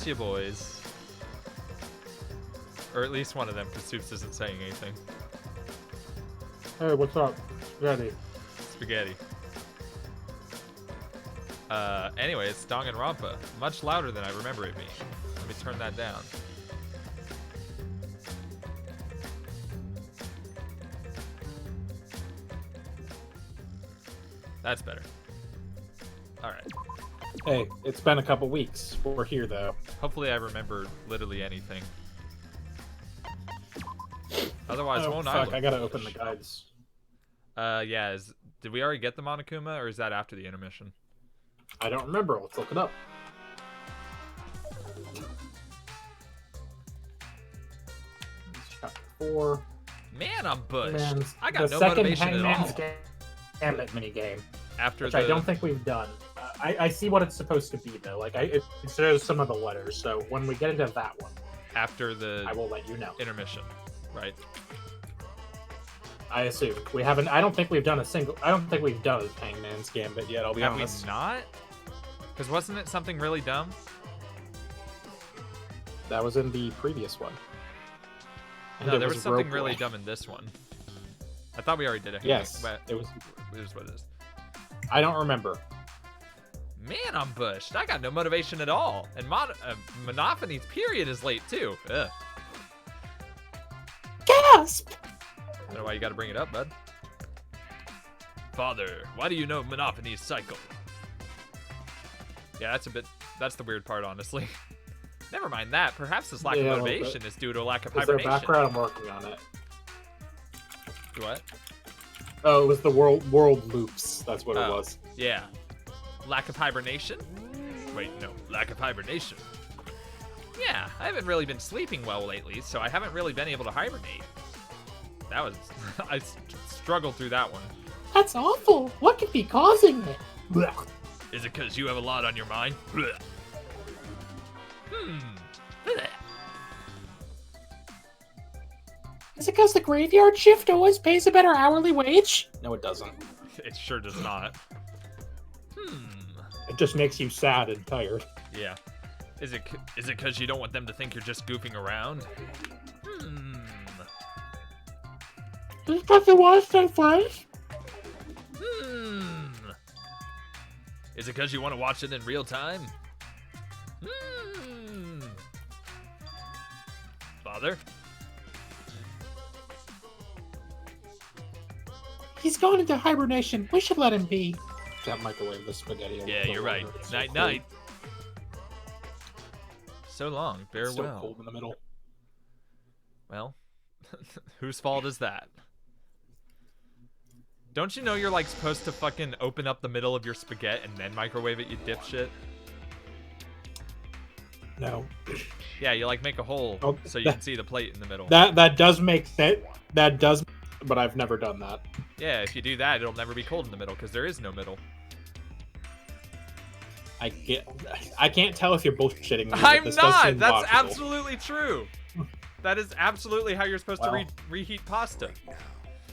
It's you boys. Or at least one of them, because Soups isn't saying anything. Hey, what's up? Ready? Spaghetti. Anyway, it's Danganronpa. Much louder than I remember it being. Let me turn that down. That's better. Alright. Hey, it's been a couple weeks. We're here, though. Hopefully I remember literally anything. Otherwise, won't I? Fuck, I gotta open the guides. Yeah, did we already get the Monokuma, or is that after the intermission? I don't remember. Let's look it up. Chapter 4. Man, I'm bushed. Man's, I got the no second motivation at Hangman's all. Gambit minigame, After which I don't think we've done. I see what it's supposed to be, though. Like, it shows some of the letters, so when we get into that one, after the I will let you know. intermission, right? I assume. We haven't... I don't think we've done a Hangman's Gambit yet, I'll be honest. Have we not? Because wasn't it something really dumb? That was in the previous one. And No, there was something rope really play. dumb in this one. I thought we already did it. Yes, but it was... it is what it is. I don't remember. Man, I'm bushed. I got no motivation at all. And Monophanie's period is late, too. Ugh. Gasp! I don't know why you gotta bring it up, bud. Father, why do you know Monophanie's cycle? Yeah, that's the weird part, honestly. Never mind that. Perhaps this lack of motivation is due to a lack of Is there hibernation. background? I'm working on it. What? Oh, it was the world loops. That's what it was. Yeah. Lack of hibernation? Wait, no. Lack of hibernation. Yeah, I haven't really been sleeping well lately, so I haven't really been able to hibernate. That was... I struggled through that one. That's awful. What could be causing it? Blech. Is it because you have a lot on your mind? Blech. Blech. Is it because the graveyard shift always pays a better hourly wage? No, it doesn't. It sure does not. It just makes you sad and tired. Yeah. Is it because you don't want them to think you're just goofing around? Is it because you want to stay friends? Is it because you want to watch it in real time? Father? He's gone into hibernation. We should let him be. That microwave the spaghetti. Yeah, you're right. Night, night. So long. Farewell. So cold in the middle. Well, whose fault is that? Don't you know you're like supposed to fucking open up the middle of your spaghetti and then microwave it, you dipshit? No. Yeah, you like make a hole so you can see the plate in the middle. That does make sense. That does, but I've never done that. Yeah, if you do that, it'll never be cold in the middle because there is no middle. I can't tell if you're bullshitting me. I'm this not. That's logical. absolutely true. That is absolutely how you're supposed to reheat pasta.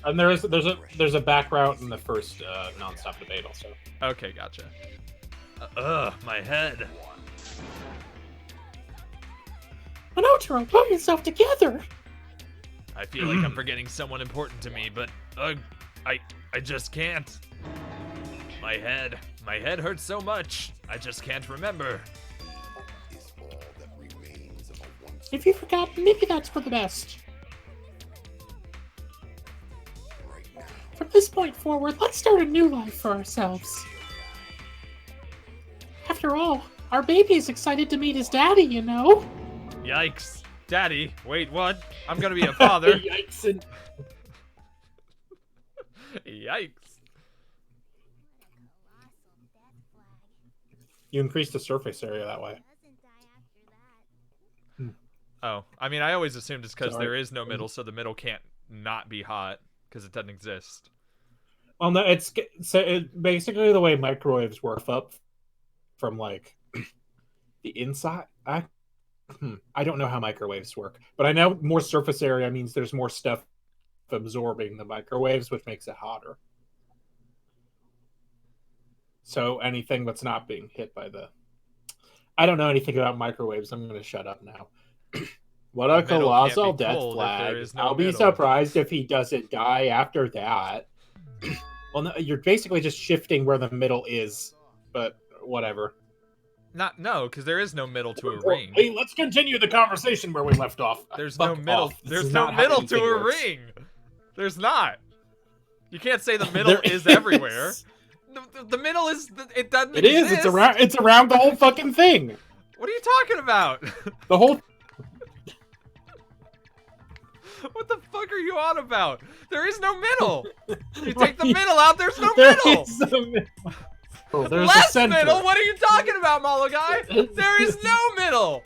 And there's a back route in the first nonstop debate also. Okay, gotcha. My head. Monotaro, pull yourself together. I feel like I'm forgetting someone important to me, but I just can't. My head hurts so much. I just can't remember. If you forgot, maybe that's for the best. From this point forward, let's start a new life for ourselves. After all, our baby is excited to meet his daddy, you know? Yikes. Daddy, wait, what? I'm gonna be a father. Yikes. And... Yikes. You increase the surface area that way. Oh, I mean, I always assumed it's because there is no middle, so the middle can't not be hot because it doesn't exist. Well, no, basically the way microwaves work up from like the inside. I don't know how microwaves work, but I know more surface area means there's more stuff absorbing the microwaves, which makes it hotter. So anything that's not being hit by the... I don't know anything about microwaves. I'm gonna shut up now. What The a middle colossal can't be death cold if there flag. is no I'll be middle. surprised if he doesn't die after that. Well, no, you're basically just shifting where the middle is, but whatever. No, because there is no middle to a ring. Hey, let's continue the conversation where we left off. There's Fuck no middle. off. This There's is no not how middle to anything a works. ring. There's not. You can't say the middle There is everywhere. is. The middle is. It doesn't. It is. exist. It's around the whole fucking thing. What are you talking about? The whole. What the fuck are you on about? There is no middle. You Right. take the middle out. There's no There middle. is a middle. Oh, there's a Less center. middle. What are you talking about, Malagai? There is no middle.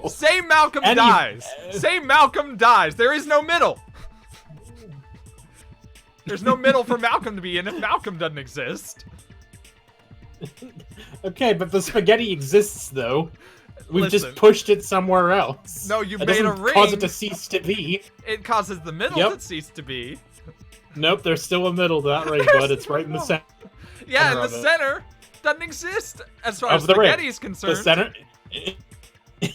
Say Malcolm dies. Say Malcolm dies. There is no middle. There's no middle for Malcolm to be in if Malcolm doesn't exist. Okay, but the spaghetti exists though. We've Listen. just pushed it somewhere else. No, you That made a doesn't ring. cause it to cease to be. It causes the middle Yep. to cease to be. Nope, there's still a middle to that ring, There's bud. It's right in the no- center. Yeah, and the of it. center doesn't exist as far Of as the ring. spaghetti is concerned. The center.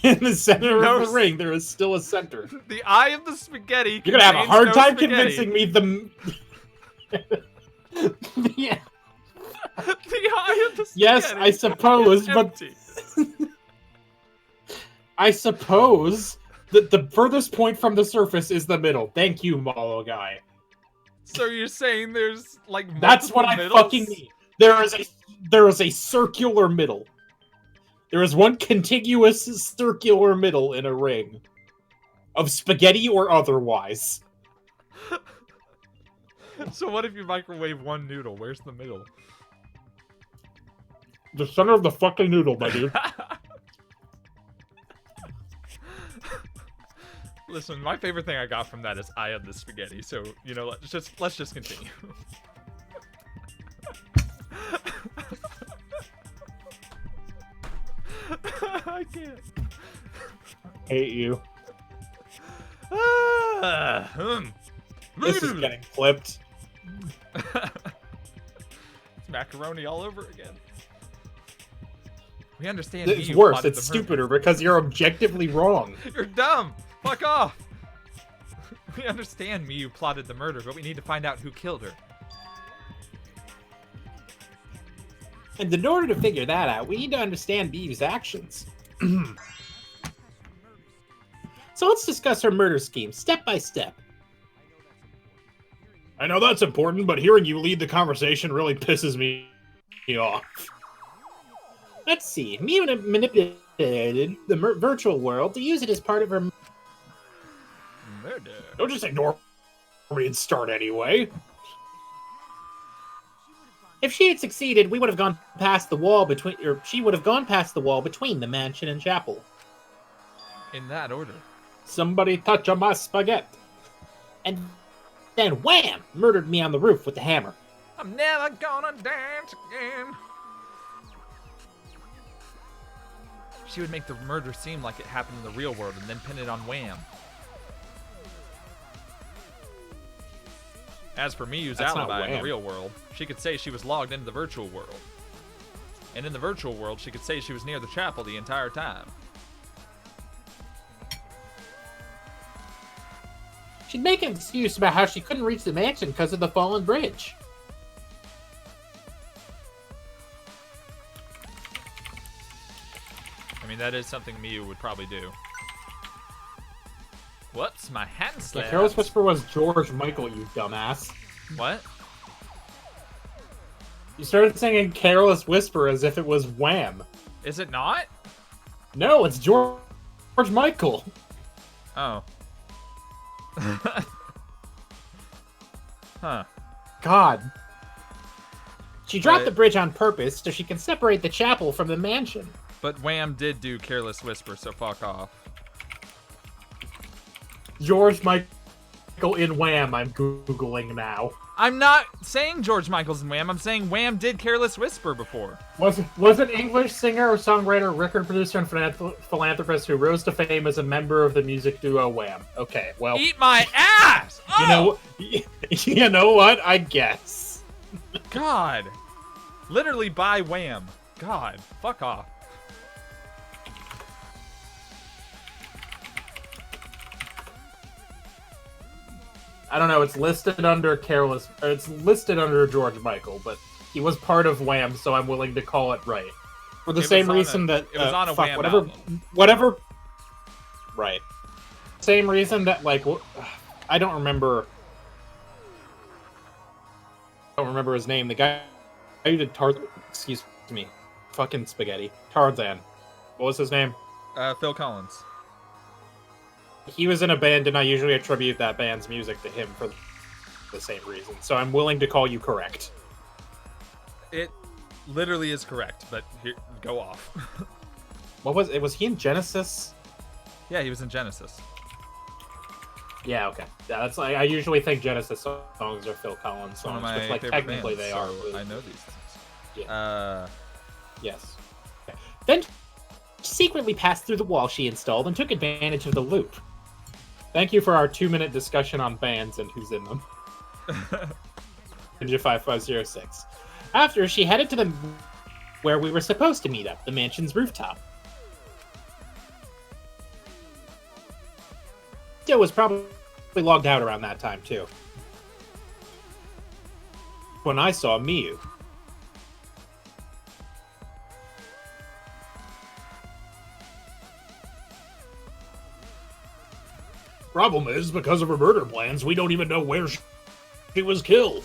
In the center No, of the ring, there is still a center. The eye of the spaghetti. You're gonna have a contains hard no time spaghetti. convincing me the. Yeah. The eye of the spaghetti. Yes, I suppose, is but empty. I suppose that the furthest point from the surface is the middle. Thank you, Malo guy. So you're saying there's like That's what I multiple fucking middles? mean. There is a circular middle. There is one contiguous circular middle in a ring. Of spaghetti or otherwise. So what if you microwave one noodle? Where's the middle? The center of the fucking noodle, my dude. Listen, my favorite thing I got from that is eye of the spaghetti. So you know, let's just continue. I can't. Hate you. It's This is getting flipped. macaroni all over again. We understand. It's you worse. plotted It's the murder. stupider because you're objectively wrong. You're dumb. Fuck off. We understand Miyu plotted the murder, but we need to find out who killed her. And in order to figure that out, we need to understand Beeve's actions. So let's discuss her murder scheme, step by step. I know that's important, but hearing you lead the conversation really pisses me off. Let's see. Miyu manipulated the virtual world to use it as part of her... Murder. Don't just ignore me and start anyway. If she had succeeded, we would have gone past the wall between... Or she would have gone past the wall between the mansion and chapel. In that order. Somebody touch on my spaghetti. And then wham! Murdered me on the roof with the hammer. I'm never gonna dance again. She would make the murder seem like it happened in the real world and then pin it on Wham. As for Miyu's That's not alibi in the Wham. real world, she could say she was logged into the virtual world. And in the virtual world, she could say she was near the chapel the entire time. She'd make an excuse about how she couldn't reach the mansion because of the fallen bridge. I mean, that is something Miyu would probably do. What's my hand The slab? Careless Whisper was George Michael, you dumbass. What? You started singing Careless Whisper as if it was Wham. Is it not? No, it's George Michael. Oh. Huh. God. She dropped But- the bridge on purpose so she can separate the chapel from the mansion. But Wham did do Careless Whisper, so fuck off. George Michael in Wham, I'm Googling now. I'm not saying George Michael's in Wham. I'm saying Wham did Careless Whisper before. Was an English singer, songwriter, record producer, and philanthropist who rose to fame as a member of the music duo Wham. Okay, well, Eat my ass! Oh! you know what? I guess. God. Literally by Wham. God, fuck off. I don't know. It's listed under Careless. Or it's listed under George Michael, but he was part of Wham, so I'm willing to call it right. For the same reason that it was on a fuck, Wham whatever, album. whatever. Right. Same reason that like I don't remember. I don't remember his name. The guy who did Tarzan. Excuse me. Fucking spaghetti. Tarzan. What was his name? Phil Collins. He was in a band, and I usually attribute that band's music to him for the same reason. So I'm willing to call you correct. It literally is correct, but here, go off. What was it? Was he in Genesis? Yeah, he was in Genesis. Yeah, okay. Yeah, that's like I usually think Genesis songs are Phil Collins songs, One of my but like favorite technically bands, they are. so I know these things. Yeah. Yes. Then secretly passed through the wall she installed and took advantage of the loop. Thank you for our 2-minute discussion on bands and who's in them. Ninja 5506. After, she headed to the where we were supposed to meet up, the mansion's rooftop. Still was probably logged out around that time, too. When I saw Miyu. Problem is, because of her murder plans, we don't even know where she was killed.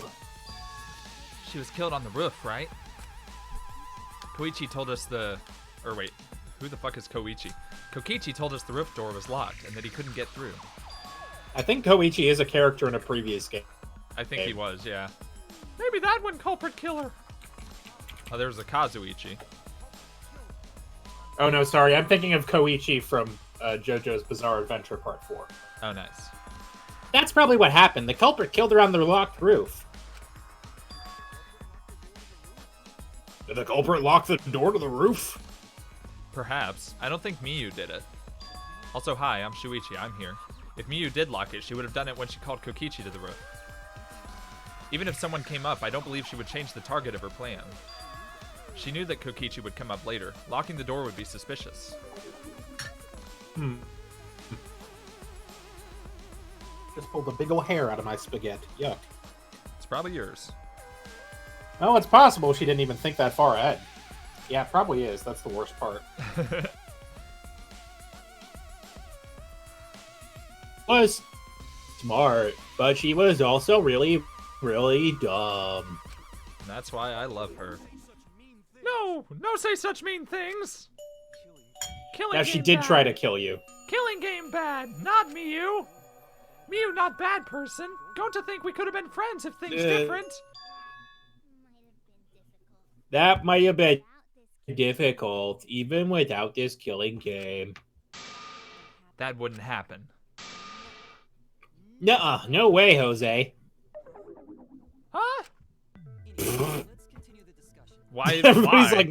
She was killed on the roof, right? Koichi told us or wait, who the fuck is Koichi? Kokichi told us the roof door was locked and that he couldn't get through. I think Koichi is a character in a previous game. I think he was, yeah. Maybe that one culprit killer. Oh, there was a Kazuichi. Oh no, sorry, I'm thinking of Koichi from JoJo's Bizarre Adventure Part 4. Oh, nice. That's probably what happened. The culprit killed her on the locked roof. Did the culprit lock the door to the roof? Perhaps. I don't think Miyu did it. Also, hi, I'm Shuichi. I'm here. If Miyu did lock it, she would have done it when she called Kokichi to the roof. Even if someone came up, I don't believe she would change the target of her plan. She knew that Kokichi would come up later. Locking the door would be suspicious. Just pulled a big ol' hair out of my spaghetti. Yuck. It's probably yours. Oh, it's possible she didn't even think that far ahead. Yeah, it probably is. That's the worst part. Was smart, but she was also really, really dumb. And that's why I love her. No! No say such mean things! Killing Now, she did try to kill you. Killing game bad, not Miyu! Miyu not bad person. Going to think we could have been friends if things different. That might have been difficult, even without this killing game. That wouldn't happen. Nuh-uh, no way, Jose. Huh? Why? Everybody's why? like,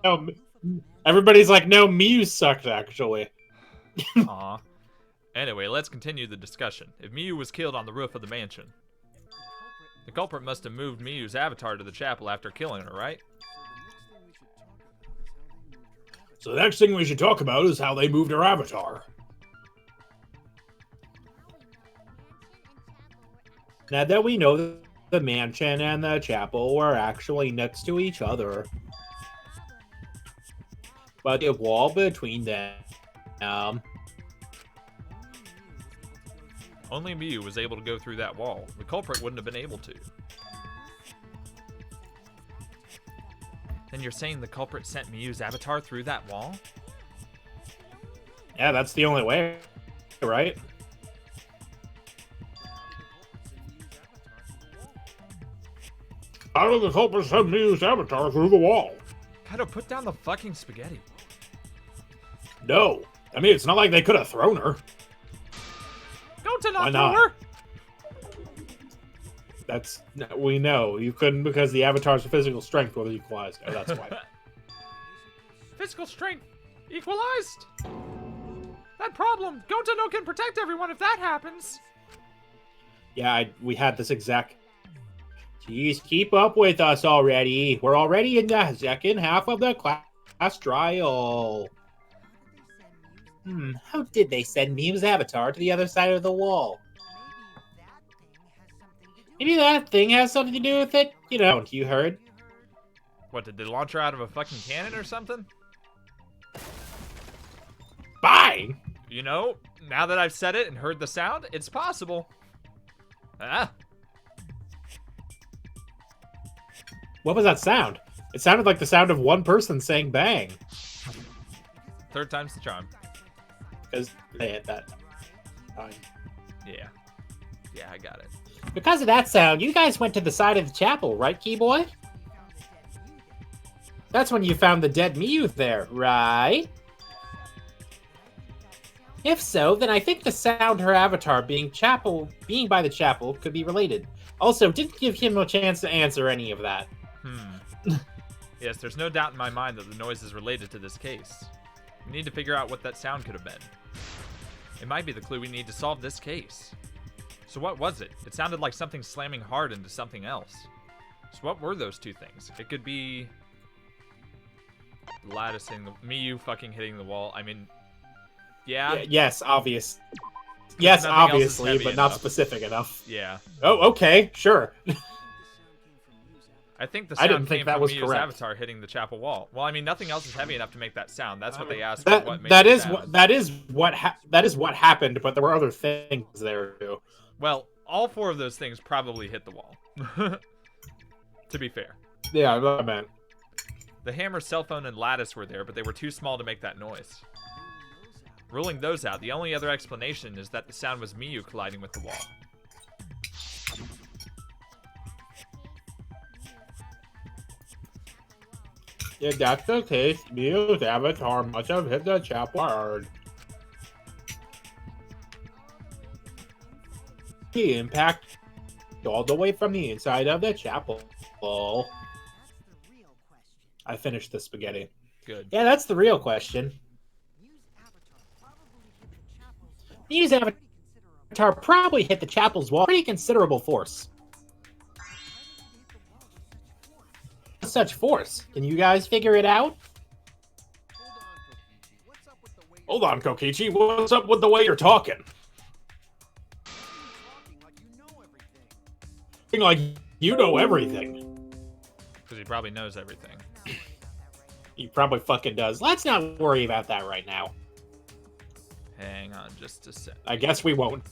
no. Everybody's like, no, Miyu sucked, actually. Aw. Anyway, let's continue the discussion. If Miyu was killed on the roof of the mansion, the culprit must have moved Miyu's avatar to the chapel after killing her, right? So the next thing we should talk about is how they moved her avatar. Now that we know the mansion and the chapel were actually next to each other, but the wall between them... Only Miyu was able to go through that wall. The culprit wouldn't have been able to. Then you're saying the culprit sent Miyu's avatar through that wall? Yeah, that's the only way, right? How did the culprit send Miyu's avatar through the wall? Kaido, put down the fucking spaghetti. No. I mean, it's not like they could have thrown her. Don't to Why not not? throw her! That's... We know. You couldn't because the avatar's physical strength was equalized. Oh, that's why. Physical strength equalized? That problem. Gonta no can protect everyone if that happens. Yeah, we had this exact Jeez, keep up with us already. We're already in the second half of the class trial. How did they send Miu's avatar to the other side of the wall? Maybe that thing has something to do with it? You know, you heard. What, did they launch her out of a fucking cannon or something? Bang! You know, now that I've said it and heard the sound, it's possible. Ah. What was that sound? It sounded like the sound of one person saying bang. Third time's the charm. Because they hit that time. Yeah. Yeah, I got it. Because of that sound, you guys went to the side of the chapel, right, Keyboy? That's when you found the dead Miu there, right? If so, then I think the sound her avatar being by the chapel could be related. Also, didn't give him a chance to answer any of that. Yes, there's no doubt in my mind that the noise is related to this case. We need to figure out what that sound could have been. It might be the clue we need to solve this case. So what was it? It sounded like something slamming hard into something else. So what were those two things? It could be latticing the Miu fucking hitting the wall. I mean, yeah. Yes, obvious. Yes, obviously, but not specific enough. Yeah. Oh, okay, sure. I think the sound came from Miu's correct. avatar hitting the chapel wall. Well, I mean, nothing else is heavy enough to make that sound. That's what they asked. That is what happened, but there were other things there too. Well, all four of those things probably hit the wall. To be fair. Yeah, I meant. The hammer, cell phone, and lattice were there, but they were too small to make that noise. Ruling those out, the only other explanation is that the sound was Miu colliding with the wall. If that's the case, Miu's avatar must have hit the chapel hard. The impact all the way from the inside of the chapel. I finished the spaghetti. Good. Yeah, that's the real question. Miu's avatar probably hit the chapel's wall. Pretty considerable force. Such force. Can you guys figure it out? Hold on, Kokichi. What's up with the way you're talking? Like you know everything. Because he probably knows everything. He probably fucking does. Let's not worry about that right now. Hang on just a sec. I guess we won't.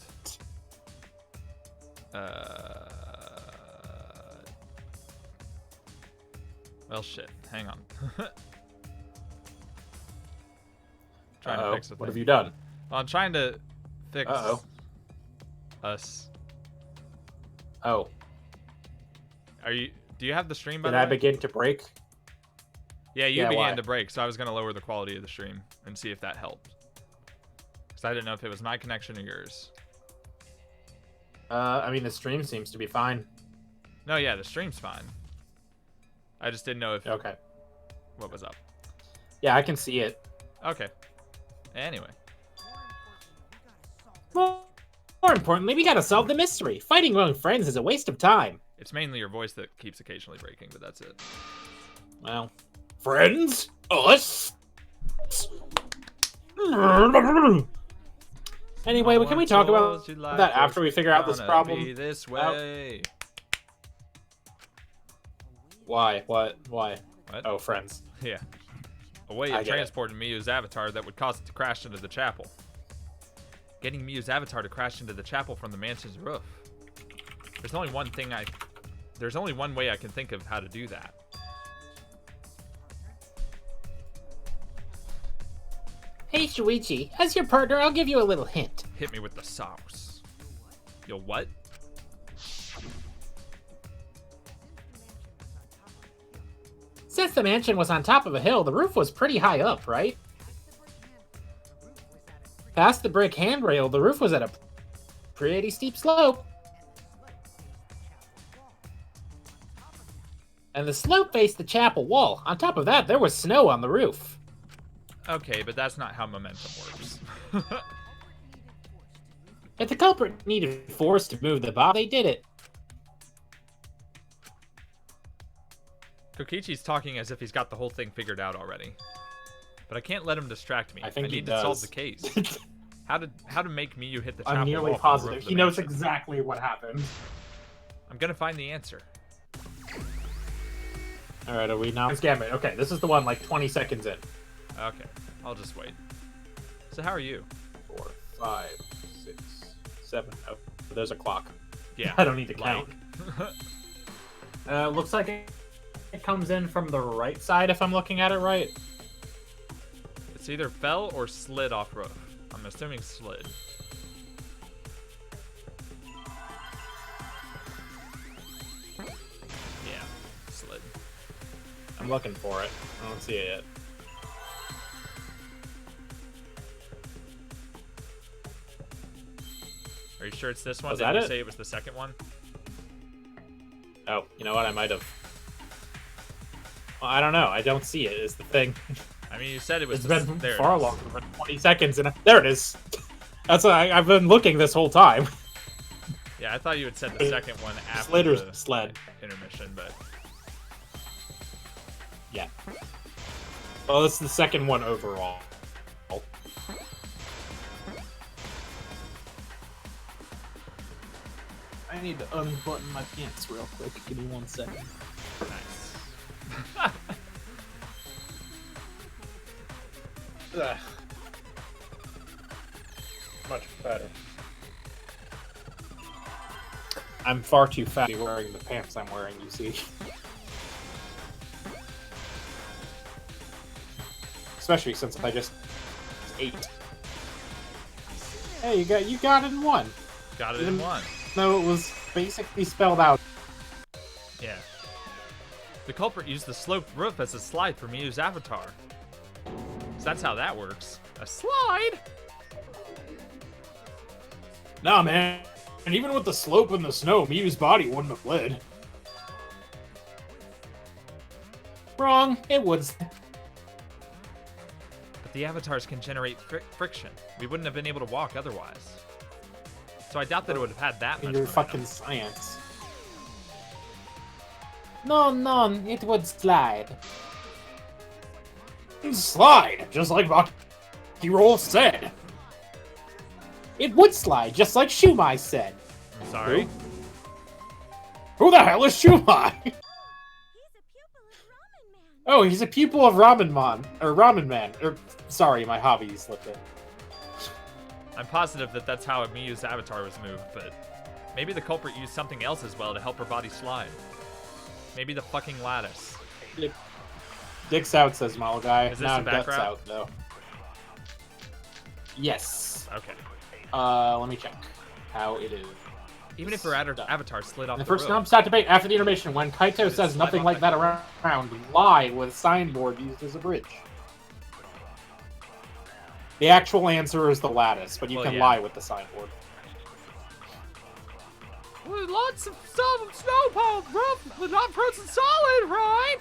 Well, shit. Hang on. Trying to fix the thing. What have you done? Well, I'm trying to fix us. Oh. Do you have the stream, by the way? Did I begin to break? Yeah, you began to break, so I was going to lower the quality of the stream and see if that helped. Because I didn't know if it was my connection or yours. I mean, the stream seems to be fine. No, yeah, the stream's fine. I just didn't know if... Okay. What was up? Yeah, I can see it. Okay. Anyway. More importantly, we gotta solve the mystery. Fighting among friends is a waste of time. It's mainly your voice that keeps occasionally breaking, but that's it. Well, friends? Us? Anyway, can we talk about that after we figure out this problem? Be this way. Why? What? Why? What? Oh, friends. Yeah. A way of transporting Miu's avatar that would cause it to crash into the chapel. Getting Miu's avatar to crash into the chapel from the mansion's roof. There's only one way I can think of how to do that. Hey, Shuichi, as your partner, I'll give you a little hint. Hit me with the sauce. Yo, what? Since the mansion was on top of a hill, the roof was pretty high up, right? Past the brick handrail, the roof was at a pretty steep slope. And the slope faced the chapel wall. On top of that, there was snow on the roof. Okay, but that's not how momentum works. If the culprit needed force to move the bomb, they did it. Kokichi's talking as if he's got the whole thing figured out already. But I can't let him distract me. I think I he need to does. solve the case. How to make Miyu hit the trap I'm nearly wall from the roof positive. of the He knows mansion. exactly what happened. I'm gonna find the answer. Alright, are we now? Gambit. Okay, this is the one like 20 seconds in. Okay, I'll just wait. So how are you? 4, 5, 6, 7. Oh, there's a clock. Yeah. I don't need to light. count. Looks like it comes in from the right side if I'm looking at it right. It's either fell or slid off roof. I'm assuming slid. Yeah, slid. I'm looking for it. I don't see it yet. Are you sure it's this one? Was Did that you it? say it was the second one? Oh, you know what? I might have. Well, I don't know. I don't see it. Is the thing. I mean, you said it was It's the, been there far it is. longer than 20 seconds, and there it is. That's why I've been looking this whole time. Yeah, I thought you had said the second one after Slid or the sled? intermission, but Yeah. Well, this is the second one overall. I need to unbutton my pants real quick. Give me 1 second. nice. Ugh. Much better. I'm far too fat to be wearing the pants I'm wearing, you see. Especially since I just ate. Hey, you got it in one. Got it in one. No, it was basically spelled out. Yeah. The culprit used the sloped roof as a slide for Miyu's avatar. So that's how that works. A slide? Nah, man. And even with the slope and the snow, Mew's body wouldn't have bled. Wrong. It would. But the avatars can generate friction. We wouldn't have been able to walk otherwise. So I doubt that it would have had that much Your momentum. fucking science. No, it would slide. Slide, just like Rocky Roll said. It would slide, just like Shumai said. I'm sorry. Who the hell is Shumai? Oh, he's a pupil of Ramen Man. Sorry, my hobby slipped in. I'm positive that that's how Miyu's avatar was moved, but maybe the culprit used something else as well to help her body slide. Maybe the fucking lattice. Dick's out, says Model Guy. Is this Now the back Guts route? out, though. Yes. Okay. Let me check how it is. Even if her avatar slid off The the first roof. non-stop debate after the intermission, when Kaito says nothing like that around, lie with signboard used as a bridge. The actual answer is the lattice, but you Well, can yeah. lie with the signboard. With lots of snow piled roof, but not frozen solid, right?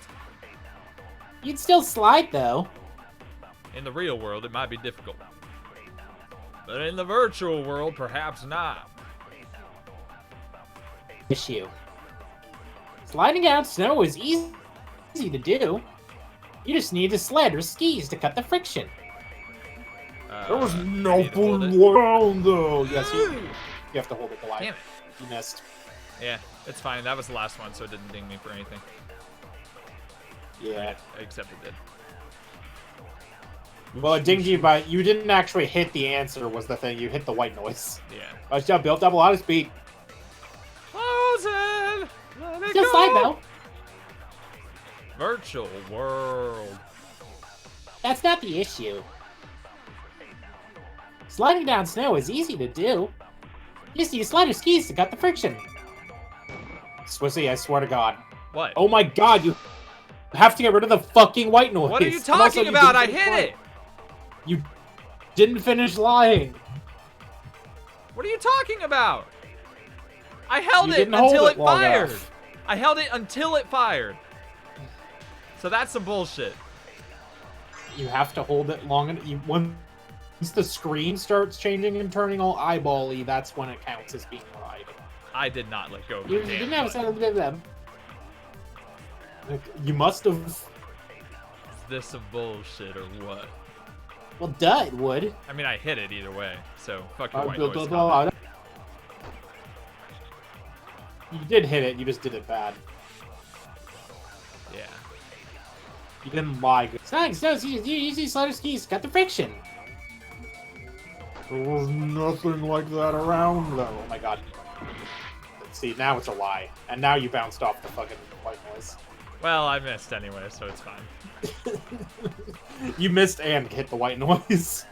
You'd still slide, though. In the real world, it might be difficult. But in the virtual world, perhaps not. Issue. Sliding out snow is easy to do. You just need a sled or skis to cut the friction. There was I no need to hold it. around, though. Yes, you have to hold it, Goliath. Damn it. You missed. Yeah, it's fine. That was the last one, so it didn't ding me for anything. Yeah. Except it did. Well, it dinged you, but you didn't actually hit the answer, was the thing. You hit the white noise. Yeah. I was just built double out of speed. Frozen! Let it Still go! slide, though. Virtual world. That's not the issue. Sliding down snow is easy to do. You just need slide or skis to cut the friction. Swissy, I swear to God. What? Oh my God, you have to get rid of the fucking white noise. What are you And also, talking you about? didn't I finish hit lying. it! You didn't finish lying. What are you talking about? I held You it didn't hold until it it long fired. enough. I held it until it fired. So that's some bullshit. You have to hold it long enough. Once the screen starts changing and turning all eyeball-y, that's when it counts as being lied. I did not let go of You the damn didn't have a button. sound of them. You must have. Is this a bullshit or what? Well, duh, it would. I mean, I hit it either way, so fuck your white noise comment. You did hit it, you just did it bad. Yeah. You didn't lie. Thanks, no, you usually slaughter skis. Got the friction. There was nothing like that around, though. Oh my god. See, now it's a lie. And now you bounced off the fucking white noise. Well, I missed anyway, so it's fine. You missed and hit the white noise.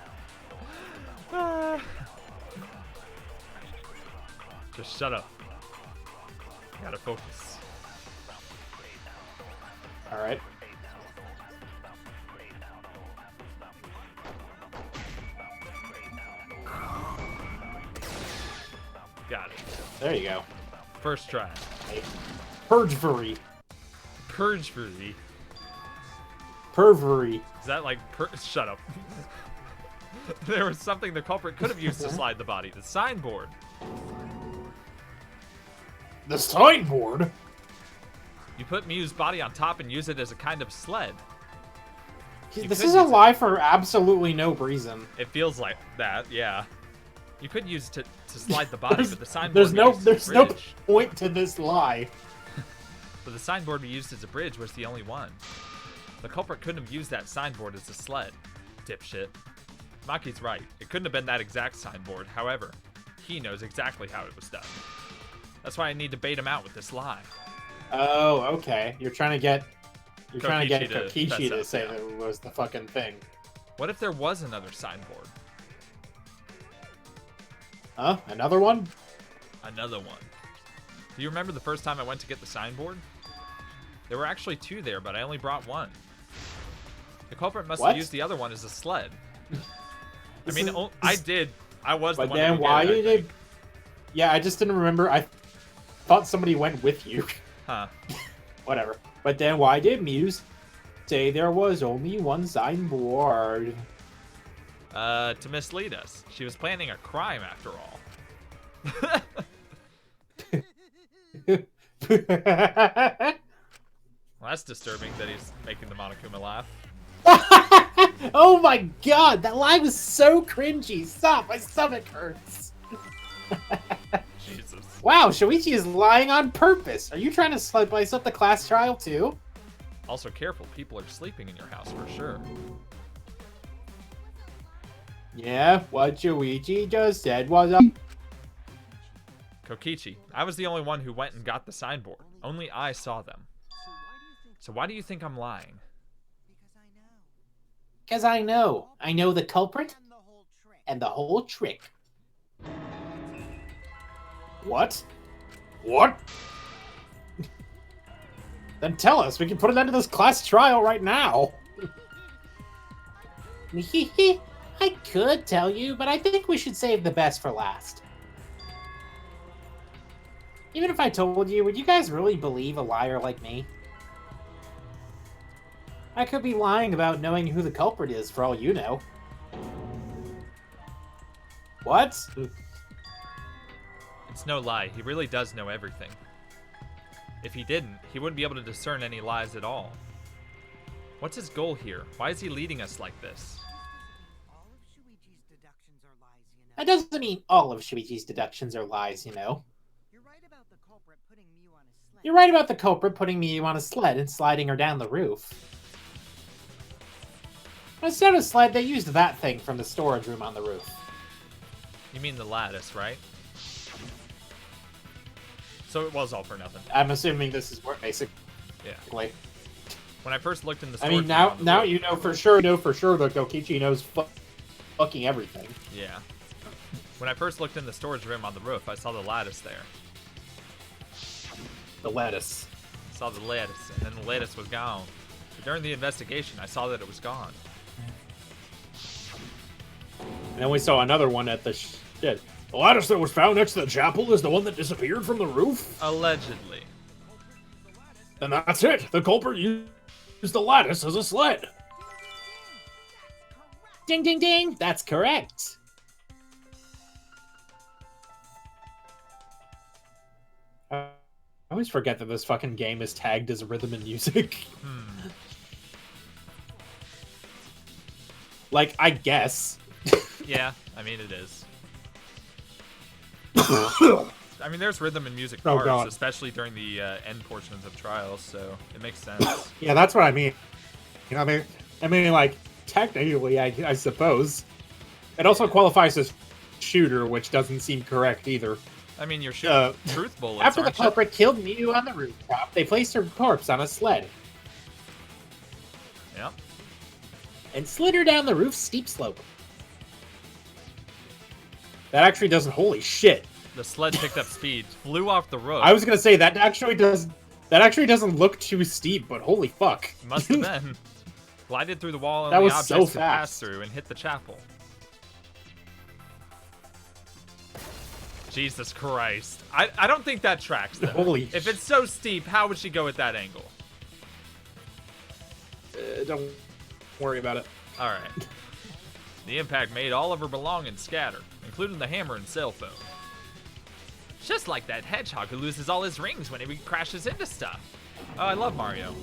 Just shut up. Gotta focus. Alright. Got it. There you go. First try. Hey. Purgery. Purgery. Pervery. Is that like shut up. There was something the culprit could have used to slide the body. The signboard. The signboard? You put Mew's body on top and use it as a kind of sled. This is a lie for absolutely no reason. It feels like that, yeah. You could use it to slide the body, but the signboard there's no point to this lie. But the signboard we used as a bridge was the only one. The culprit couldn't have used that signboard as a sled. Dipshit. Maki's right. It couldn't have been that exact signboard. However, he knows exactly how it was done. That's why I need to bait him out with this lie. Oh, okay. You're trying to get Kokichi Kokichi to say that it was the fucking thing. What if there was another signboard? Huh? Another one? Another one. Do you remember the first time I went to get the signboard? There were actually two there, but I only brought one. The culprit must have used the other one as a sled. I mean, I was the one. But then why did it? Yeah, I just didn't remember. I thought somebody went with you. Huh. Whatever. But then why did Muse say there was only one signboard? To mislead us. She was planning a crime after all. Well, that's disturbing that he's making the Monokuma laugh. Oh my god, that lie was so cringy. Stop, my stomach hurts. Jesus. Wow, Shoichi is lying on purpose. Are you trying to spice up the class trial too? Also careful, people are sleeping in your house for sure. Yeah, what Shoichi just said was Kokichi, I was the only one who went and got the signboard. Only I saw them. So why do you think I'm lying? Because I know. I know the culprit and the whole trick. What? What? Then tell us. We can put an end to this class trial right now. I could tell you, but I think we should save the best for last. Even if I told you, would you guys really believe a liar like me? I could be lying about knowing who the culprit is, for all you know. What? It's no lie. He really does know everything. If he didn't, he wouldn't be able to discern any lies at all. What's his goal here? Why is he leading us like this? That doesn't mean all of Shuichi's deductions are lies, you know. You're right about the culprit putting Mew on a sled. You're right about the culprit putting Mew on a sled and sliding her down the roof. Instead of sled, they used that thing from the storage room on the roof. You mean the lattice, right? So it was all for nothing. I'm assuming this is where basically. Yeah. When I first looked in the I storage mean, room now you know for sure that Kokichi knows fucking everything. Yeah. When I first looked in the storage room on the roof, I saw the lattice there. The lettuce. I saw the lattice, and then the lattice was gone. But during the investigation, I saw that it was gone. And then we saw another one at the shit. The lattice that was found next to the chapel is the one that disappeared from the roof? Allegedly. Then that's it. The culprit used the lattice as a sled. Ding, ding, ding. That's correct. Oh, always forget that this fucking game is tagged as rhythm and music. Like, I guess. Yeah, I mean it is. I mean, there's rhythm and music Oh, parts, God. especially during the end portions of Trials, so it makes sense. Yeah, that's what I mean. You know what I mean, like, technically, I suppose. It also qualifies as shooter, which doesn't seem correct either. I mean, you're shooting truth bullets, After the aren't you? culprit killed Miu on the rooftop, They placed her corpse on a sled Yep. and slid her down the roof's steep slope. that actually doesn't. Holy shit! The sled picked up speed, flew off the roof. I was gonna say that actually doesn't look too steep, but holy fuck! Must have been. Glided through the wall and That the was objects so to pass fast. through and hit the chapel. Jesus Christ. I don't think that tracks, though. Holy If it's so steep, how would she go at that angle? Don't worry about it. Alright. The impact made all of her belongings scatter, including the hammer and cell phone. Just like that hedgehog who loses all his rings when he crashes into stuff. Oh, I love Mario.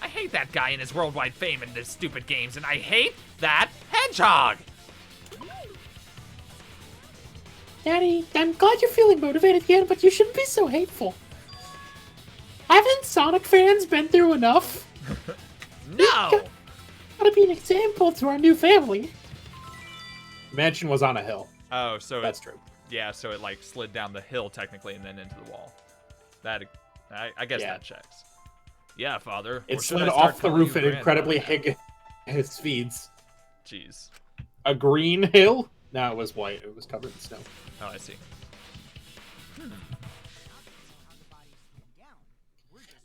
I hate that guy and his worldwide fame in his stupid games, and I hate that hedgehog! Daddy, I'm glad you're feeling motivated again, but you shouldn't be so hateful. Haven't Sonic fans been through enough? No! Gotta be an example to our new family. Mansion was on a hill. Oh, so That's true. yeah, so it like slid down the hill technically and then into the wall. That I guess Yeah. that checks. Yeah, father. It or should slid I start off the calling roof you at incredibly grandfather? his speeds. Jeez. A green hill? No, it was white. It was covered in snow. Oh, I see.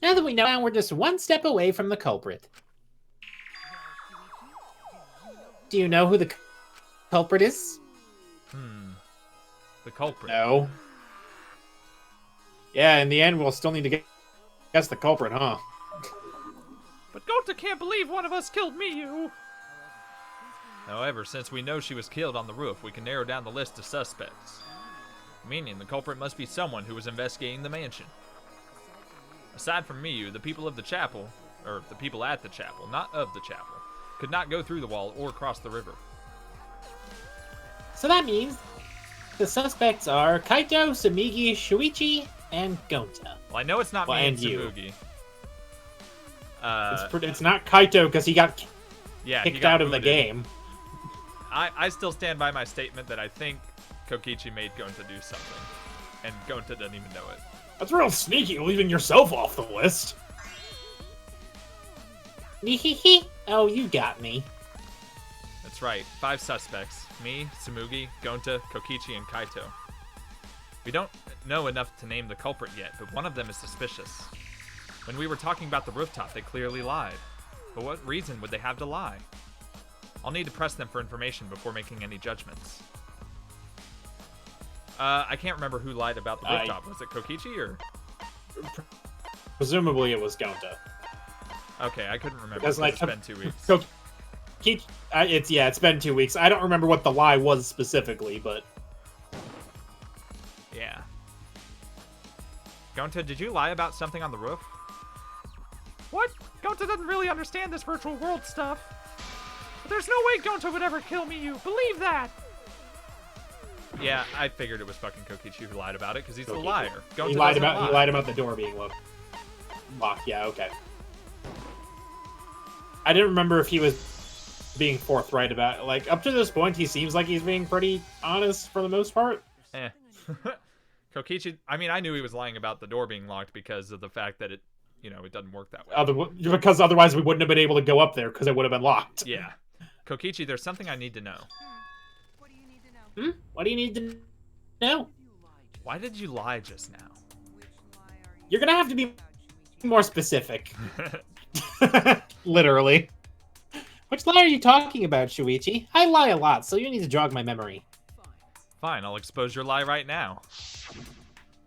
Now that we know, we're just one step away from the culprit. Do you know who the culprit is? The culprit. No. Yeah, in the end, we'll still need to guess the culprit, huh? But Gota can't believe one of us killed Miyu. However, since we know she was killed on the roof, we can narrow down the list of suspects. Meaning the culprit must be someone who was investigating the mansion. Aside from Miyu, the people of the chapel, or the people at the chapel, not of the chapel, could not go through the wall or cross the river. So that means the suspects are Kaito, Sumigi, Shuichi, and Gonta. Well, I know it's not Well, me and and you. Tsurugi. It's not Kaito because he got Yeah, he kicked got out of the booted. game. I still stand by my statement that I think Kokichi made Gonta do something, and Gonta doesn't even know it. That's real sneaky, leaving yourself off the list. Nihihi. Oh, you got me. That's right, 5 suspects. Me, Tsumugi, Gonta, Kokichi, and Kaito. We don't know enough to name the culprit yet, but one of them is suspicious. When we were talking about the rooftop, they clearly lied. But what reason would they have to lie? I'll need to press them for information before making any judgments. I can't remember who lied about the rooftop. Was it Kokichi or? Presumably it was Gonta. Okay, I couldn't remember. Because, like, it's been 2 weeks. So, it's been 2 weeks. I don't remember what the lie was specifically, but Yeah. Gonta, did you lie about something on the roof? What? Gonta doesn't really understand this virtual world stuff. But there's no way Gonta would ever kill Miyu. Believe that! Yeah, I figured it was fucking Kokichi who lied about it, because he's the Kokichi. liar. Gonta he lied doesn't lie. about the door being locked. Yeah, okay. I didn't remember if he was being forthright about it. Like, up to this point, he seems like he's being pretty honest for the most part. Eh. Kokichi, I mean, I knew he was lying about the door being locked because of the fact that it, it doesn't work that way. Because otherwise we wouldn't have been able to go up there because it would have been locked. Yeah. Kokichi, there's something I need to know. What do you need to know? What do you need to know? Why did you lie just now? Which lie are you You're gonna have to be about, Shuichi? more specific. Literally. Which lie are you talking about, Shuichi? I lie a lot, so you need to jog my memory. Fine, I'll expose your lie right now.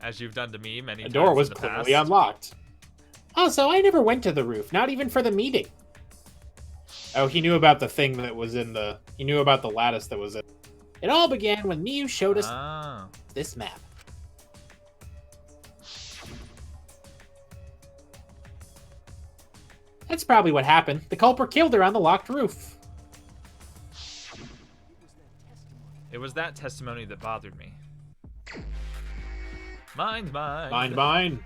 As you've done to me many The times door was in the clearly past. unlocked. Also, I never went to the roof, not even for the meeting. Oh, he knew about the thing that was in the... He knew about the lattice that was in... It all began when Miyu showed us Oh. this map. That's probably what happened. The culprit killed her on the locked roof. It was that testimony that bothered me. Mind. Mine.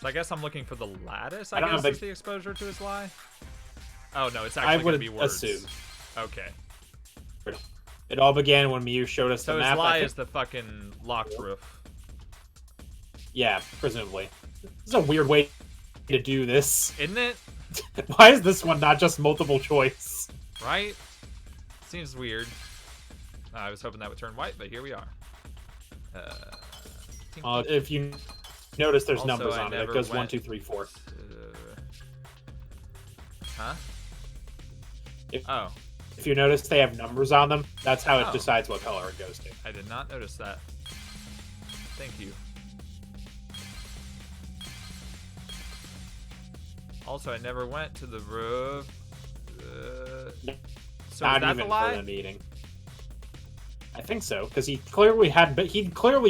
So I guess I'm looking for the lattice, I I don't guess, know, is the exposure to his lie? Oh, no, it's I actually going would to be words. assume. Okay. It all began when Miyu showed us So the his map. lie I think. is the fucking locked roof. Yeah, presumably. This is a weird way to do this. Isn't it? Why is this one not just multiple choice? Right? Seems weird. I was hoping that would turn white, but here we are. Tink, If you notice, there's Also, numbers I on it. It never goes went- 1, 2, 3, 4. Huh? If- Oh, If you notice, they have numbers on them. That's how Oh. it decides what color it goes to. I did not notice that. Thank you. Also, I never went to the roof. So Not is that even the for lie? the meeting. I think so, because he'd clearly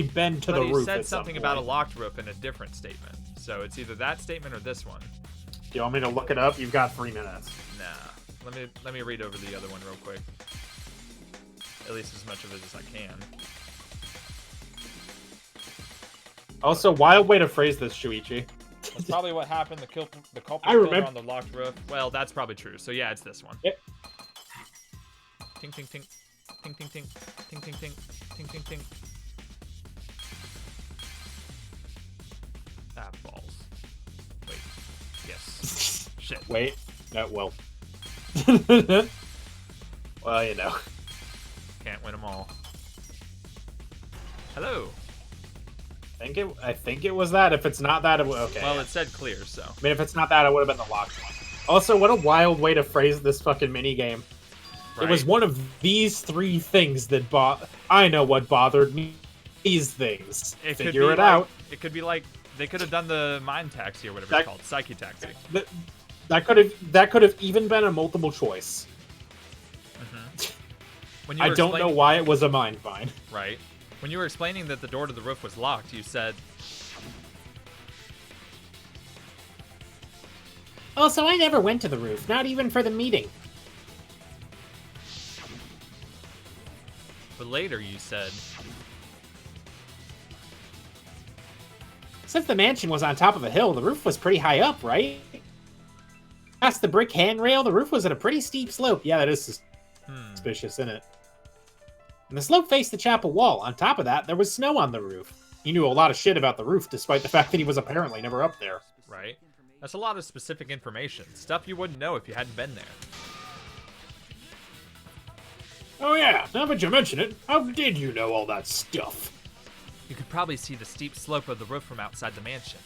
been to But the he roof. said at some something about a point. locked roof in a different statement. So it's either that statement or this one. Do you want me to look it up? You've got 3 minutes. Nah. Let me read over the other one real quick. At least as much of it as I can. Also, wild way to phrase this, Shuichi. That's probably what happened. The culprit I killed her remember- on the locked roof. Well, that's probably true. So yeah, it's this one. Yep. Ting ting ting. Ting ting ting. Ting ting ting. Ting ting ting. Ah, balls. Wait. Yes. Shit. Wait. No, well. Well, you know. Can't win them all. Hello. I think it was that. If it's not that, okay. Well, it said clear, so. I mean, if it's not that, it would have been the locked one. Also, what a wild way to phrase this fucking minigame. It was Right. one of these 3 things that I know what bothered me. These things. It could Figure be it like, out. It could be like they could have done the mind taxi or whatever it's That- called, psyche taxi. That could have even been a multiple choice. When you I were don't know explaining- why it was a mind find. Right. When you were explaining that the door to the roof was locked, you said, Also, I never went to the roof, not even for the meeting. but later you said, Since the mansion was on top of a hill, the roof was pretty high up, right? Past the brick handrail, the roof was at a pretty steep slope. Yeah, that is hmm, suspicious, isn't it? And the slope faced the chapel wall. On top of that, there was snow on the roof. He knew a lot of shit about the roof, despite the fact that he was apparently never up there. right? That's a lot of specific information. Stuff you wouldn't know if you hadn't been there. Oh yeah, now that you mention it, how did you know all that stuff? You could probably see the steep slope of the roof from outside the mansion.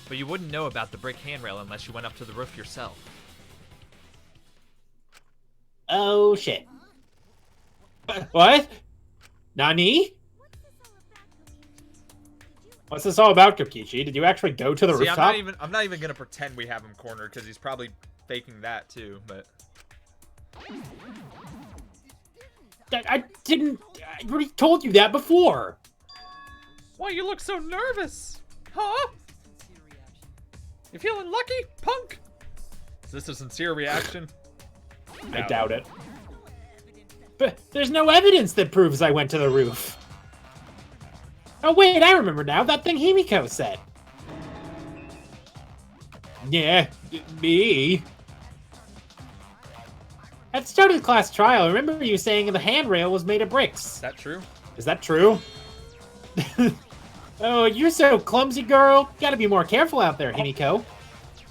But you wouldn't know about the brick handrail unless you went up to the roof yourself. Oh, shit. What? Nani? What's this all about, Kokichi? Did you actually go to the See, rooftop? I'm not even gonna pretend we have him cornered because he's probably faking that too, but I already told you that before. why you look so nervous? Huh? You feeling lucky, punk? Is this a sincere reaction? I doubt it. But there's no evidence that proves I went to the roof. Oh, wait, I remember now. That thing Himiko said. Yeah, me. At the start of the class trial, I remember you saying the handrail was made of Is bricks. that true? Is that true? Oh, you're so clumsy, girl. Gotta be more careful out there, Himiko.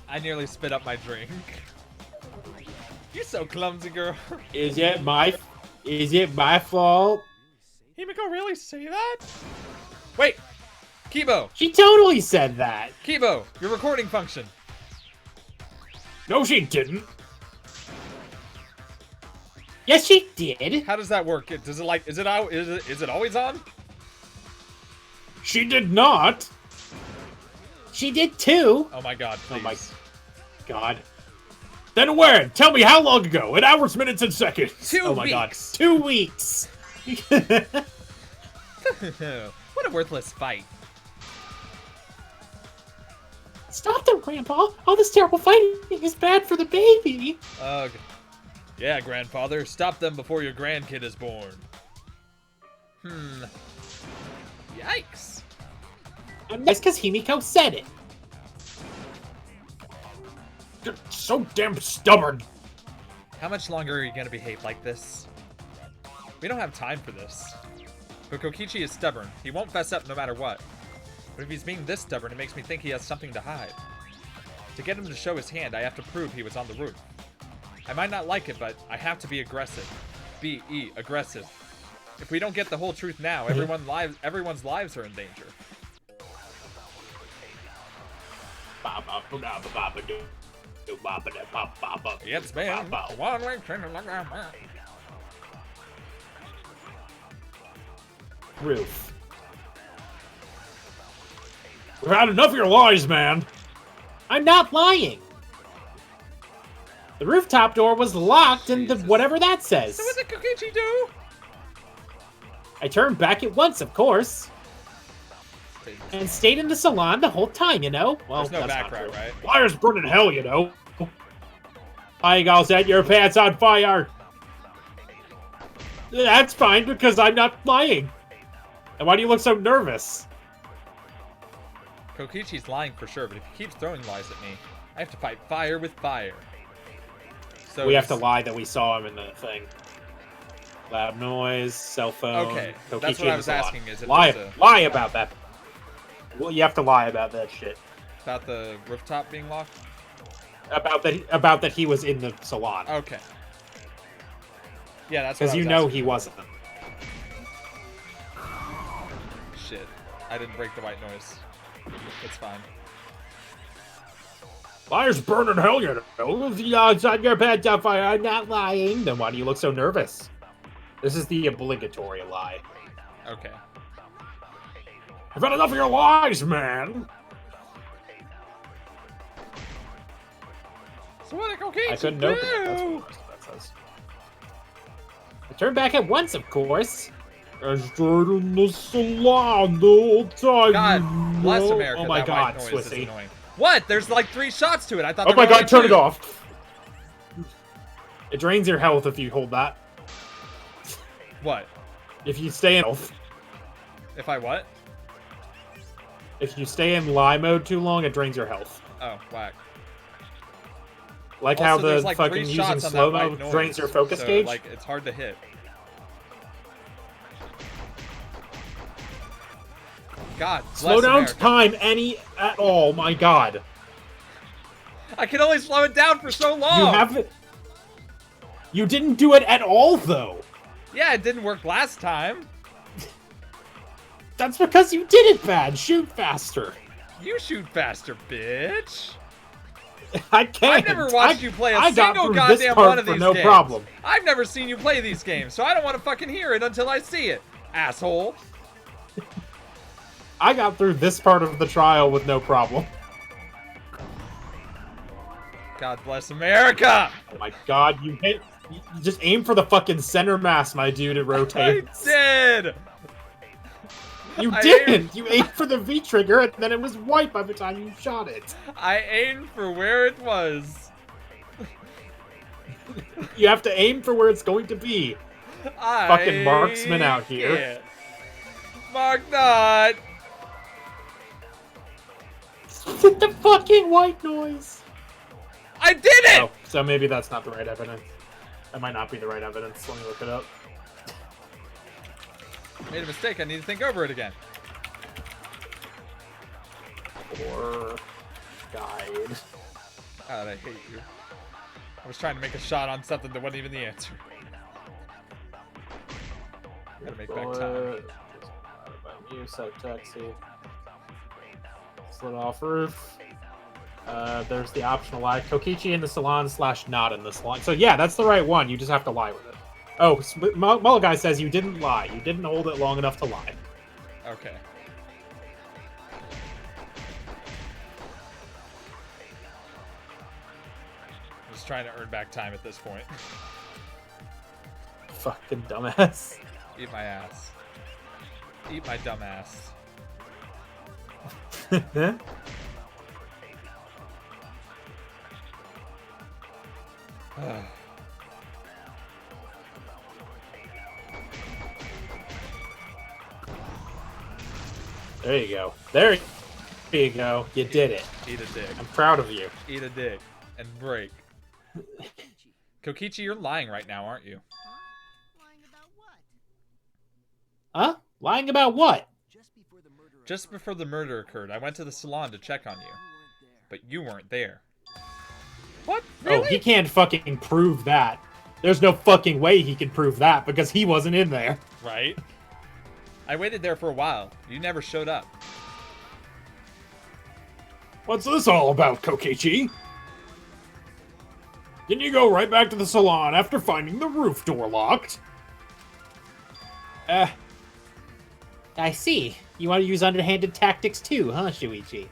I nearly spit up my drink. You're so clumsy, girl. Is it my fault? Himiko really say that? Wait! Kibo! She totally said that. Kibo! Your recording function! No, she didn't. Yes, she did. How does that work? Does it like, is it always on? She did not. She did too. Oh my god, Oh please. my God. Then when? Tell me how long ago? In hours, minutes, and seconds. 2 Oh my God. weeks. 2 weeks. What a worthless fight. Stop them, Grandpa! All this terrible fighting is bad for the baby! Ugh. Yeah, grandfather, stop them before your grandkid is born. Yikes. And that's because Himiko said it. You're so damn stubborn. How much longer are you gonna behave like this? We don't have time for this. But Kokichi is stubborn. He won't fess up no matter what. But if he's being this stubborn, it makes me think he has something to hide. To get him to show his hand, I have to prove he was on the roof. I might not like it, but I have to be aggressive. B-E, aggressive. If we don't get the whole truth now, everyone's lives are in danger. It's been one way. Roof. We've had enough of your lies, man. I'm not lying. The rooftop door was locked and Jesus. whatever that says. So what did Kokichi do? I turned back at once, of course. And stayed in the salon the whole time, you know? Well, There's no that's back not route, true. right? Liars burn in hell, you know. I go set your pants on fire. That's fine because I'm not lying. And why do you look so nervous? Kokichi's lying for sure, but if he keeps throwing lies at me, I have to fight fire with fire. So We have to lie that we saw him in the thing. Loud noise, cell phone. Okay, Kokichi that's what in I the was salon. asking. Is if Lie, there's lie about that. Well, you have to lie about that shit. about the rooftop being locked? About that he was in the salon. Okay. Yeah, that's what I Because you was know asking. he wasn't. Shit. I didn't break the white noise. It's fine. Liars burn in hell, you know. If you outside your pants on fire, I'm not lying. Then why do you look so nervous? This is the obligatory lie. Okay. I've had enough of your lies, man. So what did Kokichi I couldn't do? open it. That's what the rest of that says. I turned back at once, of course. I stayed in the salon the whole time. God bless you know? America. Oh my that god, white noise is Swissy. annoying. What? There's like 3 shots to it. I thought. Oh there my were god, only turn 2. it off. It drains your health if you hold that. What? If you stay in health. If I what? If you stay in lie mode too long, it drains your health. Oh, whack. Like Also, how the there's like 3 fucking using shots on that slow-mo white noise, drains your focus so, gauge. Like, it's hard to hit. God, Slow bless down America. time any at all, my god. I can only slow it down for so long. You haven't. You didn't do it at all, though. Yeah, it didn't work last time. That's because you did it bad. Shoot faster. You shoot faster, bitch. I can't. I've never watched you play a I got single through goddamn this part one of for these no games. problem. I've never seen you play these games, so I don't want to fucking hear it until I see it, asshole. I got through this part of the trial with no problem. God bless America. Oh my god, you hit. You just aim for the fucking center mass, my dude. It I rotates. did. You I didn't. You aimed for the V trigger, and then it was white by the time you shot it. I aimed for where it was. You have to aim for where it's going to be. Fucking marksman out here. can't. Mark not. The fucking white noise. I did it. Oh, so maybe that's not the right evidence. That might not be the right evidence. Let me look it up. Made a mistake. I need to think over it again. Or guide. God, I hate you. I was trying to make a shot on something that wasn't even the answer. Gotta make back time. You set taxi. Slid off roof. There's the optional lie. Kokichi in the salon / not in the salon. So yeah, that's the right one. You just have to lie with it. Oh, Mulligan says you didn't lie. You didn't hold it long enough to lie. Okay. Just trying to earn back time at this point. Fucking dumbass. Eat my ass. Eat my dumb ass. There you go. There you go. You did it. Eat a dick. I'm proud of you. Eat a dick. And break. Kokichi, you're lying right now, aren't you? Lying about what? Huh? Lying about what? Just before the murder occurred, I went to the salon to check on you. But you weren't there. What? Really? Oh, he can't fucking prove that. There's no fucking way he can prove that because he wasn't in there. Right? I waited there for a while. You never showed up. What's this all about, Kokichi? Didn't you go right back to the salon after finding the roof door locked? I see. You want to use underhanded tactics too, huh, Shuichi?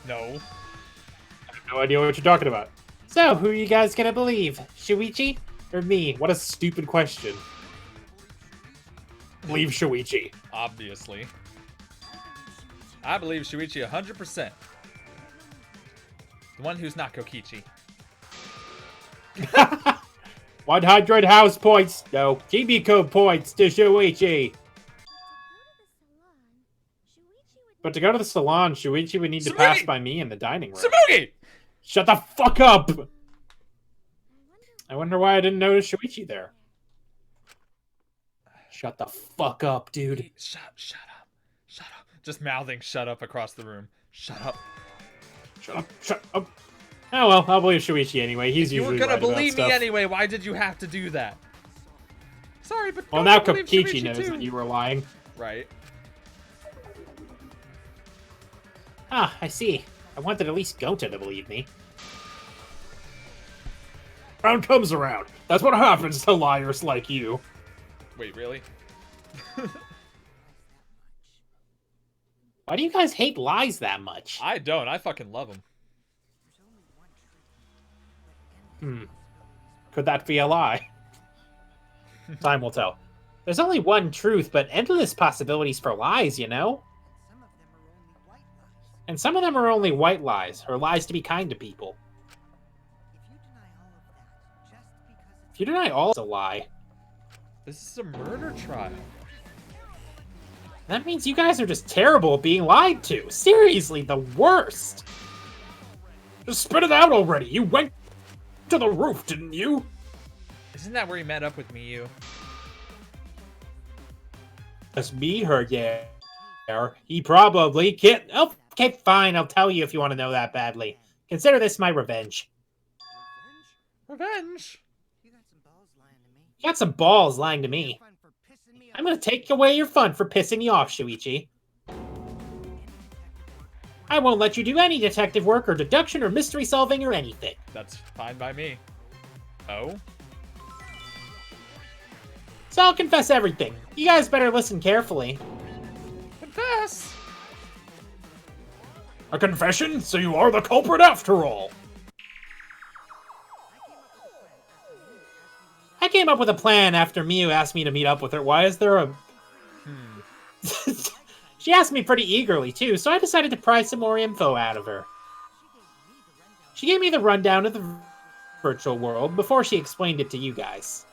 No. I have no idea what you're talking about. So, who are you guys gonna believe? Shuichi? Or me? What a stupid question. Believe Shuichi. Obviously. I believe Shuichi 100%. The one who's not Kokichi. 100 house points. No, GB code points to Shuichi. But to go to the salon, Shuichi would need to pass by me in the dining room. Samugi! Shut the fuck up! I wonder why I didn't notice Shuichi there. Shut the fuck up, dude. Shut up. Shut up. Just mouthing shut up across the room. Shut up. Shut up. Shut up. Oh well, I'll believe Shuichi anyway. He's You usually were gonna right about believe me stuff. anyway. Why did you have to do that? Sorry, but Well, don't now believe Kokichi Shuichi knows too. that you were lying. Right. Ah, I see. I wanted at least Gota to believe me. Round comes around. That's what happens to liars like you. Wait, really? Why do you guys hate lies that much? I don't. I fucking love them. Could that be a lie? Time will tell. There's only one truth, but endless possibilities for lies, you know? And some of them are only white lies, or lies to be kind to people. If you deny all, it's a lie. This is a murder trial. That means you guys are just terrible at being lied to. Seriously, the worst. Just spit it out already. You went to the roof, didn't you? Isn't that where he met up with Miyu? That's me, her, yeah. He probably can't. Oh, okay, fine. I'll tell you if you want to know that badly. Consider this my revenge. Revenge? You got some balls lying to me. I'm gonna take away your fun for pissing me off, Shuichi. I won't let you do any detective work or deduction or mystery solving or anything. That's fine by me. Oh? So I'll confess everything. You guys better listen carefully. Confess! A confession? So you are the culprit after all. I came up with a plan after Miyu asked me to meet up with her. Why is there a... She asked me pretty eagerly, too, so I decided to pry some more info out of her. She gave me the rundown of the virtual world before she explained it to you guys.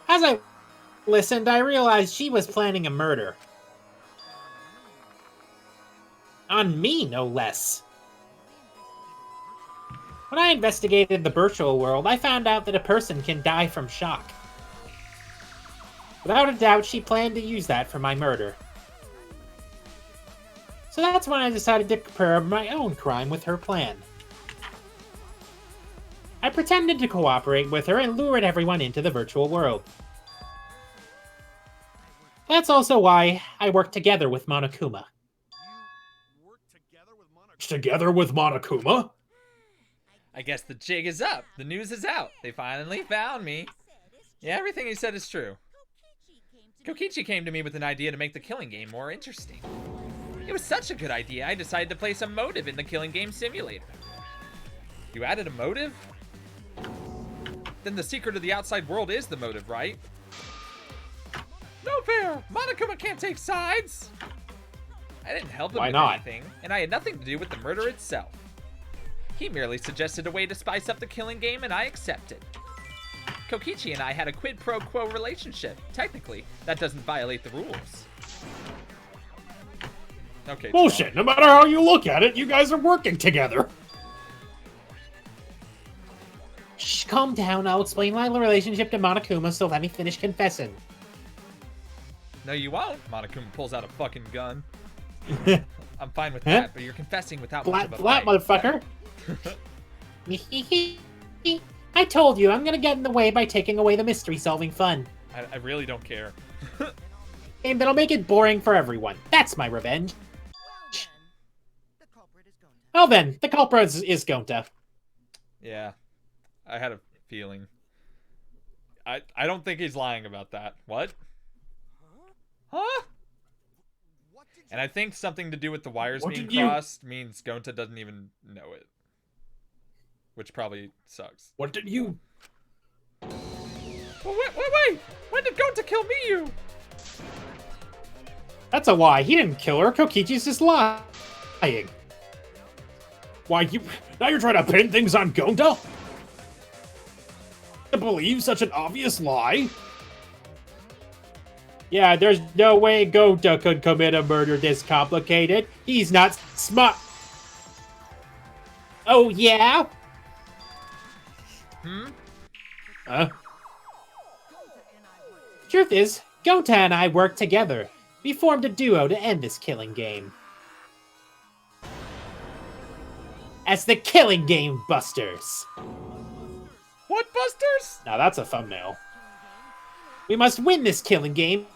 As I listened, I realized she was planning a murder. On me, no less. When I investigated the virtual world, I found out that a person can die from shock. Without a doubt, she planned to use that for my murder. So that's when I decided to prepare my own crime with her plan. I pretended to cooperate with her and lured everyone into the virtual world. That's also why I worked together with Monokuma. Together with Monokuma? I guess the jig is up. The news is out. They finally found me. Yeah, everything he said is true. Kokichi came to me with an idea to make the killing game more interesting. It was such a good idea, I decided to place a motive in the killing game simulator. You added a motive? Then the secret of the outside world is the motive, right? No fair! Monokuma can't take sides! I didn't help him Why with not? anything, and I had nothing to do with the murder itself. He merely suggested a way to spice up the killing game, and I accepted. Kokichi and I had a quid pro quo relationship. Technically, that doesn't violate the rules. Okay. Bullshit. No matter how you look at it, you guys are working together. Shh, calm down. I'll explain my relationship to Monokuma, so let me finish confessing. No, you won't. Monokuma pulls out a fucking gun. I'm fine with Huh? that, but you're confessing without much of a Flat, fight. motherfucker. I told you, I'm gonna get in the way by taking away the mystery-solving fun. I really don't care. Game that'll make it boring for everyone. That's my revenge. Well then, the culprit is Gonta. Well then, the culprit is Gonta. Yeah, I had a feeling. I don't think he's lying about that. What? Huh? And I think something to do with the wires What being did you- crossed means Gonta doesn't even know it. Which probably sucks. What did you... Well, wait! When did Gonta kill Miyu? That's a lie. He didn't kill her. Kokichi's just lying. Why, now you're trying to pin things on Gonta? To believe such an obvious lie? Yeah, there's no way Gonta could commit a murder this complicated. He's not smart. Oh, yeah? Huh? Truth is, Gonta and I worked together. We formed a duo to end this killing game. As the Killing Game Busters. What, Busters? Now that's a thumbnail. We must win this killing game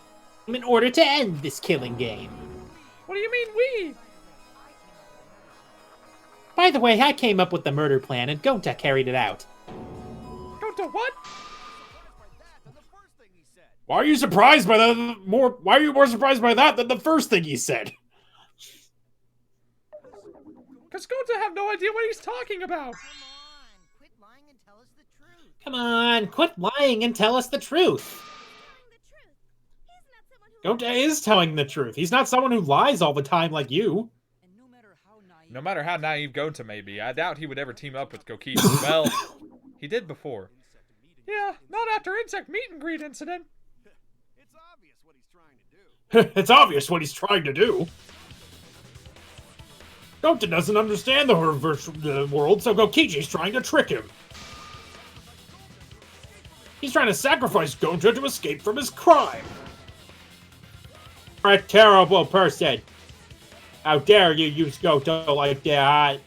in order to end this killing game. What do you mean we? By the way, I came up with the murder plan and Gonta carried it out. Gonta what? Why are you surprised by that more? Why are you more surprised by that than the first thing he said? Because Gonta have no idea what he's talking about. Come on, quit lying and tell us the truth. Come on, quit lying and tell us the truth. Gonta is telling the truth. He's not someone who lies all the time like you. No matter how naive Gonta may be, I doubt he would ever team up with Kokichi. Well, he did before. Yeah, not after Insect Meet and Greet incident. It's obvious what he's trying to do. It's obvious what he's trying to do. Gonta doesn't understand the reverse world, so Kokichi's trying to trick him. He's trying to sacrifice Gonta to escape from his crime. You're a terrible person. How dare you use Gonta like that?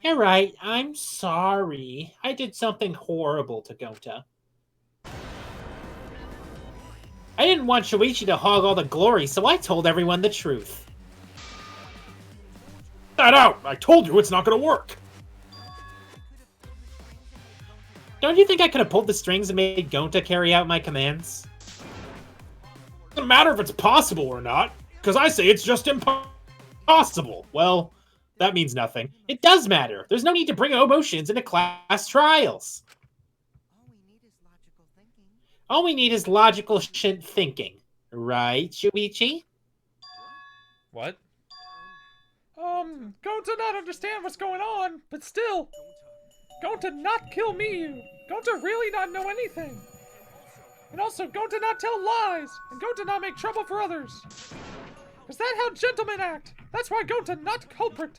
You're right, I'm sorry. I did something horrible to Gonta. I didn't want Shuichi to hog all the glory, so I told everyone the truth. That out! I told you it's not gonna work! Don't you think I could have pulled the strings and made Gonta carry out my commands? Doesn't matter if it's possible or not, because I say it's just impossible. Well, that means nothing. It does matter. There's no need to bring emotions into class trials. All we need is logical thinking. Thinking. Right, Shuichi? What? Gonta not understand what's going on, but still. Gonta not kill Miyu. Gonta really not know anything. And also, Gonta not tell lies. And Gonta not make trouble for others. Is that how gentlemen act? That's why Gonta not culprit.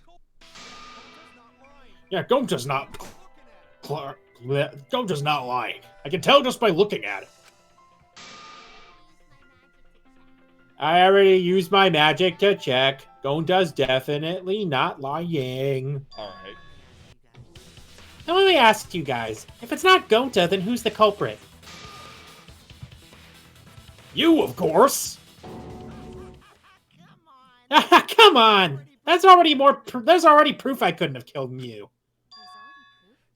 Yeah, Gonta's not... Gonta's not lying. I can tell just by looking at it. I already used my magic to check. Gonta's definitely not lying. Alright. Now let me ask you guys, if it's not Gonta, then who's the culprit? You, of course! Come on! There's already proof I couldn't have killed Mew.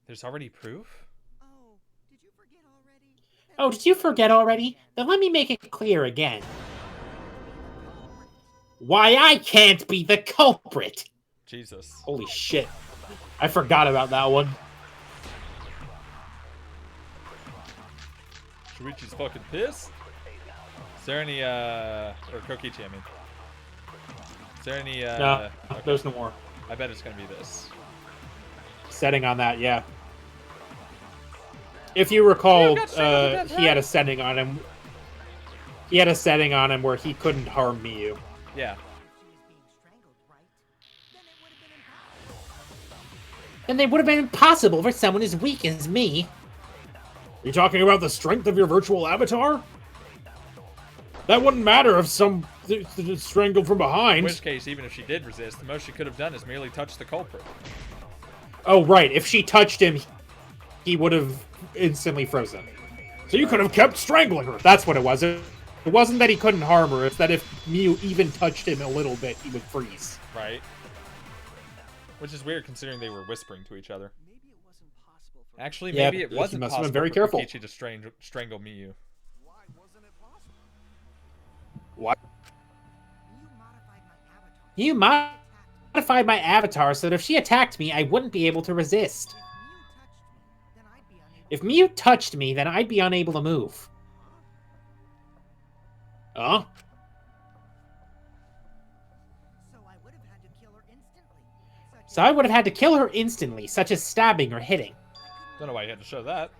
There's already proof? Oh, did you forget already? Oh, did you forget already? Then let me make it clear again. Why I can't be the culprit! Jesus. Holy shit. I forgot about that one. Shuichi's fucking pissed? Is there any, or Kokichi, I mean. Is there any, No, okay. there's no more. I bet it's gonna be this. Setting on that, yeah. If you recall, got strangled to death, he had right? a setting on him. He had a setting on him where he couldn't harm Miyu. Yeah. Then they would have been impossible for someone as weak as me. You talking about the strength of your virtual avatar? That wouldn't matter if some strangled from In behind. which case, even if she did resist, the most she could have done is merely touch the culprit. Oh, right. If she touched him, he would have instantly frozen. So you could have kept strangling her. That's what it was. It wasn't that he couldn't harm her. It's that if Miyu even touched him a little bit, he would freeze. Right. Which is weird considering they were whispering to each other. Maybe it wasn't possible for Actually, Yeah, maybe it he wasn't must have possible been very for careful. Kokichi to strangle Miyu. why wasn't it possible? What? You modified my avatar so that if she attacked me, I wouldn't be able to resist. If Miyu touched me, then I'd be unable to move. Huh? So I would have had to kill her instantly, such as stabbing or hitting. Don't know why you had to show that.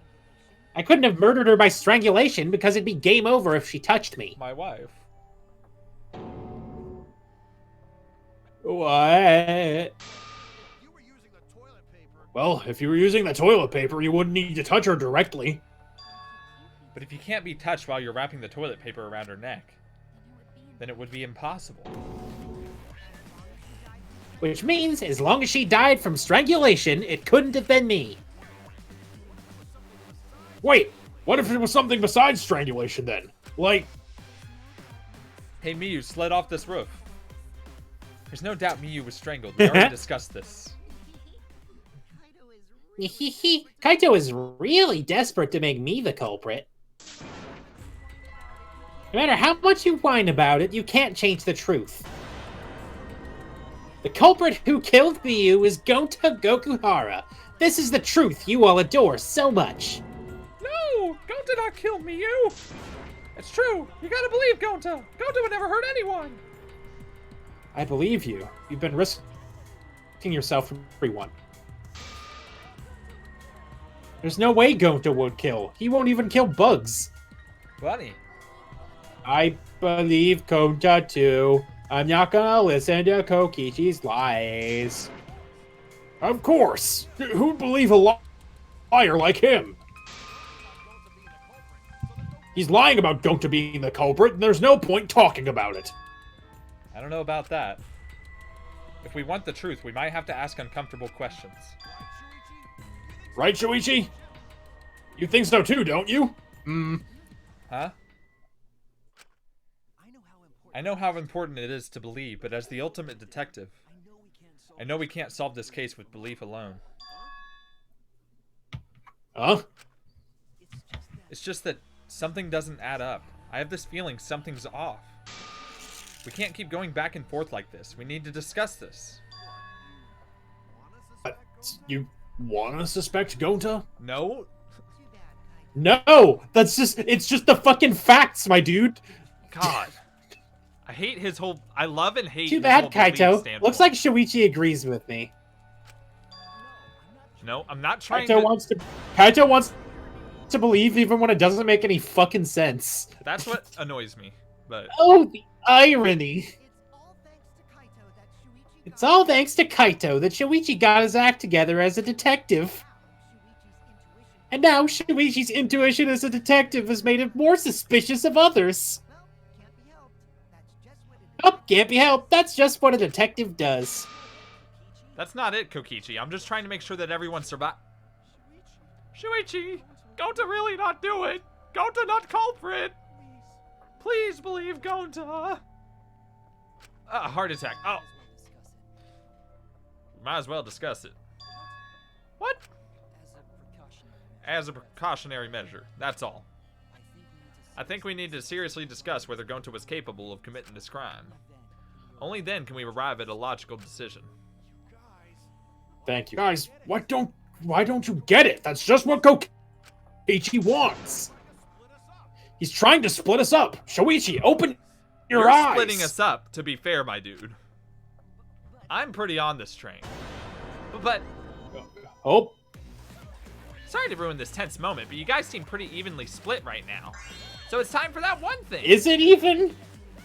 I couldn't have murdered her by strangulation because it'd be game over if she touched me. My wife. What? You were using the toilet paper. Well, if you were using the toilet paper, you wouldn't need to touch her directly. But if you can't be touched while you're wrapping the toilet paper around her neck, then it would be impossible. Which means, as long as she died from strangulation, it couldn't have been me. Wait, what if it was something besides strangulation then? Like, Hey Miyu, slid off this roof. There's no doubt Miyu was strangled. We already discussed this. Kaito is really desperate to make me the culprit. No matter how much you whine about it, you can't change the truth. The culprit who killed Miyu is Gonta Gokuhara. This is the truth you all adore so much. No! Gonta did not kill Miyu! It's true! You gotta believe Gonta! Gonta would never hurt anyone! I believe you. You've been risking yourself from everyone. There's no way Gonta would kill. He won't even kill bugs. Bunny. I believe Gonta too. I'm not gonna listen to Kokichi's lies. Of course. Who'd believe a liar like him? He's lying about Gonta being the culprit, and there's no point talking about it. I don't know about that. If we want the truth, we might have to ask uncomfortable questions. Right, Shuichi? You think so too, don't you? Huh? I know how important it is to believe, but as the ultimate detective, I know we can't solve this case with belief alone. Huh? It's just that something doesn't add up. I have this feeling something's off. We can't keep going back and forth like this. We need to discuss this. You wanna suspect Gonta? No? No! It's just the fucking facts, my dude! God. I hate his whole... I love and hate Too his bad, whole belief Kaito. standpoint. Looks like Shuichi agrees with me. No, I'm not trying Kaito wants to believe even when it doesn't make any fucking sense. That's what annoys me, but... Oh, the irony. It's all thanks to Kaito that Shuichi got his act together as a detective. And now Shuichi's intuition as a detective has made him more suspicious of others. Oh, can't be helped. That's just what a detective does. That's not it, Kokichi. I'm just trying to make sure that everyone survives. Shuichi! Gonta really not do it! Gonta not culprit! Please believe Gonta! Heart attack. Oh. Might as well discuss it. What? As a precautionary measure. That's all. I think we need to seriously discuss whether Gonta was capable of committing this crime. Only then can we arrive at a logical decision. Thank you. Guys, why don't you get it? That's just what Kokichi wants. He's trying to split us up. Shoichi, open your You're eyes. splitting us up, to be fair, my dude. I'm pretty on this train. But Oh, sorry to ruin this tense moment, but you guys seem pretty evenly split right now. So it's time for that one thing. is it even?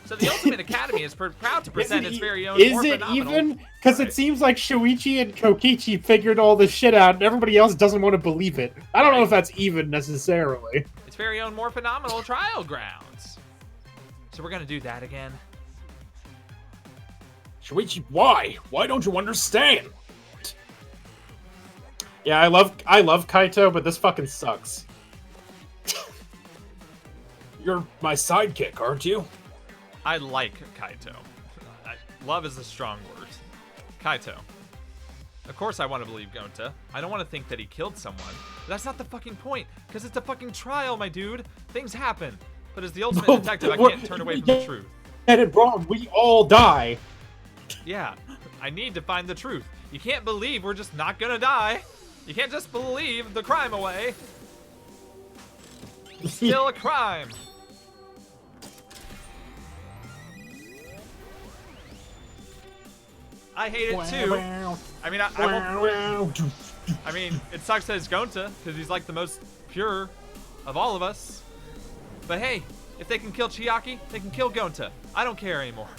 So the Ultimate Academy is proud to present its very own Is more it phenomenal... even? Because Right. it seems like Shuichi and Kokichi figured all this shit out, and everybody else doesn't want to believe it. I don't know if that's even necessarily. its very own more phenomenal trial grounds. So we're gonna do that again. Shuichi, why? Why don't you understand? Yeah, I love Kaito, but this fucking sucks. You're my sidekick, aren't you? I like Kaito. Love is a strong word. Kaito. Of course I want to believe Gonta. I don't want to think that he killed someone. But that's not the fucking point, because it's a fucking trial, my dude. Things happen. But as the ultimate detective, I can't turn away from the truth. Get it wrong. We all die. Yeah, I need to find the truth. You can't believe we're just not gonna die. You can't just believe the crime away. It's still a crime. I hate it too. I mean, I mean, it sucks that it's Gonta, because he's like the most pure of all of us. But hey, if they can kill Chiaki, they can kill Gonta. I don't care anymore.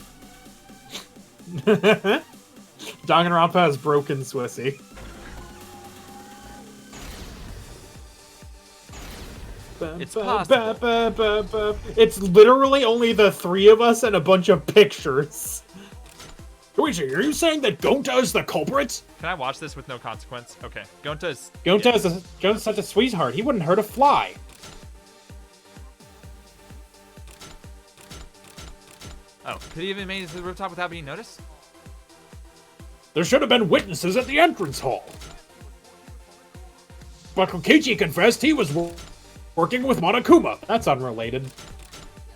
Danganronpa has broken Swissy. It's possible. It's literally only the three of us and a bunch of pictures. Luigi, are you saying that Gonta is the culprit? Can I watch this with no consequence? Okay, Gonta's Gonta's such a sweetheart. He wouldn't hurt a fly. Oh, could he even made it to the rooftop without being noticed? There should have been witnesses at the entrance hall. But Kokichi confessed he was working with Monokuma. That's unrelated.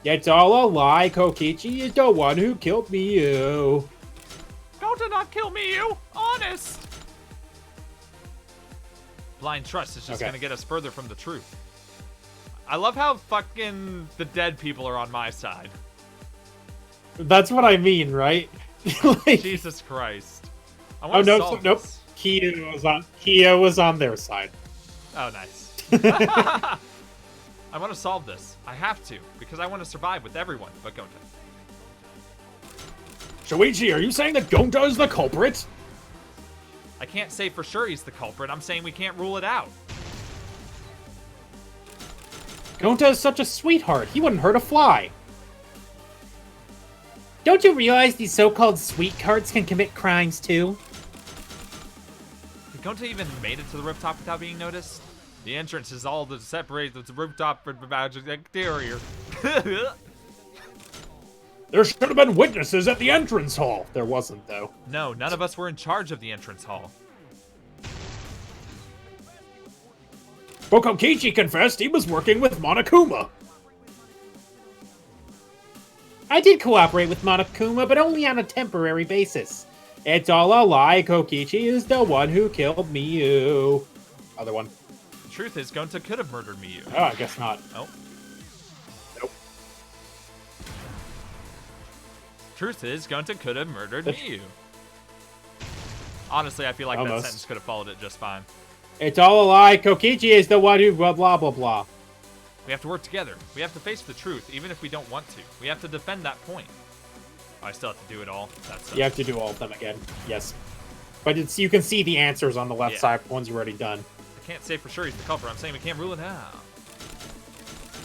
It's all a lie. Kokichi is the one who killed Miyu. Gonta not kill me, you! Honest! Blind trust is just Okay. gonna get us further from the truth. I love how fucking the dead people are on my side. That's what I mean, right? Like, Jesus Christ. I oh want to no, solve nope. this. Kia was on their side. Oh, nice. I want to solve this. I have to, because I want to survive with everyone but Gonta. Shuichi, are you saying that Gonta is the culprit? I can't say for sure he's the culprit. I'm saying we can't rule it out. Gonta is such a sweetheart. He wouldn't hurt a fly. Don't you realize these so-called sweethearts can commit crimes too? Did Gonta even made it to the rooftop without being noticed? The entrance is all to separate the rooftop from the exterior. There should have been witnesses at the entrance hall. There wasn't, though. No, none of us were in charge of the entrance hall. Bokokichi confessed he was working with Monokuma. I did cooperate with Monokuma, but only on a temporary basis. It's all a lie. Kokichi is the one who killed Miyu. Other one. The truth is, Gonta could have murdered Miyu. Oh, I guess not. Oh. Nope. Truth is, Gonta could have murdered Miyu. Honestly, I feel like that Almost. sentence could have followed it just fine. It's all a lie. Kokichi is the one who blah blah blah blah. We have to work together. We have to face the truth, even if we don't want to. We have to defend that point. Oh, I still have to do it all. That's You have to do all of them again. Yes. But it's you can see the answers on the left Yeah. side once you've already done. I can't say for sure he's the culprit. I'm saying we can't rule it out.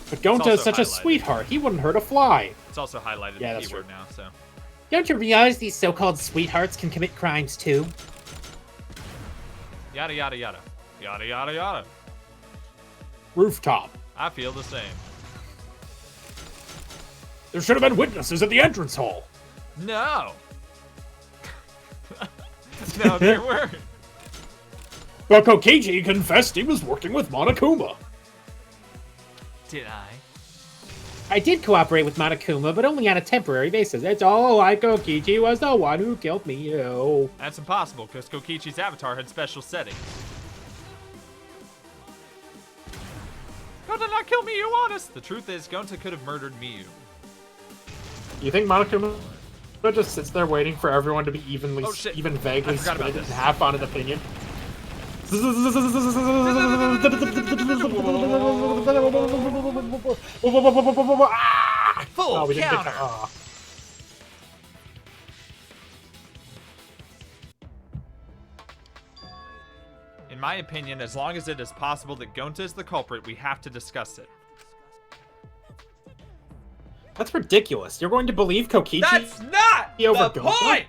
But Gonta also is such a highlighted. sweetheart. He wouldn't hurt a fly. It's also highlighted Yeah, the that's keyword true. now, so. Don't you realize these so-called sweethearts can commit crimes too? Yada, yada, yada. Yada, yada, yada. Rooftop. I feel the same. There should have been witnesses at the entrance hall. No! No, there weren't. Bokokichi confessed he was working with Monokuma. Did I? I did cooperate with Monokuma, but only on a temporary basis. It's all a lie. Kokichi was the one who killed Miyu. That's impossible, because Kokichi's avatar had special settings. Gonta not kill Miyu, honest! The truth is, Gonta could have murdered Miyu. You think Monokuma But just sits there waiting for everyone to be evenly, Oh, shit. even vaguely I forgot about split in this. half on an opinion. Full Oh, we didn't get counter. to. Oh. In my opinion, as long as it is possible that Gonta is the culprit, we have to discuss it. That's ridiculous. You're going to believe Kokichi? That's not over the Gonta? point!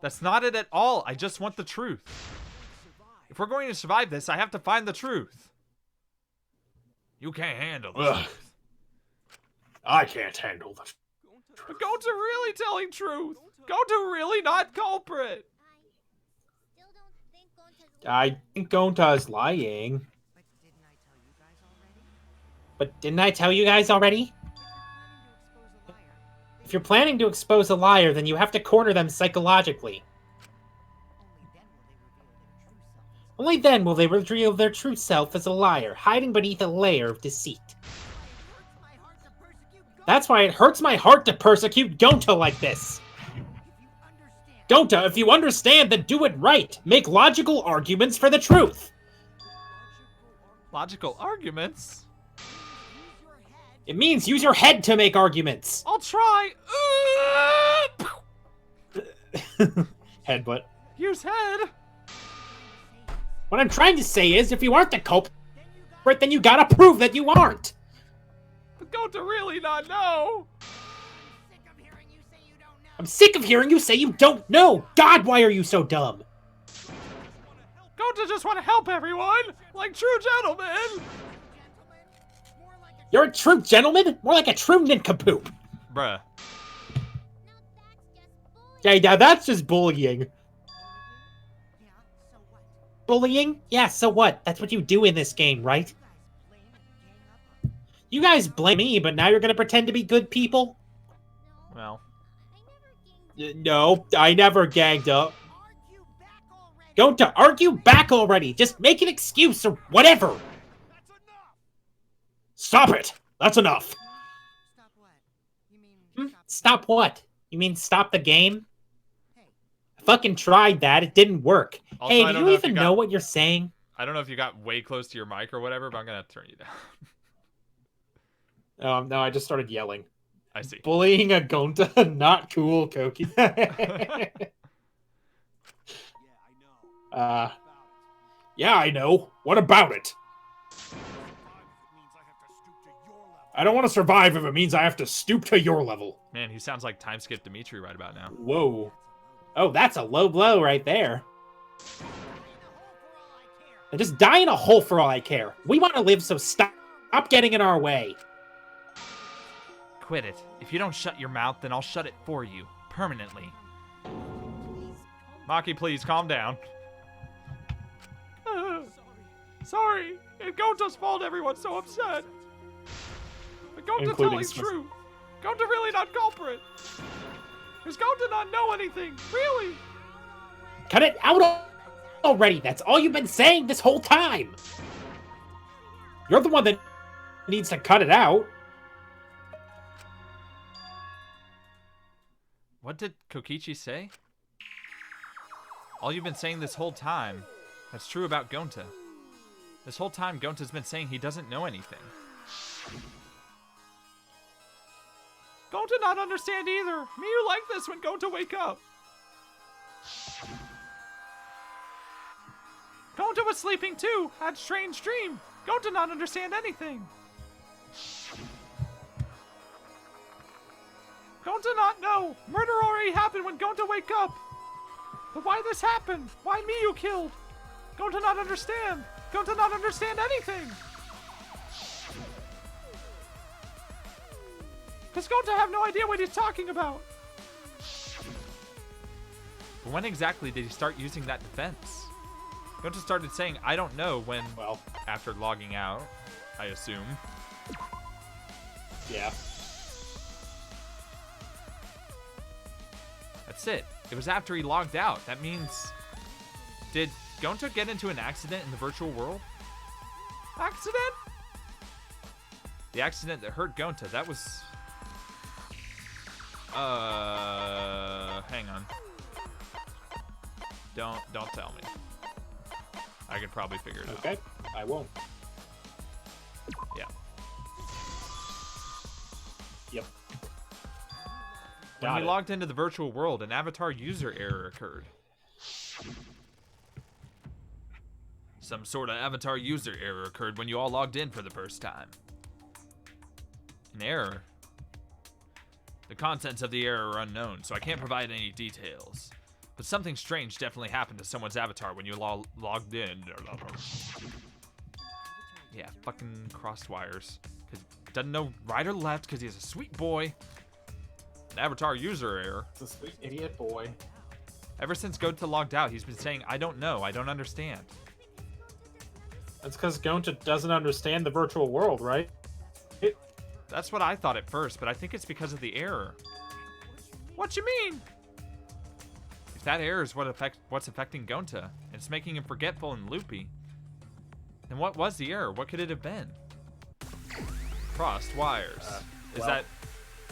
That's not it at all. I just want the truth. If we're going to survive this, I have to find the truth. You can't handle the Ugh. truth. I can't handle this. But Gonta really telling truth. Gonta really not culprit. I think Gonta is lying. But didn't I tell you guys already? If you're planning to expose a liar, then you have to corner them psychologically. Only then will they reveal their true self as a liar, hiding beneath a layer of deceit. That's why it hurts my heart to persecute Gonta like this. Gonta, if you understand, then do it right. Make logical arguments for the truth. Logical arguments? It means use your head to make arguments. I'll try. Headbutt. Use head. What I'm trying to say is, if you aren't the culprit, then you gotta prove that you aren't. But Gonta really not know. I'm sick of hearing you say you don't know. God, why are you so dumb? Gonta just want to help everyone, like true gentlemen. You're a true gentleman? More like a true nincompoop. Bruh. Okay, now that's just bullying. Bullying? Yeah, so what? That's what you do in this game, right? You guys blame me, but now you're gonna pretend to be good people? Well, No, I never ganged up. Don't to argue back already. Just make an excuse or whatever. Stop it! That's enough. Stop what? You mean stop the game? I fucking tried that. It didn't work. Also, Hey, I do don't you know if you even got- know what you're saying? I don't know if you got way close to your mic or whatever, but I'm gonna turn you down. No, I just started yelling. I see. Bullying a Gonta, not cool, Koki. Yeah, I know. What about it? I don't want to survive if it means I have to stoop to your level. Man, he sounds like Time Skip Dimitri right about now. Whoa. Oh, that's a low blow right there. And just die in a hole for all I care. We want to live, so stop getting in our way. Quit it. If you don't shut your mouth, then I'll shut it for you. Permanently. Maki, please, calm down. Sorry. It's Gonta's fault everyone's so upset. But Gonta Including telling Smith. truth. Gonta really not culprit. Does Gonta not know anything? Really? Cut it out already. That's all you've been saying this whole time. You're the one that needs to cut it out. What did Kokichi say? All you've been saying this whole time. That's true about Gonta. This whole time, Gonta's been saying he doesn't know anything. Gonta not understand either. Me, you like this when Gonta wake up. Gonta was sleeping too. Had strange dream. Gonta not understand anything. Gonta not know. Murder already happened when Gonta wake up. But why this happened? Why me you killed? Gonta not understand. Gonta not understand anything. Does Gonta have no idea what he's talking about? But when exactly did he start using that defense? Gonta started saying, I don't know when, Well, after logging out, I assume. yeah. That's it. It was after he logged out. That means... Did Gonta get into an accident in the virtual world? Accident? The accident that hurt Gonta, that was... Hang on. Don't tell me. I could probably figure it out. Okay, I won't. Yeah. Yep. When Got we it. logged into the virtual world, an avatar user error occurred. Some sort of avatar user error occurred when you all logged in for the first time. An error? The contents of the error are unknown, so I can't provide any details. But something strange definitely happened to someone's avatar when you logged in. Yeah, fucking crossed wires. 'Cause doesn't know right or left because he's a sweet boy. An avatar user error. It's a sweet idiot boy. Ever since Gota logged out, he's been saying, I don't know, I don't understand. That's because Gonta doesn't understand the virtual world, right? That's what I thought at first, but I think it's because of the error. What you mean? If that error is what's affecting Gonta, it's making him forgetful and loopy. Then what was the error? What could it have been? Crossed wires. Is well, that...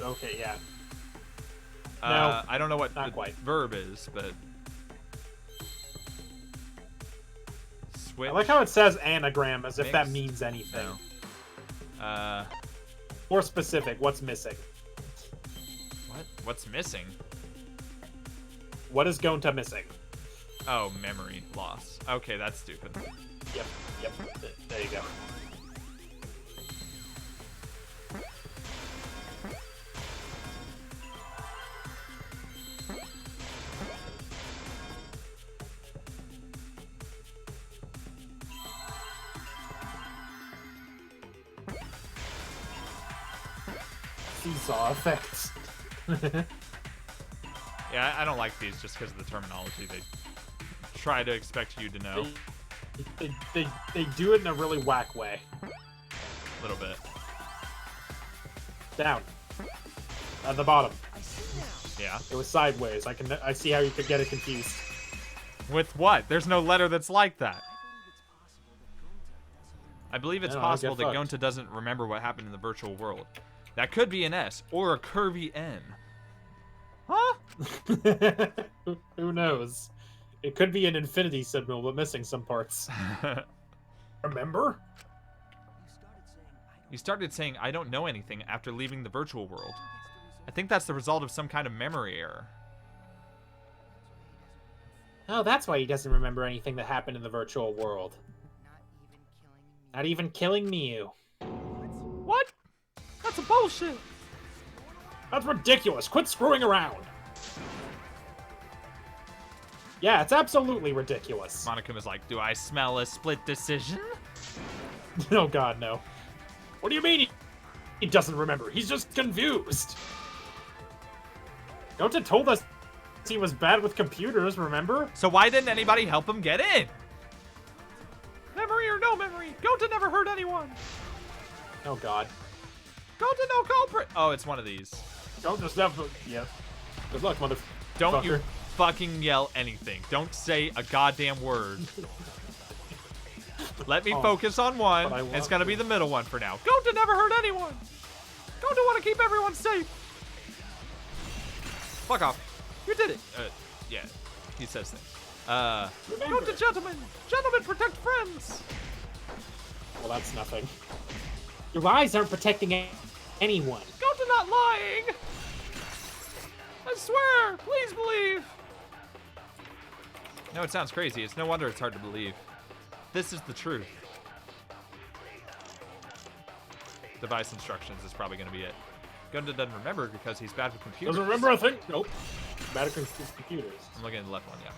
Okay, yeah. No, I don't know what not the quite. verb is, but... Switch? I like how it says anagram as if that Mixed? means anything. No. More specific, what's missing? What? What's missing? What is Gonta missing? Oh, memory loss. Okay, that's stupid. Yep. There you go. Seesaw effects. Yeah, I don't like these just because of the terminology. They try to expect you to know They do it in a really whack way. a little bit. Down. At the bottom. Yeah. It was sideways. I see how you could get it confused. With what? There's no letter that's like that. I believe it's I don't know, possible that get fucked. Gonta doesn't remember what happened in the virtual world. That could be an S or a curvy N. Huh? Who knows? It could be an infinity signal, but missing some parts. Remember? You started saying, I don't know anything after leaving the virtual world. I think that's the result of some kind of memory error. Oh, that's why he doesn't remember anything that happened in the virtual world. Not even killing Miu. What? That's a bullshit. That's ridiculous. Quit screwing around. Yeah, it's absolutely ridiculous. Monica was like, do I smell a split decision? Oh god, no. What do you mean he doesn't remember? He's just confused. Gonta told us he was bad with computers, remember? So why didn't anybody help him get in? Memory or no memory, Gonta never hurt anyone. Oh god. Gonta no culprit. Oh, it's one of these. Gonta's never... Yeah. Good luck, motherfucker. Don't you fucking yell anything. Don't say a goddamn word. Let me focus on one. but I It's want gonna be the middle one for now. Gonta never hurt anyone. Gonta want to keep everyone safe. Fuck off. You did it. Yeah. He says things. Gonta gentlemen. Gentlemen protect friends. Well, that's nothing. Your eyes aren't protecting anyone. Gonta not lying. I swear. Please believe. No, it sounds crazy. It's no wonder it's hard to believe. This is the truth. Device instructions is probably going to be it. Gonta doesn't remember because he's bad with computers. Doesn't remember a thing? Nope. Bad at computers. I'm looking at the left one, yeah.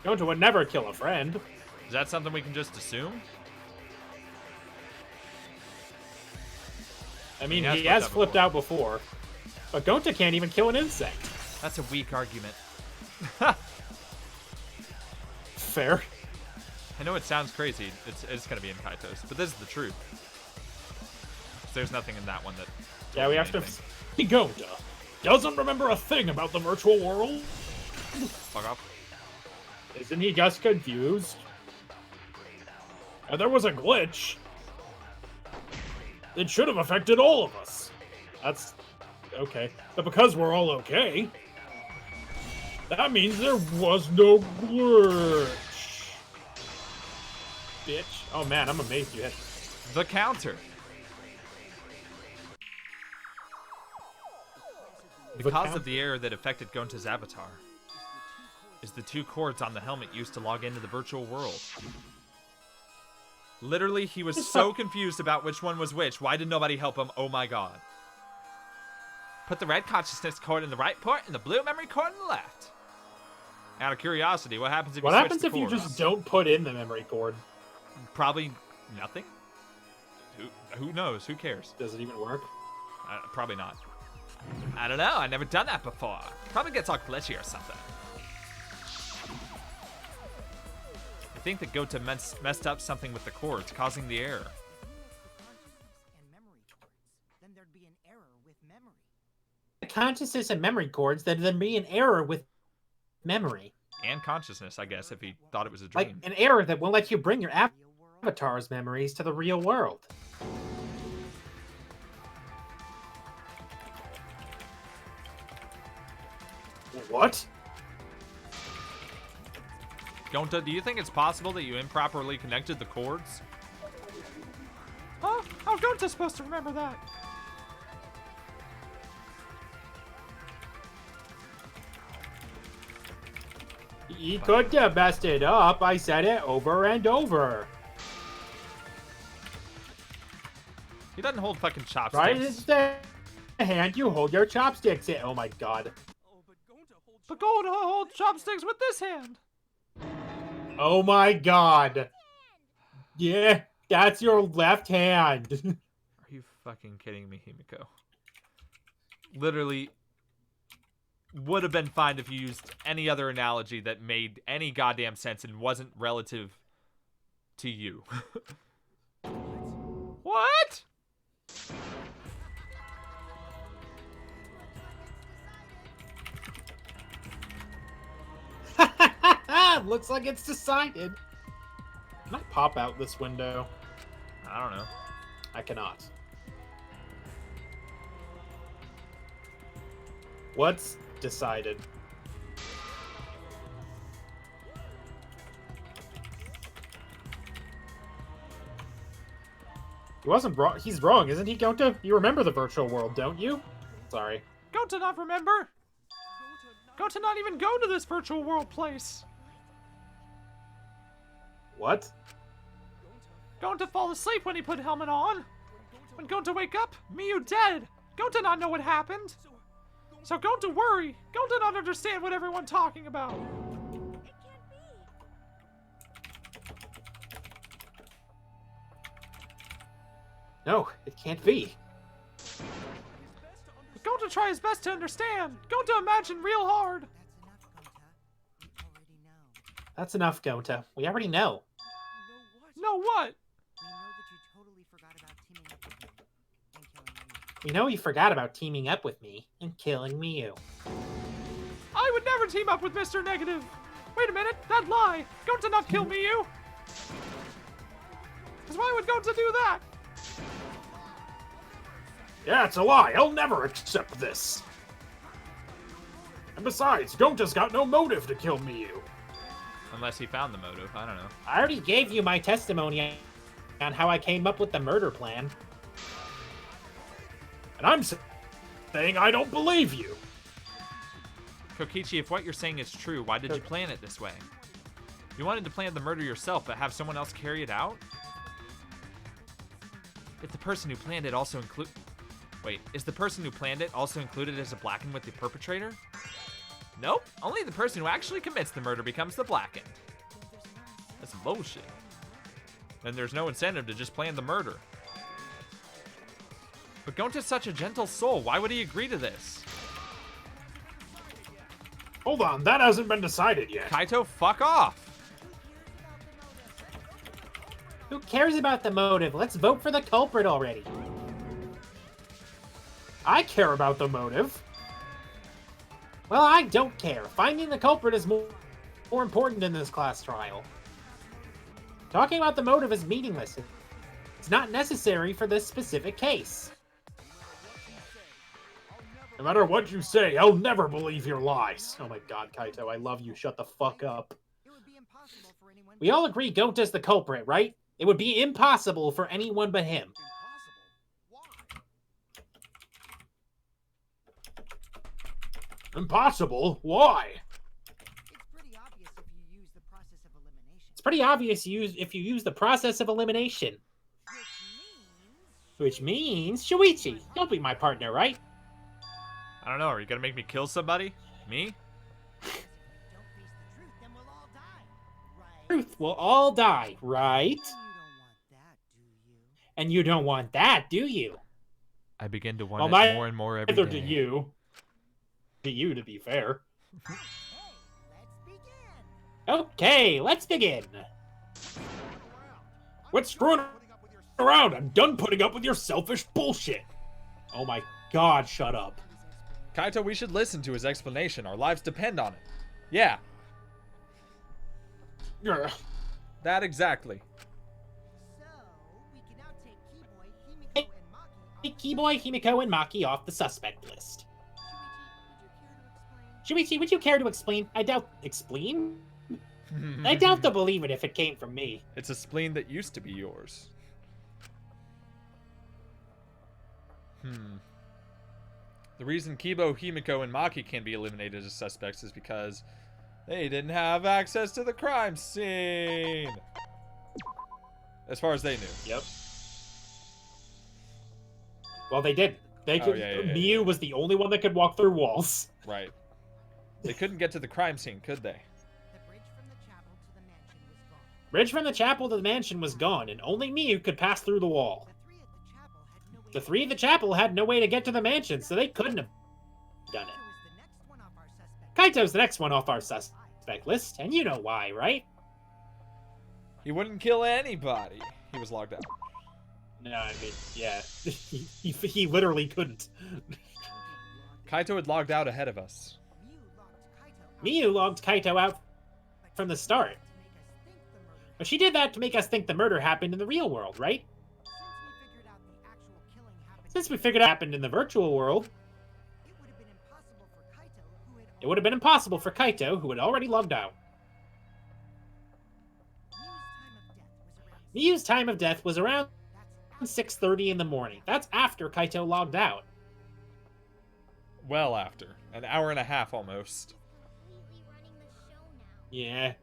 Gonta would never kill a friend. Is that something we can just assume? I mean, He he has has flipped flipped out before. But Gonta can't even kill an insect. That's a weak argument. Fair. I know it sounds crazy. It's going to be in Kaitos, but this is the truth. There's nothing in that one that... Yeah, we have to... Gonta doesn't remember a thing about the virtual world. Fuck off. Isn't he just confused? And there was a glitch. It should have affected all of us. That's okay. But because we're all okay, that means there was no glitch. Bitch. Oh man, I'm amazed you had... The counter. The cause of the error that affected Gonta's avatar is the 2 cords on the helmet used to log into the virtual world. Literally, he was so confused about which one was which. Why did nobody help him? Oh my god. Put the red consciousness cord in the right port and the blue memory cord in the left. Out of curiosity, what happens if you switch the cords? You just don't put in the memory cord? Probably nothing. Who knows? Who cares? Does it even work? Probably not. I don't know. I've never done that before. Probably gets all glitchy or something. I think that Gota messed up something with the cords, causing the error. And memory cords. Then there'd be an error with memory. Consciousness and memory cords, then there'd be an error with memory. And consciousness, I guess, if he thought it was a dream. Like an error that won't let you bring your avatar's memories to the real world. What? Gonta, do you think it's possible that you improperly connected the cords? Huh? How's Gonta supposed to remember that? He could have messed it up. I said it over and over. He doesn't hold fucking chopsticks. Right? It's the hand you hold your chopsticks in. Oh my god. But Gonta holds chopsticks with this hand. Oh my god. Yeah, that's your left hand. Are you fucking kidding me, Himiko? Literally, would have been fine if you used any other analogy that made any goddamn sense and wasn't relative to you. What? Looks like it's decided. Can I pop out this window? I don't know. I cannot. What's decided? He wasn't wrong. He's wrong, isn't he, Gonta? You remember the virtual world, don't you? Sorry. Gonta not remember? Gonta not even go to this virtual world place. What? Gonta fall asleep when he put helmet on. When Gonta wake up, Miyu dead. Gonta not know what happened. So Gonta worry. Gonta not understand what everyone talking about. No, it can't be. But Gonta try his best to understand. Gonta imagine real hard. That's enough, Gonta. We already know. That's enough, Gonta. We already know. Know what? We know that you totally forgot about teaming up with me and killing me. We know you forgot about teaming up with me and killing Miyu. I would never team up with Mr. Negative. Wait a minute, that lie. Gonta not kill Miyu. Because why would Gonta do that? Yeah, it's a lie. I'll never accept this. And besides, Gonta's got no motive to kill Miyu. Unless he found the motive, I don't know. I already gave you my testimony on how I came up with the murder plan. And I'm saying I don't believe you. Kokichi, if what you're saying is true, why did you plan it this way? You wanted to plan the murder yourself, but have someone else carry it out? If the person who planned it also Wait, is the person who planned it also included as a blackened with the perpetrator? Nope, only the person who actually commits the murder becomes the blackened. That's bullshit. Then there's no incentive to just plan the murder. But Gonta's such a gentle soul, why would he agree to this? Hold on, that hasn't been decided yet. Kaito, fuck off! Who cares about the motive? Let's vote for the culprit already. I care about the motive. Well, I don't care. Finding the culprit is more important in this class trial. Talking about the motive is meaningless. It's not necessary for this specific case. No matter what you say, I'll never believe your lies. Oh my god, Kaito, I love you. Shut the fuck up. It would be impossible for anyone. We all agree Gonta's the culprit, right? It would be impossible for anyone but him. Impossible? Why? It's pretty obvious if you use the process of elimination. It's pretty obvious if you use the process of elimination. Which means Which means, Shuichi, you'll be my partner, right? I don't know. Are you gonna make me kill somebody? Me? if you don't face the truth, then we'll all die, right? Truth will all die, right? You don't want that, do you? And you don't want that, do you? I begin to Well, want my it more and more every Either day. to you. To you, to be fair. Hey, let's begin. Okay, let's begin. Quit screwing around. I'm done putting up with your selfish bullshit. Oh my god, shut up. Kaito, we should listen to his explanation. Our lives depend on it. Yeah, Ugh. that exactly. So, we can now take Keyboy, Himiko, and Maki. Take Keyboy, Himiko, and Maki off the suspect list. Shuichi, would you care to explain? Shuichi, would you care to explain? I doubt... Explain? I doubt they'll believe it if it came from me. It's a spleen that used to be yours. The reason Kibo, Himiko, and Maki can be eliminated as suspects is because they didn't have access to the crime scene. As far as they knew. Yep. Well, they didn't. They could, yeah, yeah, Miu was the only one that could walk through walls. Right. They couldn't get to the crime scene, could they? The bridge from the chapel to the mansion was gone. Bridge from the chapel was gone, and only Miu could pass through the wall. The three at the chapel had no way The three at the chapel had no way to get to the mansion, so they couldn't have done it. Kaito is Kaito's the next one off our suspect list, and you know why, right? He wouldn't kill anybody. He was logged out. No, I mean, yeah. he literally couldn't. Kaito had logged out ahead of us. Miu logged Kaito out from the start. But she did that to make us think the murder happened in the real world, right? Since we figured it happened in the virtual world, it would have been impossible for Kaito, who had already logged out. Miu's time of death was around 6:30 in the morning. That's after Kaito logged out. Well after. An hour and a half almost. Yeah,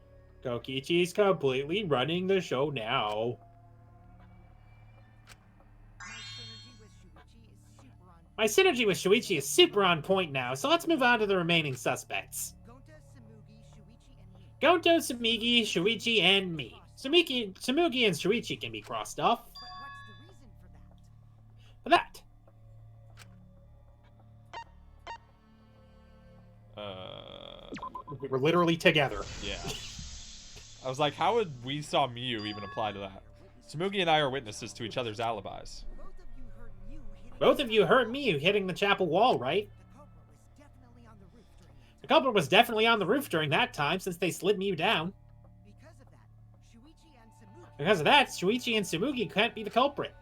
Kokichi's completely running the show now. My synergy with Shuichi is super on point now, so let's move on to the remaining suspects. Gonto, Sumigi, Shuichi, and me. Sumugi and Shuichi can be crossed off. For that. We were literally together. Yeah. I was like, how would we saw Miu even apply to that? Tsumugi and I are witnesses to each other's alibis. Both of you heard Miu hitting the chapel wall, right? The culprit was definitely on the roof during that time, since they slid Miu down. Because of that, Shuichi and Sumugi can't be the culprit.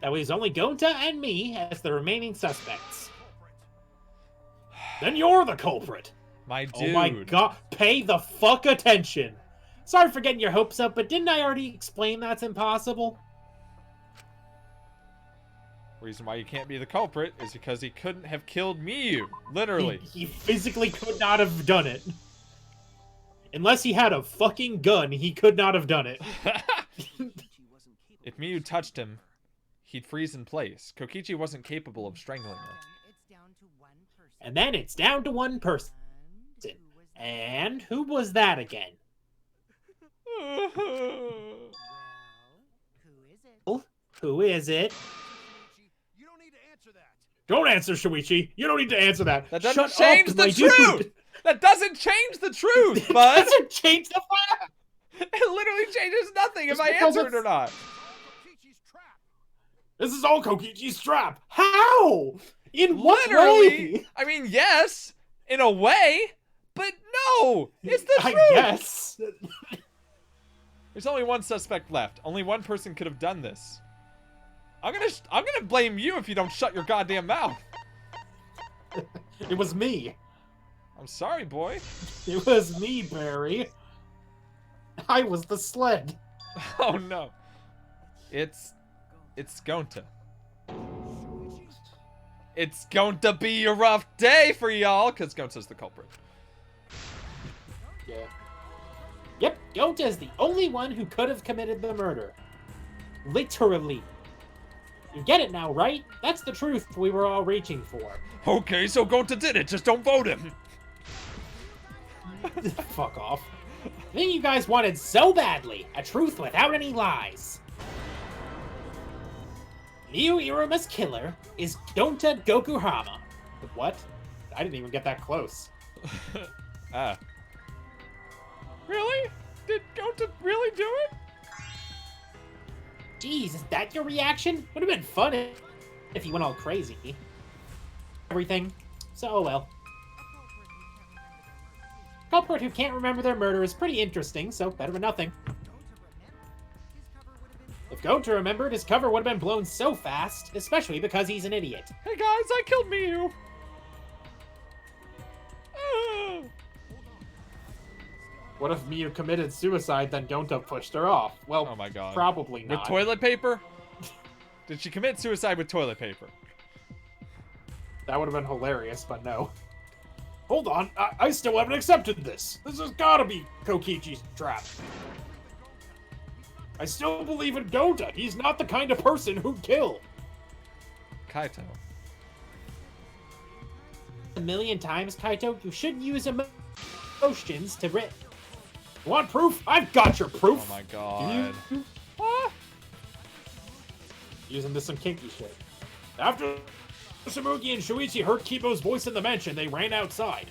That leaves only Gonta and me as the remaining suspects. Then you're the culprit. My dude. Oh my god, pay the fuck attention! Sorry for getting your hopes up, but didn't I already explain that's impossible? Reason why you can't be the culprit is because he couldn't have killed Miu. Literally. He physically could not have done it. Unless he had a fucking gun, he could not have done it. If Miu touched him, he'd freeze in place. Kokichi wasn't capable of strangling her. And then it's down to one person. And who was that again? Who is it? Don't answer, Shuichi. You don't need to answer that. That doesn't Shut change up, the my truth! dude. That doesn't change the truth, bud! Doesn't change the fact! It literally changes nothing if Just I because answer it or not. This is all Kokichi's trap. How? In what Literally, way? I mean, yes, in a way, but no, it's the truth. I guess. There's only one suspect left. Only one person could have done this. I'm gonna blame you if you don't shut your goddamn mouth. It was me. I'm sorry, boy. It was me, Barry. I was the sled. Oh no. It's Gonta. It's going to be a rough day for y'all, because Gonta's the culprit. Yeah. Yep, Gonta is the only one who could have committed the murder. Literally. You get it now, right? That's the truth we were all reaching for. Okay, so Gonta did it, just don't vote him. Fuck off. The thing you guys wanted so badly, a truth without any lies. Miyu Iruma's killer is Gonta Gokuhama. What? I didn't even get that close. Ah. Really? Did Gonta really do it? Jeez, is that your reaction? Would have been fun if you went all crazy. Everything. So, oh well. Culprit who can't remember their murder is pretty interesting, so better than nothing. If Gonta remembered, his cover would have been blown so fast, especially because he's an idiot. Hey guys, I killed Miyu. Ah. What if Miyu committed suicide, then Gonta pushed her off? Well, Oh my god. probably With not. toilet paper? Did she commit suicide with toilet paper? That would have been hilarious, but no. Hold on, I still haven't accepted this. This has gotta be Kokichi's trap. I still believe in Gonta. He's not the kind of person who'd kill. Kaito. A million times, Kaito, you shouldn't use emotions to rip. Want proof? I've got your proof. Oh my god. Ah. Using this some kinky shit. After Samugi and Shuichi heard Kibo's voice in the mansion, they ran outside.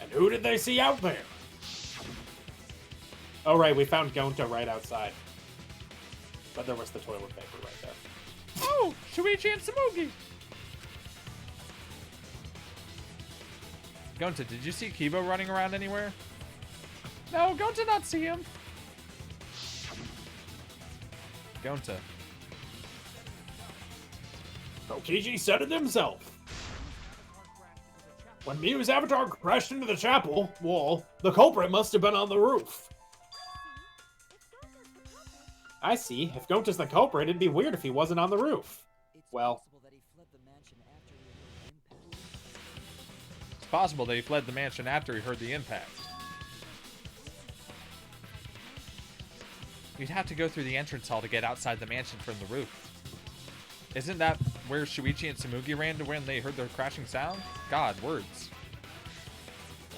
And who did they see out there? Oh right, we found Gonta right outside. But there was the toilet paper right there. Oh, Shuichi and Samugi. Gonta, did you see Kibo running around anywhere? No, Gonta not see him. Gonta. Kokichi said it himself. When Miyu's avatar crashed into the chapel wall, the culprit must have been on the roof. I see. If Gonta's the culprit, it'd be weird if he wasn't on the roof. Well, It's possible that he fled the mansion after he heard the impact. You'd have to go through the entrance hall to get outside the mansion from the roof. Isn't that where Shuichi and Samugi ran to when they heard the crashing sound? God, words.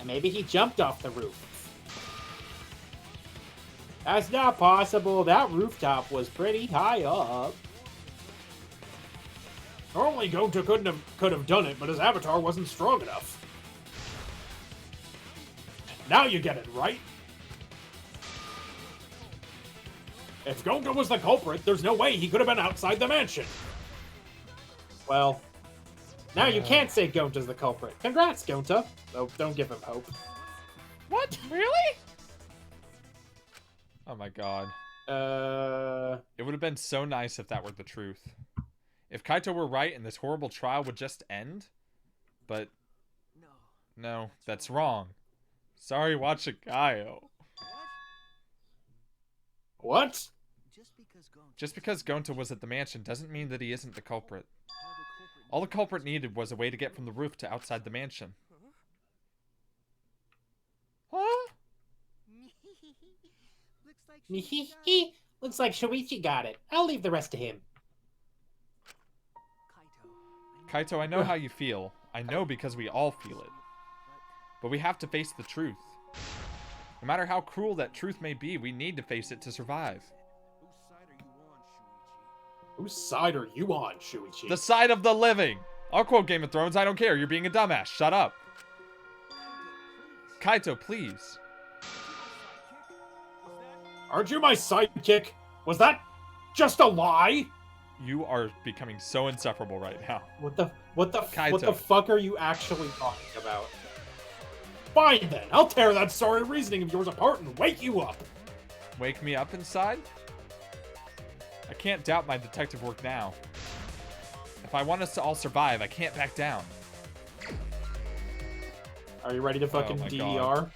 maybe he jumped off the roof. That's not possible. That rooftop was pretty high up. Normally Gonta could have done it, but his avatar wasn't strong enough. Now you get it, right? If Gonta was the culprit, there's no way he could have been outside the mansion. Well, now you can't say Gonta's the culprit. Congrats, Gonta. Though don't give him hope. What? Really? Oh my god. It would have been so nice if that were the truth. If Kaito were right and this horrible trial would just end. But no, that's wrong. Sorry, Wachikayo. What? Just because Gonta was at the mansion doesn't mean that he isn't the culprit. All the culprit needed was a way to get from the roof to outside the mansion. Huh? Looks like Shuichi got it. I'll leave the rest to him. Kaito, I know how you feel. I know because we all feel it. But we have to face the truth. No matter how cruel that truth may be, we need to face it to survive. Whose side are you on, Shuichi? The side of the living! I'll quote Game of Thrones, I don't care, you're being a dumbass, shut up. Kaito, please. Aren't you my sidekick? Was that just a lie? You are becoming so insufferable right now. What the Kaito. fuck are you actually talking about? Fine then, I'll tear that sorry reasoning of yours apart and wake you up. Wake me up inside? I can't doubt my detective work now. If I want us to all survive, I can't back down. Are you ready to fucking my DER? God.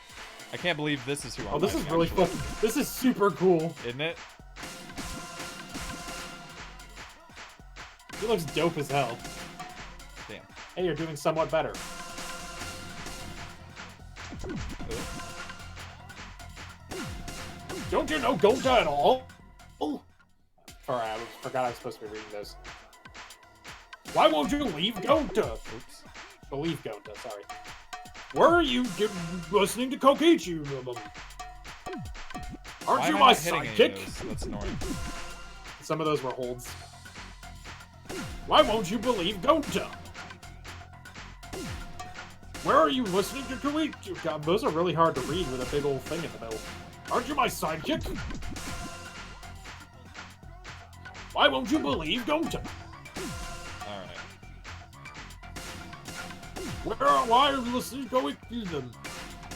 I can't believe this is who I'm Oh, this is fighting, really actually. fucking. This is super cool. Isn't it? He looks dope as hell. Damn. Hey, you're doing somewhat better. Don't you know Gonta at all? Oh. Sorry, I forgot I was supposed to be reading those. Why won't you leave Gonta? Oops. Believe Gonta, sorry. Where are you listening to Kokichi? Aren't Why you am I my not hitting any of sidekick? those? That's annoying. Some of those were holds. Why won't you believe Gonta? Where are you listening to Koichi? God, those are really hard to read with a big old thing in the middle. Aren't you my sidekick? Why won't you believe Gonta? Alright. Why are you listening to Koichi?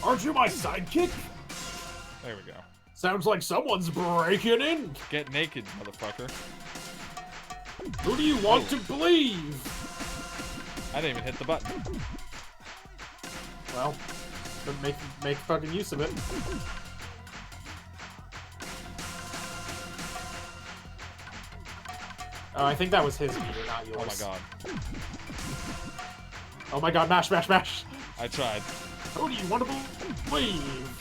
Aren't you my sidekick? There we go. Sounds like someone's breaking in. Get naked, motherfucker. Who do you want to believe? I didn't even hit the button. Well, then make fucking use of it. Oh, I think that was his meter, not yours. Oh my god. Oh my god, mash, mash, mash! I tried. Who do you want to believe?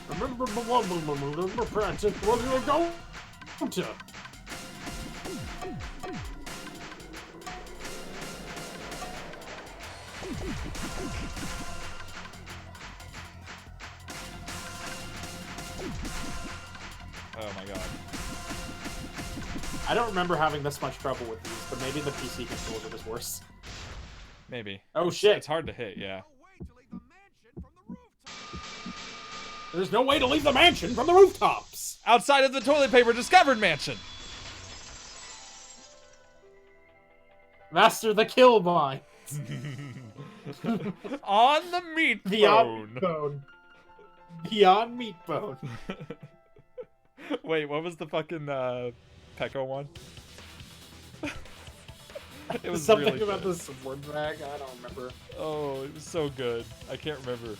Remember practice what you're going to. Oh my god. I don't remember having this much trouble with these, but maybe the PC controls are just worse. Maybe. Oh shit! It's hard to hit, yeah. There's no way to leave the mansion from the rooftops! Outside of the toilet paper discovered mansion! Master the kill mine! On the meat Beyond bone. bone. Beyond meat bone. Wait, what was the fucking Pecco one? It was Something really about good. the sword drag, I don't remember. Oh, it was so good. I can't remember.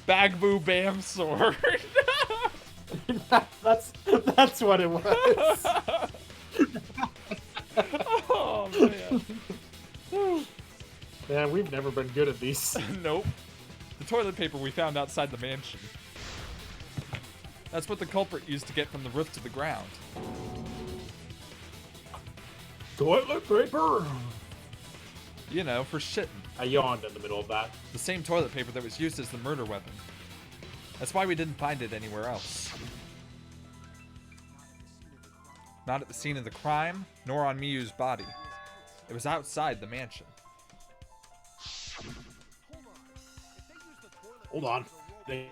Bag boo bam sword. that's what it was. Oh man. Man, we've never been good at these. Nope. The toilet paper we found outside the mansion. That's what the culprit used to get from the roof to the ground. Toilet paper! You know, for shitting. I yawned in the middle of that. The same toilet paper that was used as the murder weapon. That's why we didn't find it anywhere else. Not at the scene of the crime, nor on Miyu's body. It was outside the mansion. Hold on. They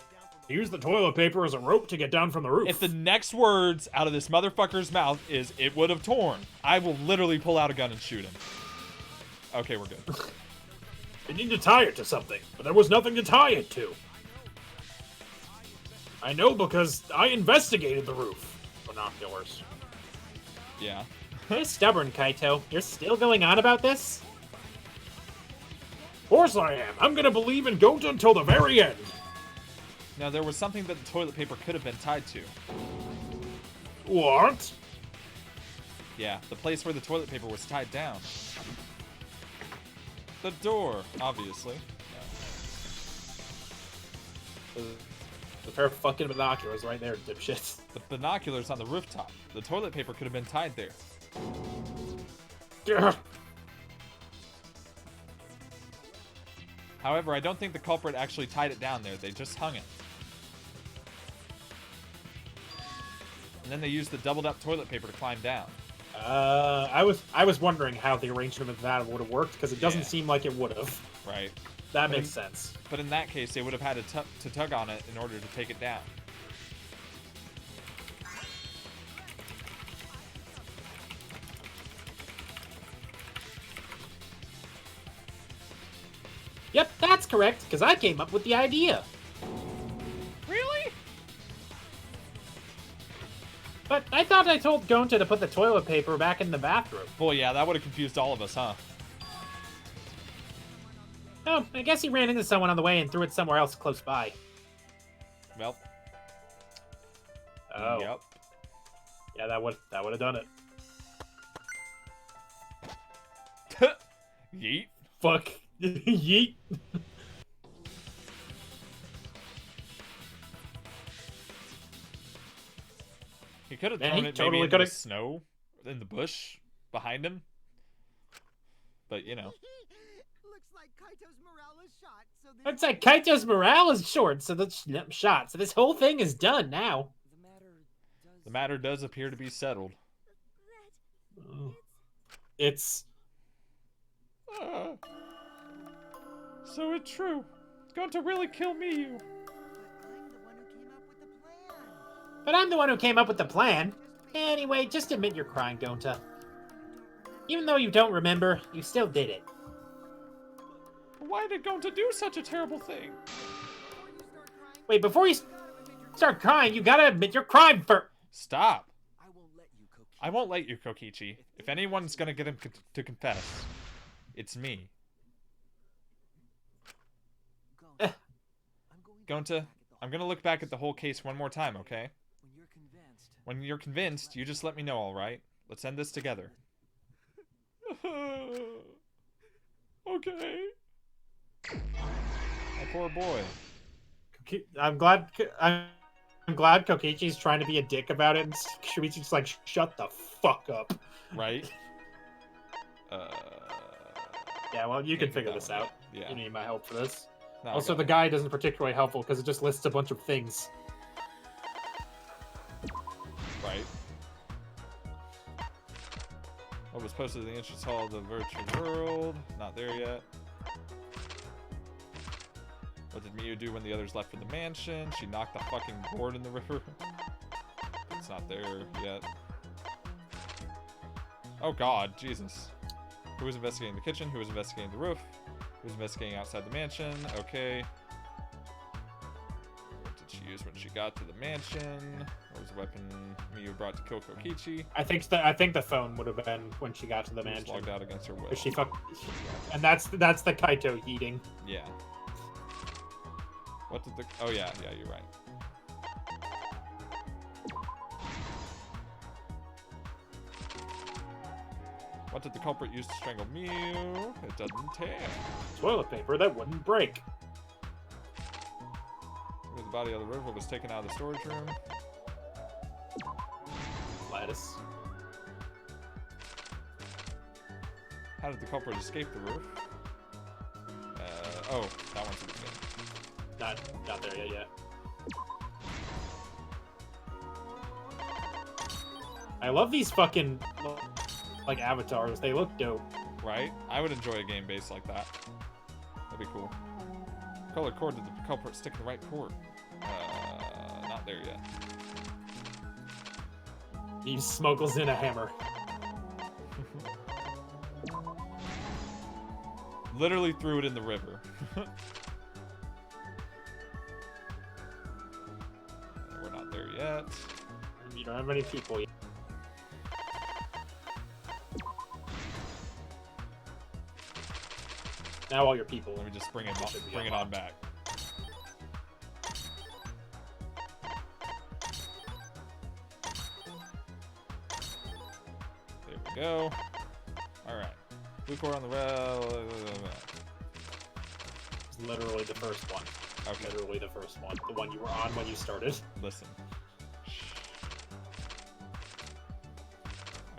use the toilet paper as a rope to get down from the roof. If the next words out of this motherfucker's mouth is, "it would have torn," I will literally pull out a gun and shoot him. Okay, we're good. They need to tie it to something, but there was nothing to tie it to. I know because I investigated the roof. Binoculars. Yeah. You're stubborn, Kaito. You're still going on about this? Of course I am. I'm gonna believe in Gonta until the very end. Now, there was something that the toilet paper could have been tied to. What? Yeah, the place where the toilet paper was tied down. The door, obviously. The pair of fucking binoculars right there, dipshits. The binoculars on the rooftop. The toilet paper could have been tied there. Ugh. However, I don't think the culprit actually tied it down there. They just hung it. And then they used the doubled up toilet paper to climb down. I was wondering how the arrangement of that would have worked because it doesn't Yeah. seem like it would have. Right. That makes sense. But in that case, they would have had to tug on it in order to take it down. Yep, that's correct, because I came up with the idea. Really? I thought I told Gonta to put the toilet paper back in the bathroom. Well, yeah, that would have confused all of us, huh? Oh, I guess he ran into someone on the way and threw it somewhere else close by. Well. Oh. Yep. Yeah, that would have done it. Yeet. Fuck. Yeet. He could have Man, thrown he it totally maybe in the coulda- snow, in the bush behind him. But, you know. Looks like Kaito's morale is shot, so this It's like Kaito's morale is short, so that's shot. So this whole thing is done now. The matter does appear to be settled. It's So it's true. It's going to really kill me, you. But I'm the one who came up with the plan. But I'm the one who came up with the plan. Anyway, just admit you're crying, Gonta. Even though you don't remember, you still did it. Why did Gonta do such a terrible thing? Wait, before you start crying, you gotta admit your crime first. Stop. I won't let you, Koki. I won't let you, Kokichi. If anyone's gonna get him to confess, it's me. Gonta, I'm gonna look back at the whole case one more time, okay? When you're convinced. When you're convinced, you just let me know, alright? Let's end this together. Okay. My poor boy. I'm glad Kokichi's trying to be a dick about it, and Shuichi's just like, shut the fuck up. Right? Yeah, well, you can Can't get figure that this one out. yet. Yeah. You need my help for this. No, Also, okay. the guide isn't particularly helpful because it just lists a bunch of things. Right. What was posted in the entrance hall of the virtual world? Not there yet. What did Miyu do when the others left for the mansion? She knocked the fucking board in the river. It's not there yet. Oh god, Jesus. Who was investigating the kitchen? Who was investigating the roof? Who was investigating outside the mansion? Okay. What did she use when she got to the mansion? What was the weapon Miyu brought to kill Kokichi? I think the phone would have been when she got to the Who was mansion. logged out against her will. 'Cause and that's the Kaito eating. Yeah. What did the... Oh, yeah, you're right. What did the culprit use to strangle Miyu? It doesn't tell. Toilet paper that wouldn't break. Where the body of the river was taken out of the storage room. Lettuce. How did the culprit escape the roof? Oh, that one's in the beginning. Not there yet. I love these fucking like avatars. They look dope. Right? I would enjoy a game based like that. That'd be cool. Colored cord, did the culprit stick in the right cord? Not there yet. He smuggles in a hammer. Literally threw it in the river. We're not there yet. You don't have any people yet. Now all your people. Let me just bring it Should be bring it on unlocked. back. There we go. Alright. Blue core on the rail. It's literally the first one. Okay, Literally the first one. The one you were on when you started. listen.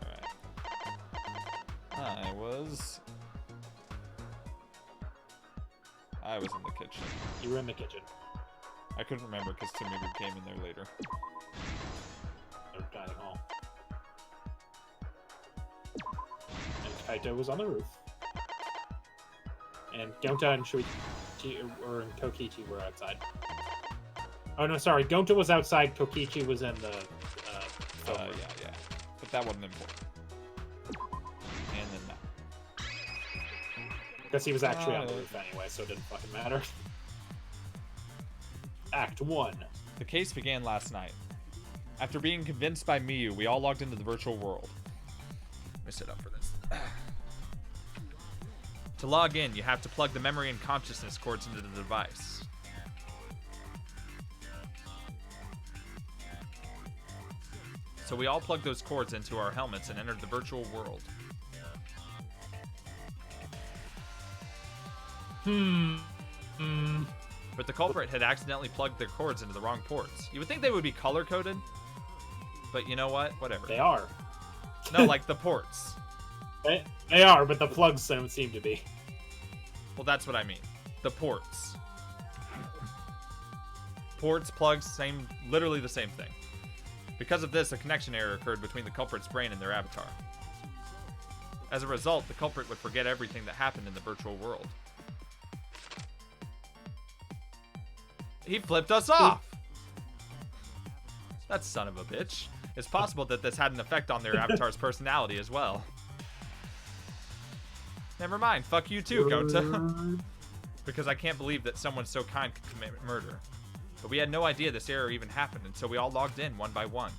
Alright. I was in the kitchen. You were in the kitchen. I couldn't remember because Timiru came in there later. No dining hall. And Kaito was on the roof. And Gonta and Shuichi and Kokichi were outside. Oh no, sorry. Gonta was outside. Kokichi was in the film room. Yeah. But that wasn't important. And then that. Because he was actually on the roof anyway, so it didn't fucking matter. Act 1. The case began last night. After being convinced by Miyu, we all logged into the virtual world. Let me sit up for this. To log in, you have to plug the memory and consciousness cords into the device. So we all plugged those cords into our helmets and entered the virtual world. But the culprit had accidentally plugged their cords into the wrong ports. You would think they would be color-coded, but you know what? Whatever. They are. No, like the ports. They are, but the plugs don't seem to be. Well, that's what I mean. The ports. Ports, plugs, same, literally the same thing. Because of this, a connection error occurred between the culprit's brain and their avatar. As a result, the culprit would forget everything that happened in the virtual world. He flipped us off! That son of a bitch. It's possible that this had an effect on their avatar's personality as well. Never mind, fuck you too, Gota. Because I can't believe that someone so kind could commit murder. But we had no idea this error even happened, and so we all logged in one by one.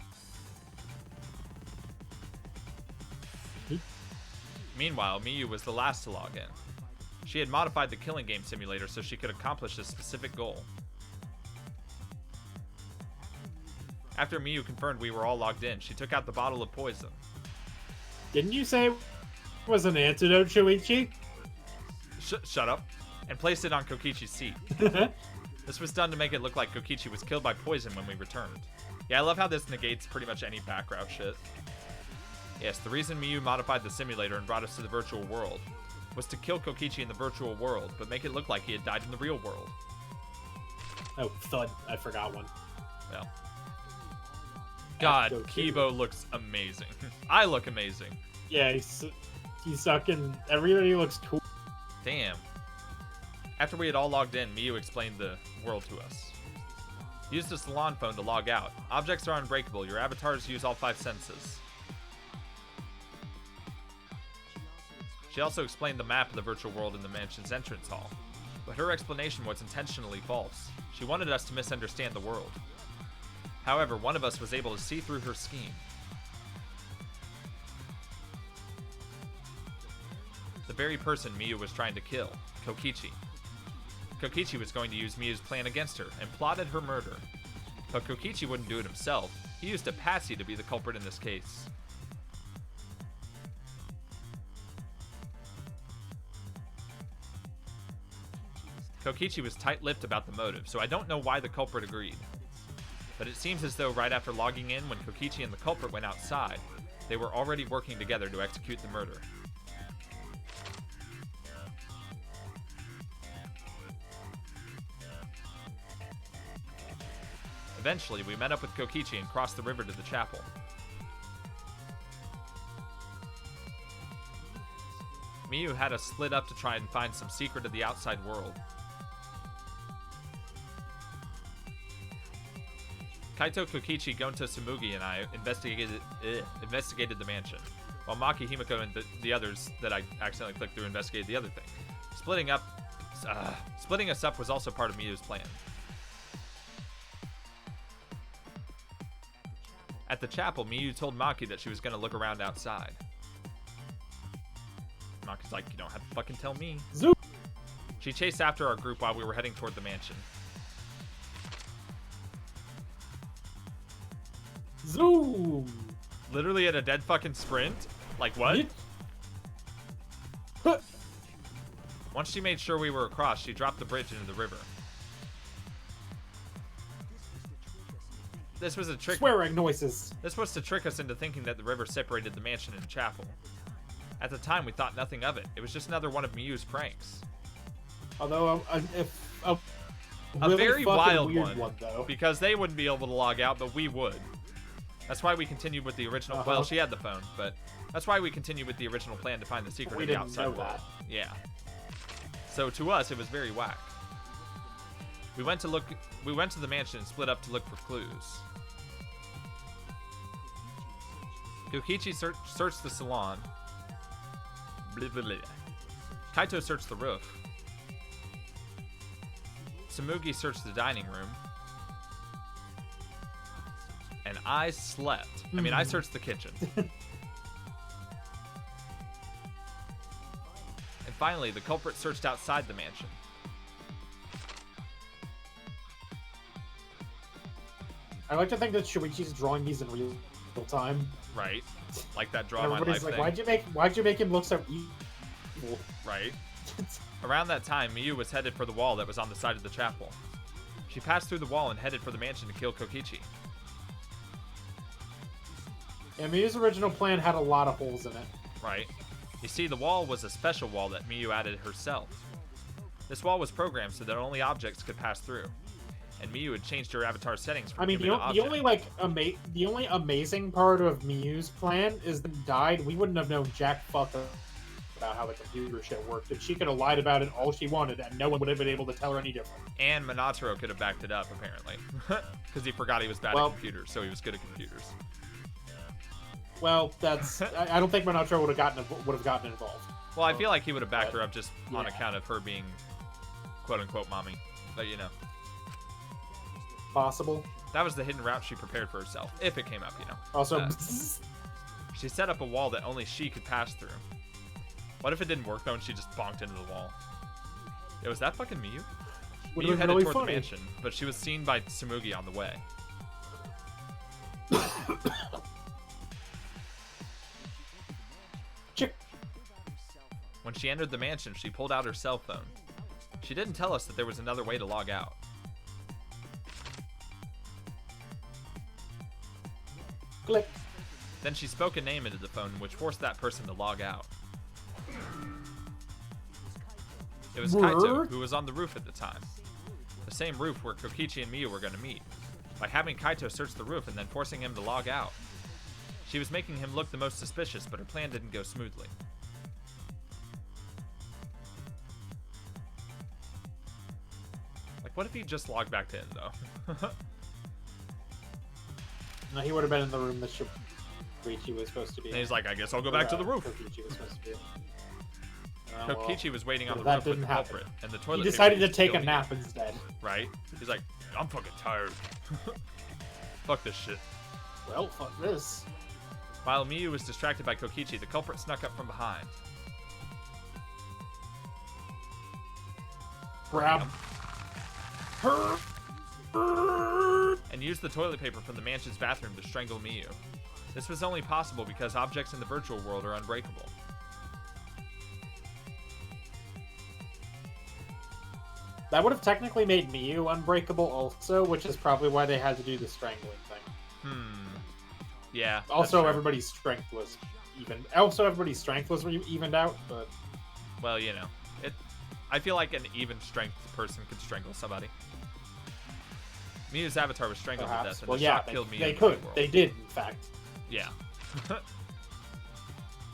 Meanwhile, Miyu was the last to log in. She had modified the killing game simulator so she could accomplish this specific goal. After Miyu confirmed we were all logged in, she took out the bottle of poison. Didn't you say it was an antidote, Shuichi? Shut up. And placed it on Kokichi's seat. This was done to make it look like Kokichi was killed by poison when we returned. Yeah, I love how this negates pretty much any background shit. Yes, the reason Miyu modified the simulator and brought us to the virtual world was to kill Kokichi in the virtual world, but make it look like he had died in the real world. Oh, thud. I forgot one. Well. God, Go Kibo looks amazing. I look amazing. Yeah, he's sucking. Everybody looks cool. Damn. After we had all logged in, Miyu explained the world to us. Use the salon phone to log out. Objects are unbreakable. Your avatars use all 5 senses. She also explained the map of the virtual world in the mansion's entrance hall. But her explanation was intentionally false. She wanted us to misunderstand the world. However, one of us was able to see through her scheme. The very person Miyu was trying to kill, Kokichi. Kokichi was going to use Miyu's plan against her and plotted her murder. But Kokichi wouldn't do it himself. He used a patsy to be the culprit in this case. Kokichi was tight-lipped about the motive, so I don't know why the culprit agreed. But it seems as though right after logging in, when Kokichi and the culprit went outside, they were already working together to execute the murder. Eventually, we met up with Kokichi and crossed the river to the chapel. Miyu had us split up to try and find some secret of the outside world. Kaito, Kokichi, Gonta, Tsumugi, and I investigated the mansion, while Maki, Himiko, and the others that I accidentally clicked through investigated the other thing. Splitting us up was also part of Miyu's plan. At the chapel, Miyu told Maki that she was going to look around outside. Maki's like, you don't have to fucking tell me. Zoop! She chased after our group while we were heading toward the mansion. Zoom! Literally at a dead fucking sprint? Like what? Huh. Once she made sure we were across, she dropped the bridge into the river. This was a trick. Swearing noises. This was to trick us into thinking that the river separated the mansion and chapel. At the time, we thought nothing of it. It was just another one of Miyu's pranks. Although, if a really very fucking wild weird one, though. because they wouldn't be able to log out, but we would. That's why we continued with the original. Well, she had the phone, but that's why we continued with the original plan to find the secret We of the didn't outside know world. that. Yeah. So to us, it was very whack. We went to the mansion and split up to look for clues. Kokichi searched the salon. Blah, blah, blah. Kaito searched the roof. Tsumugi searched the dining room. and I slept. I mean, I searched the kitchen. And finally, the culprit searched outside the mansion. I like to think that Shuichi's drawing these in real time. Right. Like that draw And my everybody's life like, thing. why'd you make him look so evil? Right. Around that time, Miyu was headed for the wall that was on the side of the chapel. She passed through the wall and headed for the mansion to kill Kokichi. And Miyu's original plan had a lot of holes in it. Right. You see, the wall was a special wall that Miyu added herself. This wall was programmed so that only objects could pass through. And Miyu had changed her avatar settings from I mean, human to the object. only the only amazing part of Miyu's plan is that died. We wouldn't have known jack fuck about how the computer shit worked, and she could have lied about it all she wanted, and no one would have been able to tell her any different. And Monotaro could have backed it up, apparently. Because he forgot he was bad at computers, so he was good at computers. Well, that's I don't think Monotaro would have gotten involved. Well, I feel like he would have backed her up just on account of her being quote-unquote mommy. But, you know. Possible. That was the hidden route she prepared for herself, if it came up, you know. Also, she set up a wall that only she could pass through. What if it didn't work, though, and she just bonked into the wall? Yeah, was that fucking Miyu? Would've Miyu been headed really toward funny. the mansion, but she was seen by Tsumugi on the way. Chick. When she entered the mansion, she pulled out her cell phone. She didn't tell us that there was another way to log out. Click. Then she spoke a name into the phone, which forced that person to log out. It was Kaito, who was on the roof at the time. The same roof where Kokichi and Miyu were going to meet. By having Kaito search the roof and then forcing him to log out. She was making him look the most suspicious, but her plan didn't go smoothly. Like, what if he just logged back in, though? No, he would have been in the room that Shuichi was supposed to be. And he's like, I guess I'll go back to the roof. Kokichi was supposed to be. Kokichi was waiting on the that roof with didn't the happen. culprit, and the toilet He paper decided to was take a filling nap it, instead. right? He's like, I'm fucking tired. Fuck this shit. Well, fuck this. While Miyu was distracted by Kokichi, the culprit snuck up from behind. Grab her. And used the toilet paper from the mansion's bathroom to strangle Miyu. This was only possible because objects in the virtual world are unbreakable. That would have technically made Miyu unbreakable also, which is probably why they had to do the strangling thing. Yeah. Also, everybody's strength was even. Also, everybody's strength was evened out, but Well, you know, I feel like an even strength person could strangle somebody. Miyu's avatar was strangled to death, and well, the yeah, shock killed Miyu. they in the could. real world. They did, in fact. Yeah.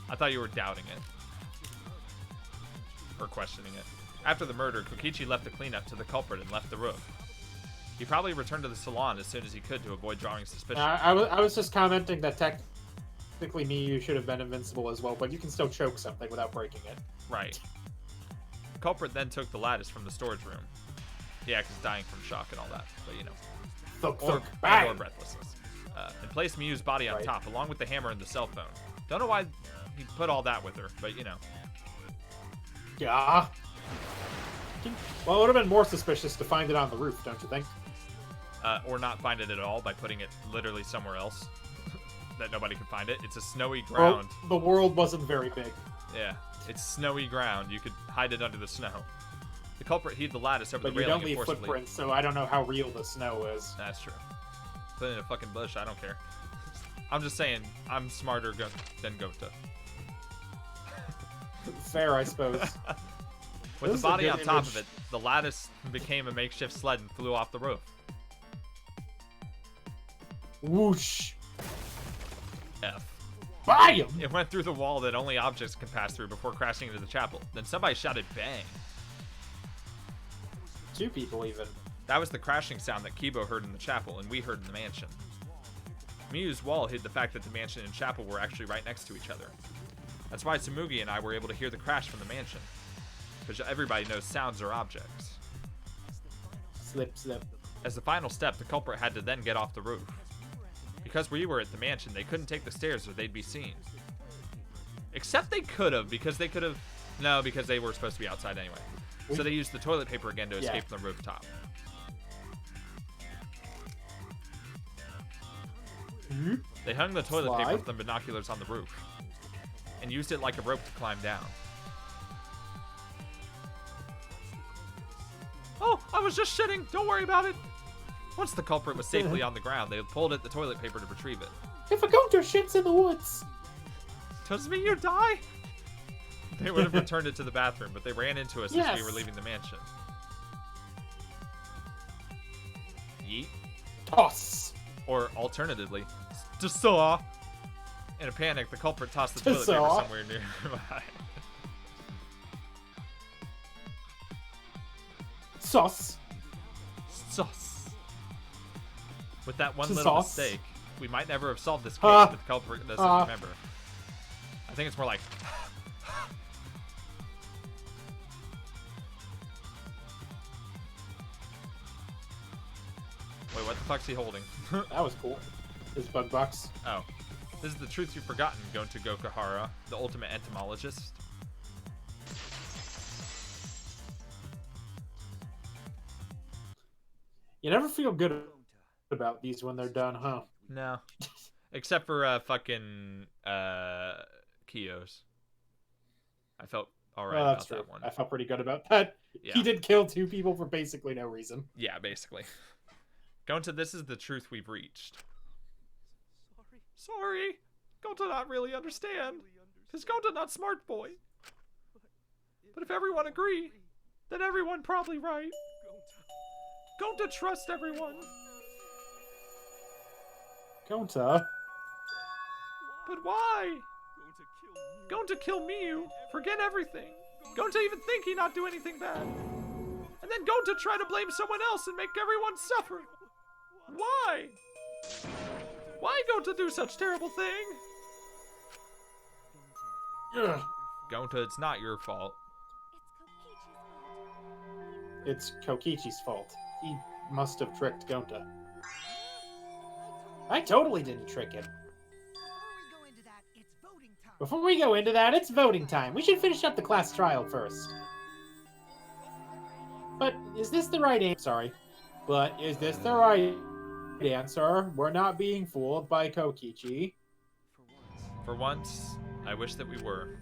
I thought you were doubting it. Or questioning it. After the murder, Kokichi left the cleanup to the culprit and left the roof. He probably returned to the salon as soon as he could to avoid drawing suspicion. I was just commenting that technically Miyu should have been invincible as well, but you can still choke something without breaking it. Right. The culprit then took the lattice from the storage room. Yeah, because dying from shock and all that, but you know. Thunk, Or, thunk, bang! or breathlessness. And placed Miyu's body on Right. top, along with the hammer and the cell phone. Don't know why he put all that with her, but you know. Yeah. Well, it would have been more suspicious to find it on the roof, don't you think? Or not find it at all by putting it literally somewhere else that nobody could find it. It's a snowy Well, ground. the world wasn't very big. Yeah, it's snowy ground. You could hide it under the snow. The culprit heaved the lattice over But the you railing don't and leave forcibly. footprints, so I don't know how real the snow is. That's true. Put it in a fucking bush. I don't care. I'm just saying, I'm smarter than Gota. Fair, I suppose. With This is the a body good on top image. of it, the lattice became a makeshift sled and flew off the roof. Whoosh. F. Bam! It went through the wall that only objects can pass through before crashing into the chapel. Then somebody shouted bang. 2 people even. That was the crashing sound that Kibo heard in the chapel and we heard in the mansion. Miyu's wall hid the fact that the mansion and chapel were actually right next to each other. That's why Tsumugi and I were able to hear the crash from the mansion. Because everybody knows sounds are objects. Slip, slip. As the final step, the culprit had to then get off the roof. Because we were at the mansion, they couldn't take the stairs or they'd be seen. Except they could have, because they could have... No, because they were supposed to be outside anyway. So they used the toilet paper again to escape from the rooftop. They hung the toilet paper with the binoculars on the roof. And used it like a rope to climb down. Oh, I was just shitting. Don't worry about it. Once the culprit was safely on the ground, they pulled at the toilet paper to retrieve it. If a goat shits in the woods, Doesn't mean you die. They would have returned it to the bathroom, but they ran into us as we were leaving the mansion. Yeet. toss. Or alternatively, saw. In a panic, the culprit tossed the toilet paper somewhere nearby. Sauce. Sauce. With that one little mistake, we might never have solved this case, but the culprit doesn't remember. I think it's more like... Wait, what the fuck's he holding? That was cool. His bug box. Oh. This is the truth you've forgotten, Gonta Gokuhara, the ultimate entomologist. You never feel good about these when they're done, huh? No. Except for fucking Kiyos. I felt alright about that one. I felt pretty good about that. Yeah. He did kill 2 people for basically no reason. Yeah, basically. Gonta, this is the truth we've reached. Sorry. Gonta not really understand. Because Gonta not smart boy. But if everyone agree, then everyone probably right. Gonta trust everyone. Gonta? But why? Gonta kill Miyu. Forget everything. Gonta even think he not do anything bad. And then Gonta try to blame someone else and make everyone suffer. Why? Why Gonta do such terrible thing? Ugh. Gonta, it's not your fault. It's Kokichi's fault. He must have tricked Gonta. I totally didn't trick him. Before we go into that, it's voting time. We should finish up the class trial first. But is this the right answer? Sorry. But is this the right answer? We're not being fooled by Kokichi. For once, I wish that we were.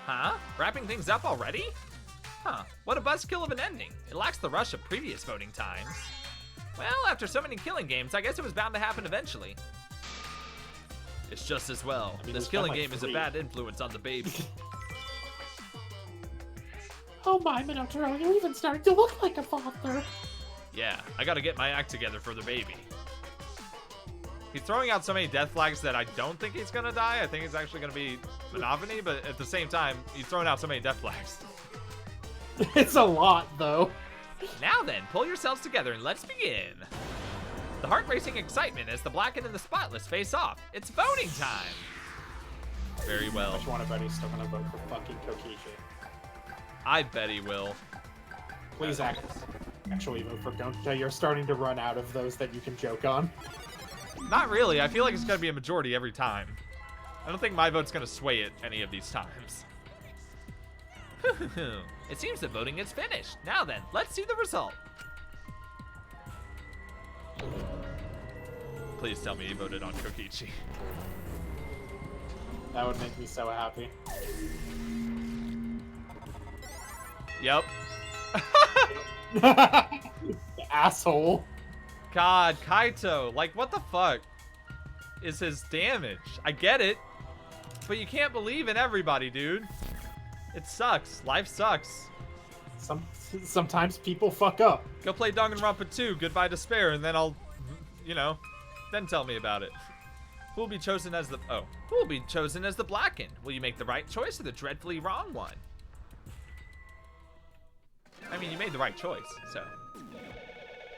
Huh? Wrapping things up already? Huh, what a buzzkill of an ending. It lacks the rush of previous voting times. Well, after so many killing games, I guess it was bound to happen eventually. It's just as well. I mean, this killing game is a bad influence on the baby. Oh my, Minotaro, you're even starting to look like a father. Yeah, I gotta get my act together for the baby. He's throwing out so many death flags that I don't think he's gonna die. I think it's actually gonna be monogamy, but at the same time, he's throwing out so many death flags. It's a lot, though. Now then, pull yourselves together and let's begin. The heart-racing excitement as the Blackened and the Spotless face off. It's voting time. Very well. Which one of us is still gonna vote for fucking Kokichi? I bet he will. Please actually vote for Gonta. You're starting to run out of those that you can joke on. Not really. I feel like it's gonna be a majority every time. I don't think my vote's gonna sway it any of these times. It seems the voting is finished. Now then, let's see the result. Please tell me you voted on Kokichi. That would make me so happy. Yep. Asshole. God, Kaito, like what the fuck is his damage? I get it, but you can't believe in everybody, dude. It sucks. Life sucks. Sometimes people fuck up. Go play Danganronpa 2, Goodbye Despair, and then I'll, then tell me about it. Who will be chosen as the... Oh. Who will be chosen as the Blackened? Will you make the right choice or the dreadfully wrong one? I mean, you made the right choice, so...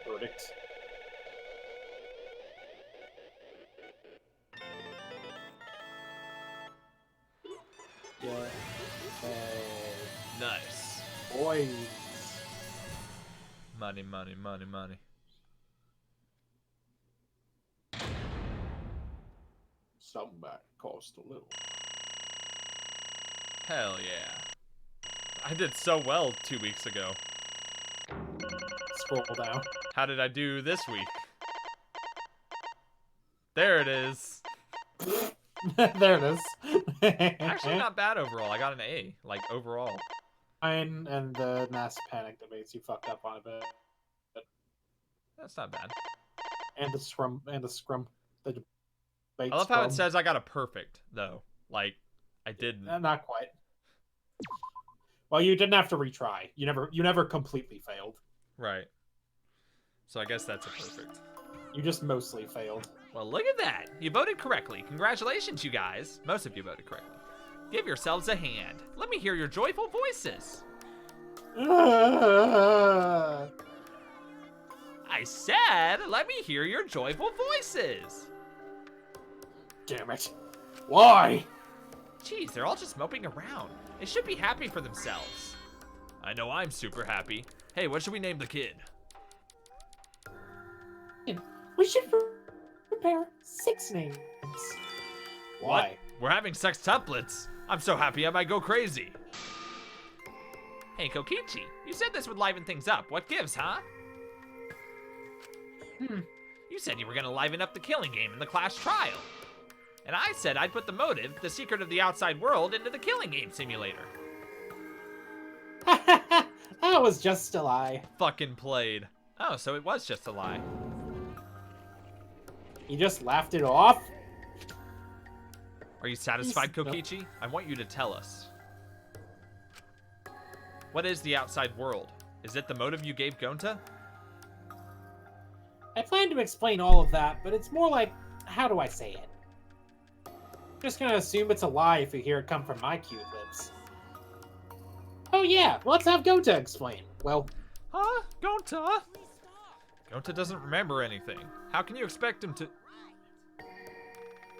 Verdict. Yeah. Nice. Boys. Money, money, money, money. Some might cost a little. Hell yeah. I did so well 2 weeks ago. Scroll down. How did I do this week? There it is. There it is. Actually, not bad overall. I got an A, like, overall. And the mass panic debates you fucked up on a bit. That's not bad. And the scrum. The debate I love how it scrum. says I got a perfect, though. Like, I didn't. Not quite. Well, you didn't have to retry. You never completely failed. Right. So I guess that's a perfect. You just mostly failed. Well, look at that. You voted correctly. Congratulations, you guys. Most of you voted correctly. Give yourselves a hand. Let me hear your joyful voices. I said, let me hear your joyful voices. Damn it. Why? Jeez, they're all just moping around. They should be happy for themselves. I know I'm super happy. Hey, what should we name the kid? We should prepare 6 names. Why? We're having sextuplets. I'm so happy I might go crazy. Hey, Kokichi, you said this would liven things up. What gives, huh? You said you were gonna liven up the killing game in the class trial. And I said I'd put the motive, the secret of the outside world, into the killing game simulator. That was just a lie. Fucking played. Oh, so it was just a lie. You just laughed it off? Are you satisfied, Yes, no. Kokichi? I want you to tell us. What is the outside world? Is it the motive you gave Gonta? I plan to explain all of that, but it's more like, how do I say it? Just gonna assume it's a lie if you hear it come from my cute lips. Oh yeah, let's have Gota explain. Well, Huh? Gonta? Gonta doesn't remember anything. How can you expect him to...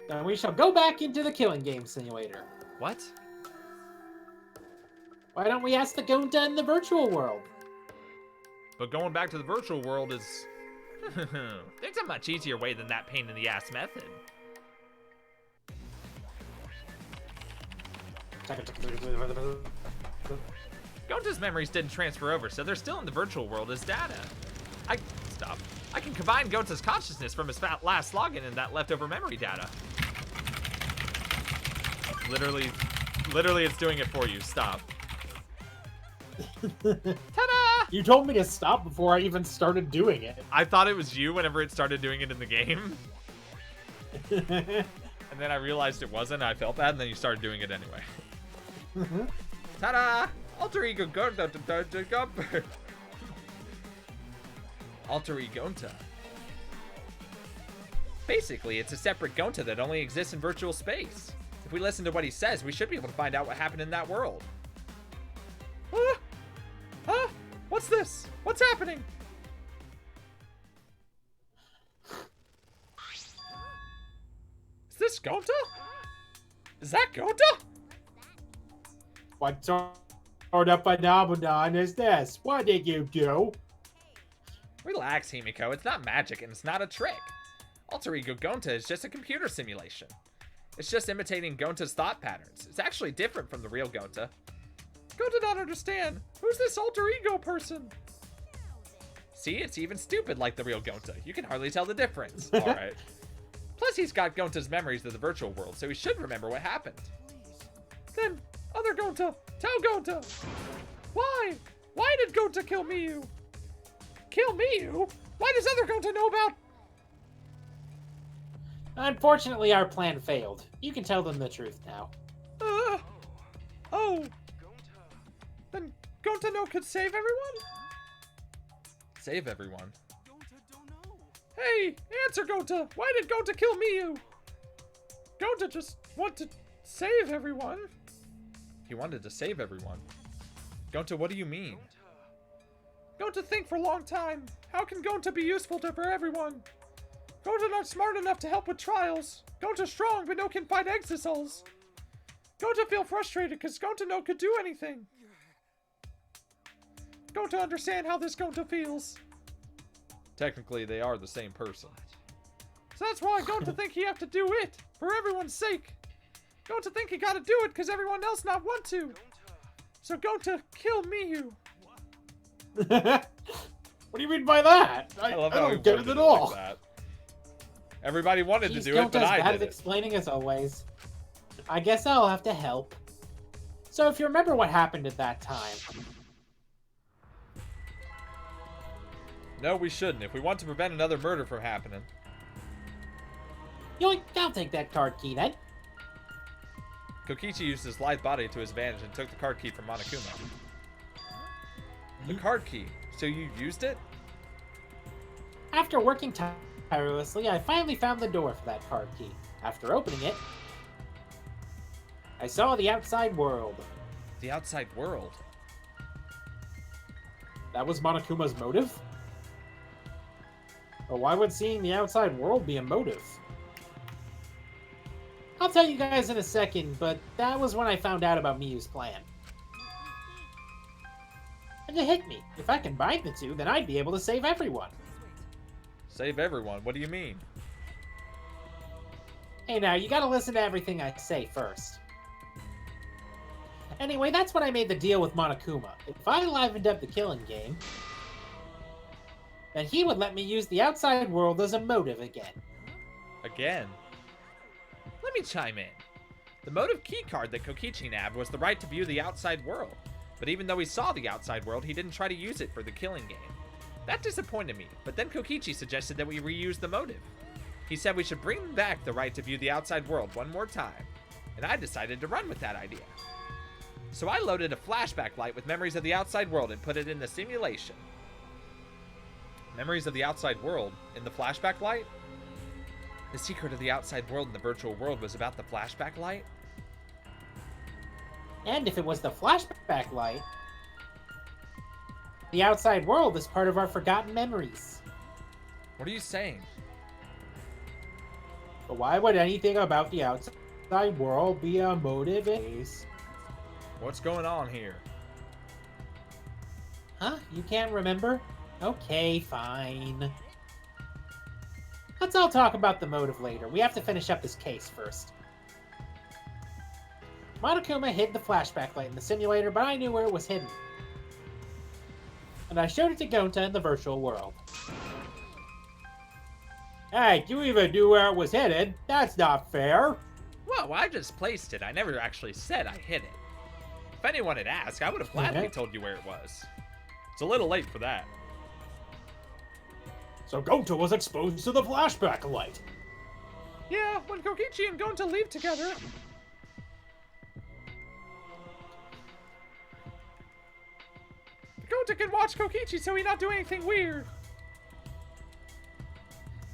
then we shall go back into the killing game simulator. What? Why don't we ask the Gonta in the virtual world? But going back to the virtual world is... There's a much easier way than that pain-in-the-ass method. Gonta's memories didn't transfer over, so they're still in the virtual world as data. Stop. I can combine Gonta's consciousness from his last login and that leftover memory data. Literally, it's doing it for you. Stop. Ta-da! You told me to stop before I even started doing it. I thought it was you whenever it started doing it in the game. And then I realized it wasn't. I felt bad, and then you started doing it anyway. Ta-da! Alter Ego Gonta. Alter Ego Gonta. Basically, it's a separate Gonta that only exists in virtual space. If we listen to what he says, we should be able to find out what happened in that world. Huh? Huh? What's this? What's happening? Is this Gonta? Is that Gonta? What sort of phenomenon is this? What did you do? Relax, Himiko. It's not magic and it's not a trick. Alter Ego Gonta is just a computer simulation. It's just imitating Gonta's thought patterns. It's actually different from the real Gonta. Gonta don't understand. Who's this alter ego person? See, it's even stupid like the real Gonta. You can hardly tell the difference. Alright. Plus, he's got Gonta's memories of the virtual world, so he should remember what happened. Then, other Gonta, tell Gonta. Why? Why did Gonta kill Miyu? Kill Miyu? Why does other Gonta know about... Unfortunately, our plan failed. You can tell them the truth now. Oh. Then Gonta no could save everyone? Save everyone? Hey, answer Gonta! Why did Gonta kill Miyu? Gonta just wanted to save everyone. He wanted to save everyone. Gonta, what do you mean? Gonta think for a long time. How can Gonta be useful for everyone? Gonta not smart enough to help with trials. Gonta strong, but no can fight exisals. Gonta feel frustrated because Gonta no could do anything. Gonta understand how this Gonta feels. Technically, they are the same person. So that's why Gonta think he have to do it, for everyone's sake. Gonta think he gotta do it because everyone else not want to. So Gonta kill Miyu. What do you mean by that? I love how he don't get it worded at it all. like that. Everybody wanted to Jeez, do it, but Gonta's I bad did at it. explaining as always. I guess I'll have to help. So if you remember what happened at that time, No, we shouldn't. If we want to prevent another murder from happening. yoink, I'll take that card key then. Kokichi used his lithe body to his advantage and took the card key from Monokuma. The card key. So you used it? After working tirelessly, I finally found the door for that card key. After opening it, I saw the outside world. The outside world. That was Monokuma's motive? But why would seeing the outside world be a motive? I'll tell you guys in a second, but that was when I found out about Miyu's plan. And it hit me. If I combine the two, then I'd be able to save everyone. Save everyone. What do you mean? Hey now, you gotta listen to everything I say first. Anyway, that's when I made the deal with Monokuma. If I livened up the killing game, then he would let me use the outside world as a motive again. Again? Let me chime in. The motive key card that Kokichi nabbed was the right to view the outside world. But even though he saw the outside world, he didn't try to use it for the killing game. That disappointed me, but then Kokichi suggested that we reuse the motive. He said we should bring back the right to view the outside world one more time, and I decided to run with that idea. So I loaded a flashback light with memories of the outside world and put it in the simulation. Memories of the outside world in the flashback light? The secret of the outside world in the virtual world was about the flashback light? And if it was the flashback light, the outside world is part of our forgotten memories. What are you saying? But why would anything about the outside world be a motive anyways? What's going on here? Huh? You can't remember? Okay, fine. Let's all talk about the motive later. We have to finish up this case first. Monokuma hid the flashback light in the simulator, but I knew where it was hidden. And I showed it to Gonta in the virtual world. Hey, you even knew where it was hidden? That's not fair. Well, I just placed it. I never actually said I hid it. If anyone had asked, I would have gladly told you where it was. It's a little late for that. So Gonta was exposed to the flashback light. Yeah, when Kokichi and Gonta leave together. Gonta can watch Kokichi so he not do anything weird.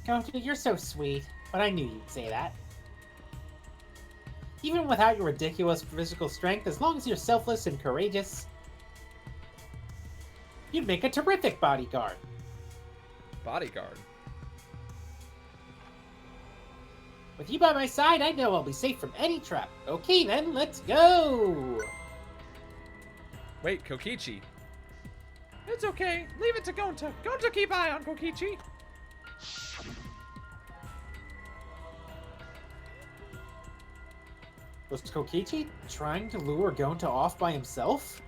Gonta, you're so sweet, but I knew you'd say that. Even without your ridiculous physical strength, as long as you're selfless and courageous, you'd make a terrific bodyguard. Bodyguard. With you by my side, I know I'll be safe from any trap. Okay then, let's go! Wait, Kokichi. It's okay. Leave it to Gonta. Gonta keep eye on Kokichi. Was Kokichi trying to lure Gonta off by himself?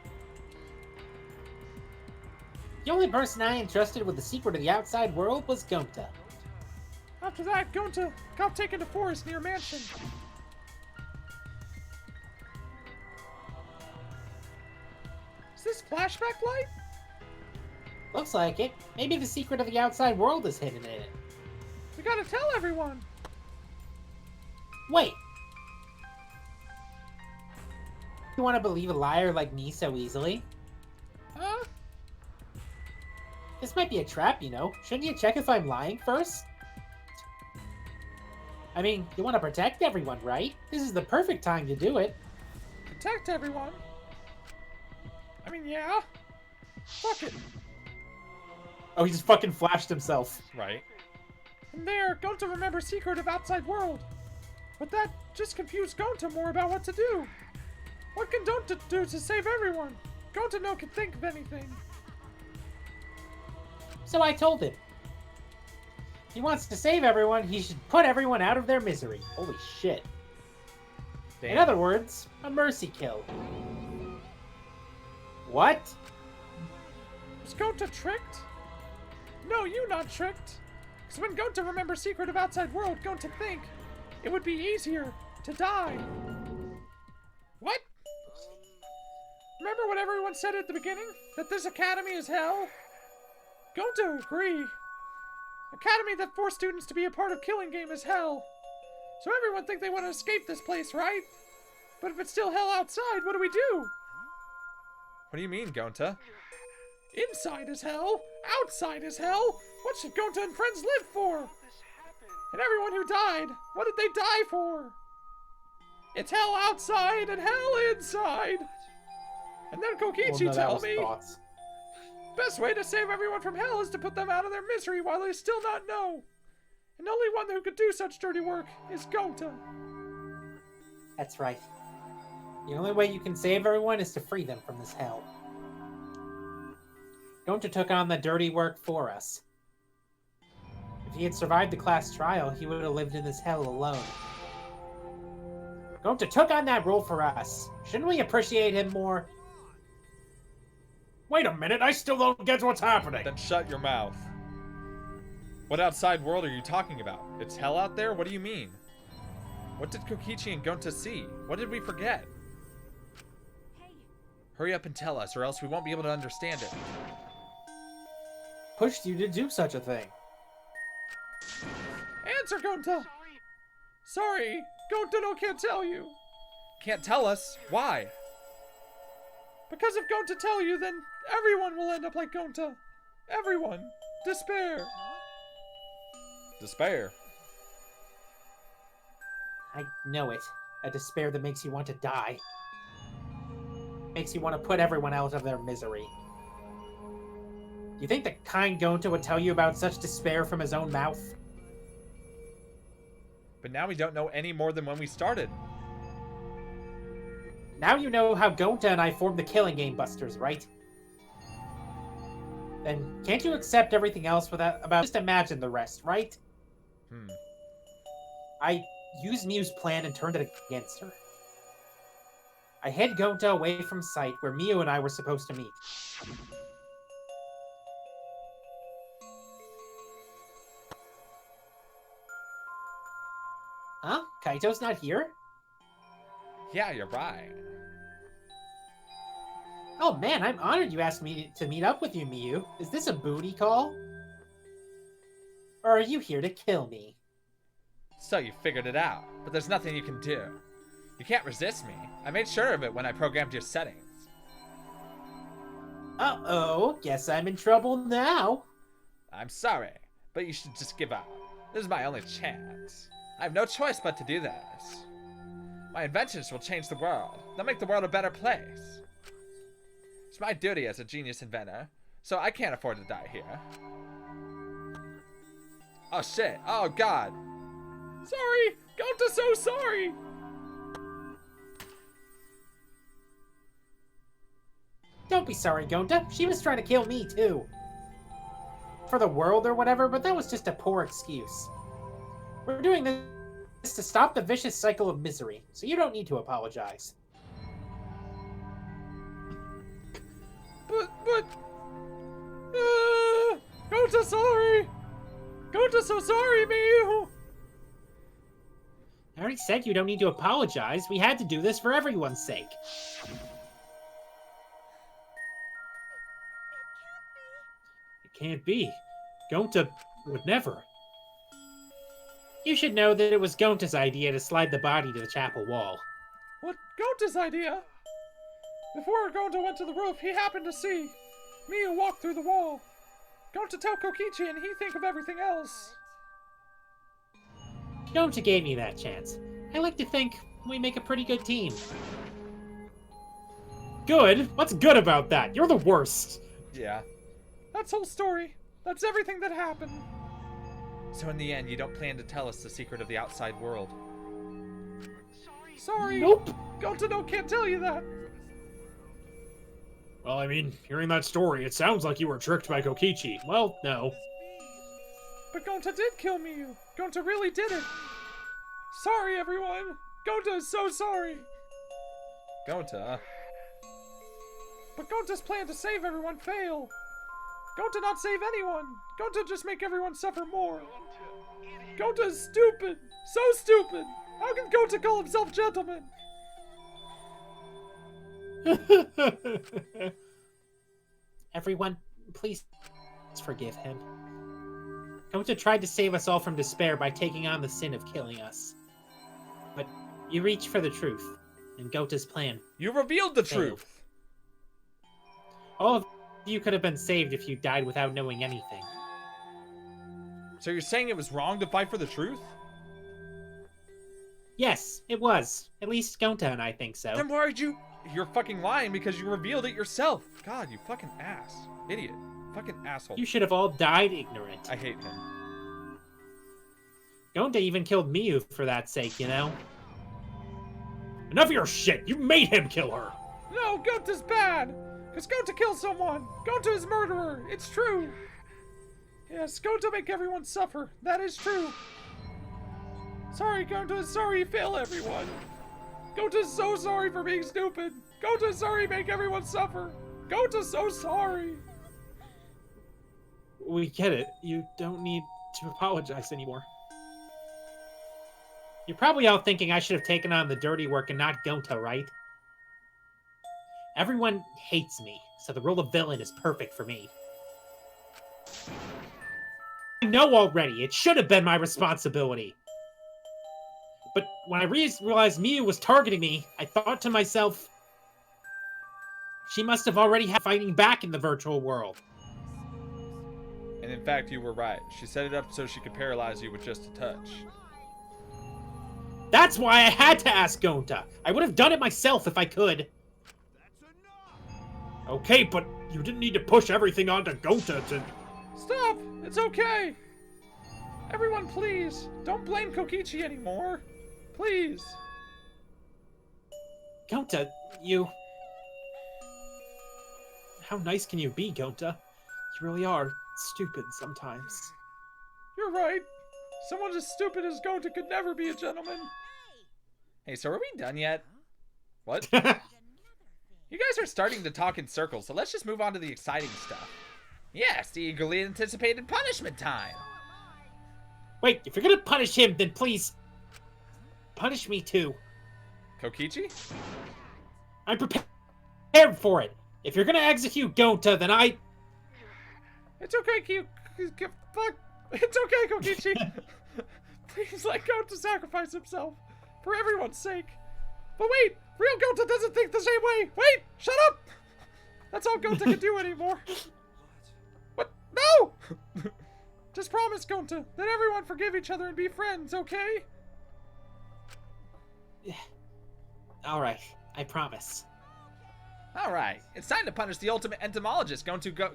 The only person I entrusted with the secret of the outside world was Gonta. After that, Gonta got taken to forest near mansion. Is this flashback light? Looks like it. Maybe the secret of the outside world is hidden in it. We gotta tell everyone. Wait! You want to believe a liar like me so easily? Huh? This might be a trap, you know. Shouldn't you check if I'm lying first? I mean, you want to protect everyone, right? This is the perfect time to do it. Protect everyone? I mean, yeah. Fuck it. Oh, he just fucking flashed himself. Right. And there, Gonta remembers secret of outside world. But that just confused Gonta more about what to do. What can Gonta do to save everyone? Gonta no can think of anything. So I told him. If he wants to save everyone, he should put everyone out of their misery. Holy shit. Damn. In other words, a mercy kill. What? Was Gonta tricked? No, you not tricked. Because when Gonta remembers secret of outside world, Gonta think it would be easier to die. What? Remember what everyone said at the beginning? That this academy is hell? Gonta agree. Academy that forced students to be a part of Killing Game is hell. So everyone think they want to escape this place, right? But if it's still hell outside, what do we do? What do you mean, Gonta? Inside is hell. Outside is hell. What should Gonta and friends live for? And everyone who died, what did they die for? It's hell outside and hell inside. And then Kokichi tell me, thoughts. best way to save everyone from hell is to put them out of their misery while they still not know. And only one who could do such dirty work is Gonta. That's right. The only way you can save everyone is to free them from this hell. Gonta took on the dirty work for us. If he had survived the class trial, he would have lived in this hell alone. Gonta took on that role for us. Shouldn't we appreciate him more? Wait a minute, I still don't get what's happening. Then shut your mouth. What outside world are you talking about? It's hell out there? What do you mean? What did Kokichi and Gonta see? What did we forget? Hurry up and tell us, or else we won't be able to understand it. Pushed you to do such a thing. Answer, Gonta! Sorry, Gonta no can't tell you. Can't tell us? Why? Because if Gonta tell you, then everyone will end up like Gonta. Everyone. Despair. Despair. I know it. A despair that makes you want to die. Makes you want to put everyone out of their misery. You think the kind Gonta would tell you about such despair from his own mouth? But now we don't know any more than when we started. Now you know how Gonta and I formed the Killing Game Busters, right? Then can't you accept everything else without just imagine the rest, right? I used Miu's plan and turned it against her. I hid Gonta away from sight where Miu and I were supposed to meet. Huh? Kaito's not here? Yeah, you're right. Oh man, I'm honored you asked me to meet up with you, Miu. Is this a booty call? Or are you here to kill me? So you figured it out, but there's nothing you can do. You can't resist me. I made sure of it when I programmed your settings. Uh-oh, guess I'm in trouble now. I'm sorry, but you should just give up. This is my only chance. I have no choice but to do this. My inventions will change the world. They'll make the world a better place. It's my duty as a genius inventor, so I can't afford to die here. Oh shit, oh god. Sorry! Gonta's so sorry! Don't be sorry, Gonta. She was trying to kill me, too. For the world or whatever, but that was just a poor excuse. We're doing this to stop the vicious cycle of misery, so you don't need to apologize. But... Gonta's sorry! Gonta's so sorry, Miu! I already said you don't need to apologize. We had to do this for everyone's sake. It can't be. Gonta would never. You should know that it was Gonta's idea to slide the body to the chapel wall. What Gonta's idea? Before Gonta went to the roof, he happened to see Miu walk through the wall. Gonta tell Kokichi and he think of everything else. Gonta gave me that chance. I like to think we make a pretty good team. Good? What's good about that? You're the worst. Yeah. That's whole story. That's everything that happened. So in the end, you don't plan to tell us the secret of the outside world. Sorry. Nope. Gonta no can't tell you that. Well, I mean, hearing that story, it sounds like you were tricked by Kokichi. Well, no. But Gonta did kill Miyu. Gonta really did it. Sorry, everyone. Gonta is so sorry. Gonta? But Gonta's plan to save everyone failed. Gonta not save anyone. Gonta just make everyone suffer more. Gonta is stupid. So stupid. How can Gonta call himself gentleman? Everyone, please forgive him. Gonta tried to save us all from despair by taking on the sin of killing us. But you reached for the truth, and Gonta's plan. You revealed the failed. truth. All of you could have been saved if you died without knowing anything. So you're saying it was wrong to fight for the truth? Yes, it was. At least Gonta and I think so. Then why did you... You're fucking lying because you revealed it yourself. God, you fucking ass. Idiot. Fucking asshole. You should have all died ignorant. I hate him. Gonta even killed Miyu for that sake, you know? Enough of your shit! You made him kill her! No, Gonta's bad. Because Gonta killed someone. Gonta is murderer. It's true. Yes, Gonta make everyone suffer. That is true. Sorry, Gonta. Sorry you fail everyone. Gonta's so sorry for being stupid. Gonta's sorry make everyone suffer. Gonta's so sorry. We get it. You don't need to apologize anymore. You're probably all thinking I should have taken on the dirty work and not Gonta, right? Everyone hates me, so the role of villain is perfect for me. I know already. It should have been my responsibility. But when I realized Miyu was targeting me, I thought to myself, she must have already had fighting back in the virtual world. And in fact, you were right. She set it up so she could paralyze you with just a touch. That's why I had to ask Gonta. I would have done it myself if I could. Okay, but you didn't need to push everything onto Gonta to... Stop. It's okay. Everyone, please. Don't blame Kokichi anymore. Please. Gonta, you... How nice can you be, Gonta? You really are stupid sometimes. You're right. Someone as stupid as Gonta could never be a gentleman. Hey, so are we done yet? What? You guys are starting to talk in circles, so let's just move on to the exciting stuff. Yes, the eagerly anticipated punishment time. Wait, if you're gonna punish him, then please... punish me too. Kokichi? I'm prepared for it. If you're gonna execute Gonta, then I... It's okay, fuck. It's okay, Kokichi. Please let Gonta sacrifice himself. For everyone's sake. But wait, real Gonta doesn't think the same way. Wait, shut up. That's all Gonta can do anymore. What? No! Just promise, Gonta, that everyone forgive each other and be friends, okay? Alright, I promise. Alright, it's time to punish the ultimate entomologist. Going to go...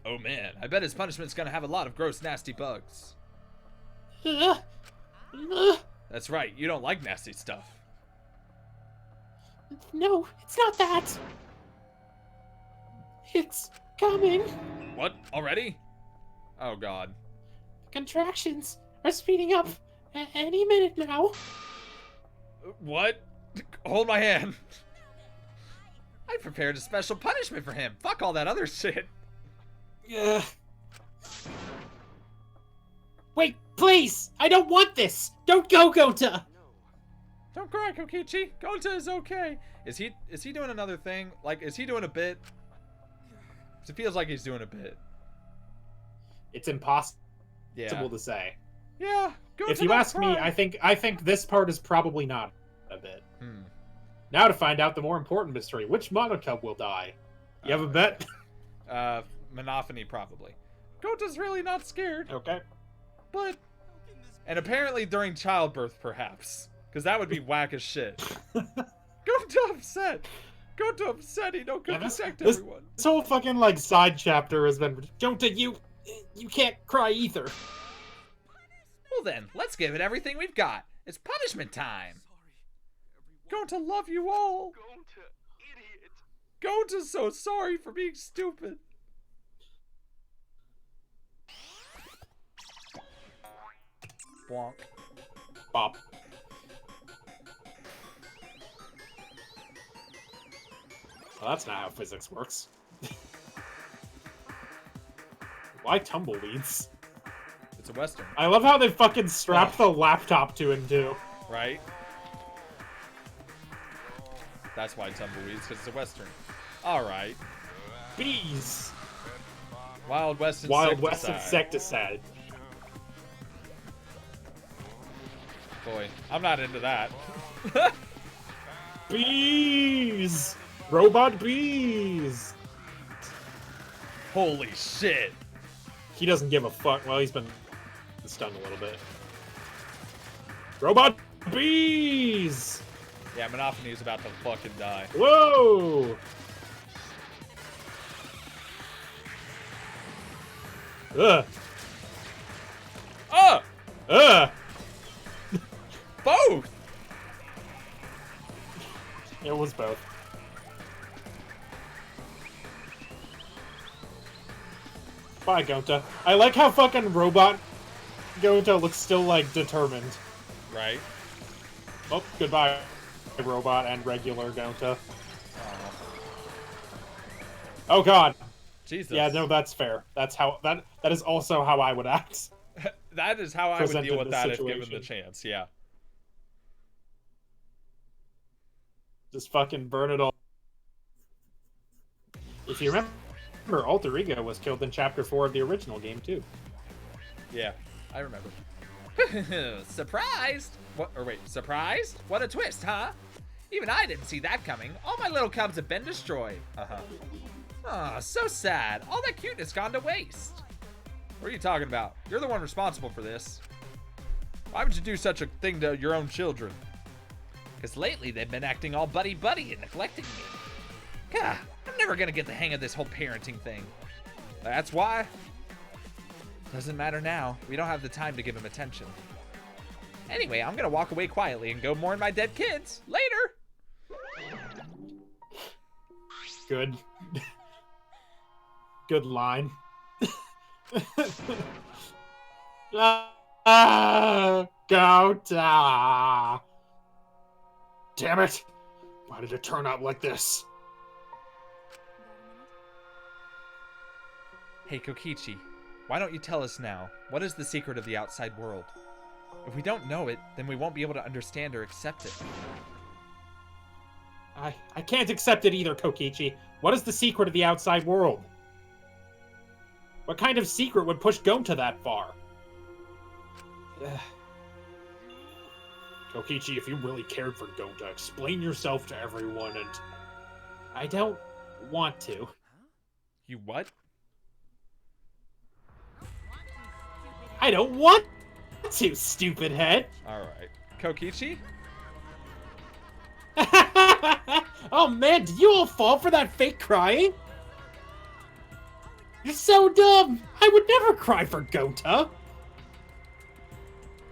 Oh man, I bet his punishment's gonna have a lot of gross, nasty bugs. That's right, you don't like nasty stuff. No, it's not that. It's coming. What? Already? Oh god. Contractions are speeding up any minute now. What? Hold my hand. I prepared a special punishment for him. Fuck all that other shit. Yeah. Wait, please! I don't want this! Don't go, Gonta! Don't cry, Kokichi. Gonta is okay. Is he doing another thing? Like, is he doing a bit? 'Cause it feels like he's doing a bit. It's impossible Yeah. to say. Yeah, Gonta If you don't ask me, cry. I think this part is probably not a bit. Now to find out the more important mystery. Which Monocub will die? You have a bet? Monophony probably. Gonta's really not scared, Okay. but And apparently during childbirth, perhaps. Because that would be whack as shit. Gonta upset. Gonta upset. He don't Yeah, protect this- everyone. This whole fucking like side chapter has been... Gonta, you can't cry either. Well then, let's give it everything we've got. It's punishment time. Gonta love you all. Gonta's so sorry for being stupid. Wonk. Bop. Well, that's not how physics works. Why tumbleweeds? It's a Western, I love how they fucking strapped the laptop to him, too. right? That's why tumbleweeds, because it's a Western. Alright. Bees! Wild West Wild West insecticide. insecticide. Boy, I'm not into that. Bees! Robot bees! Holy shit. He doesn't give a fuck. Well, he's been stunned a little bit. Robot bees! Yeah, Monophony is about to fucking die. Whoa! Ugh! Oh! Ugh! Both! It was both. Bye, Gonta. I like how fucking robot Gonta looks still, like, determined. Right? Oh, goodbye, robot and regular Gonta. Oh god. Jesus. Yeah, no, that's fair. That's how that is also how I would act. That is how I would Presented deal with the that if given the situation. chance, yeah. Just fucking burn it all. If you remember, Alter Ego was killed in Chapter 4 of the original game, too. Yeah, I remember. Surprised? What? Or wait, surprised? What a twist, huh? Even I didn't see that coming. All my little cubs have been destroyed. Oh, so sad. All that cuteness gone to waste. What are you talking about? You're the one responsible for this. Why would you do such a thing to your own children? Because lately they've been acting all buddy-buddy and neglecting me. God, I'm never gonna get the hang of this whole parenting thing. That's why. Doesn't matter now. We don't have the time to give him attention. Anyway, I'm gonna walk away quietly and go mourn my dead kids. Later! Good. Good line. Gonta! Damn it! Why did it turn out like this? Hey, Kokichi, why don't you tell us now? What is the secret of the outside world? If we don't know it, then we won't be able to understand or accept it. I can't accept it either, Kokichi. What is the secret of the outside world? What kind of secret would push Gonta that far? Kokichi, if you really cared for Gonta, explain yourself to everyone and... I don't want to. You what? I don't want to, stupid head! Alright. Kokichi? Oh man, did you all fall for that fake crying? You're so dumb! I would never cry for Gonta!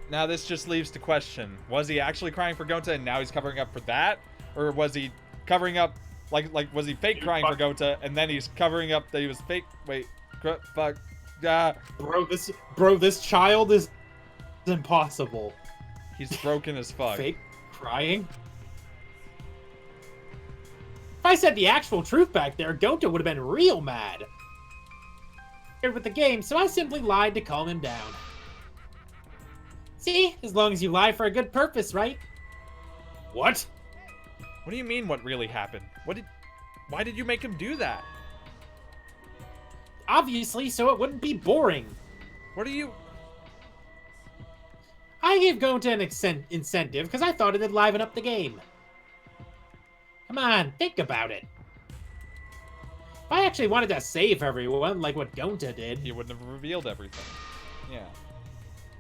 Now this just leaves the question. Was he actually crying for Gonta and now he's covering up for that? Or was he covering up, like was he fake crying for Gonta and then he's covering up that he was fake? Wait, fuck. Bro, this child is impossible. He's broken as fuck. Fake crying? If I said the actual truth back there, Gonta would have been real mad. With the game, so I simply lied to calm him down. See? As long as you lie for a good purpose, right? What? What do you mean what really happened? Why did you make him do that? Obviously, so it wouldn't be boring. What are you... I gave Gonta an incentive because I thought it'd liven up the game. Come on, think about it. If I actually wanted to save everyone, like what Gonta did... You wouldn't have revealed everything. Yeah.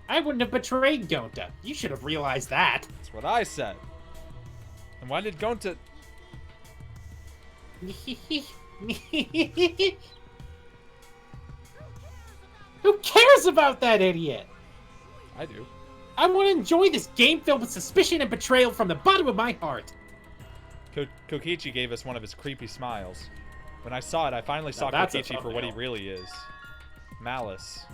I wouldn't have betrayed Gonta. You should have realized that. That's what I said. And why did Gonta... Who cares about that idiot? I do. I want to enjoy this game filled with suspicion and betrayal from the bottom of my heart. Kokichi gave us one of his creepy smiles. When I saw it, I finally saw that's a Kokichi for what he thumbnail. really is. Malice.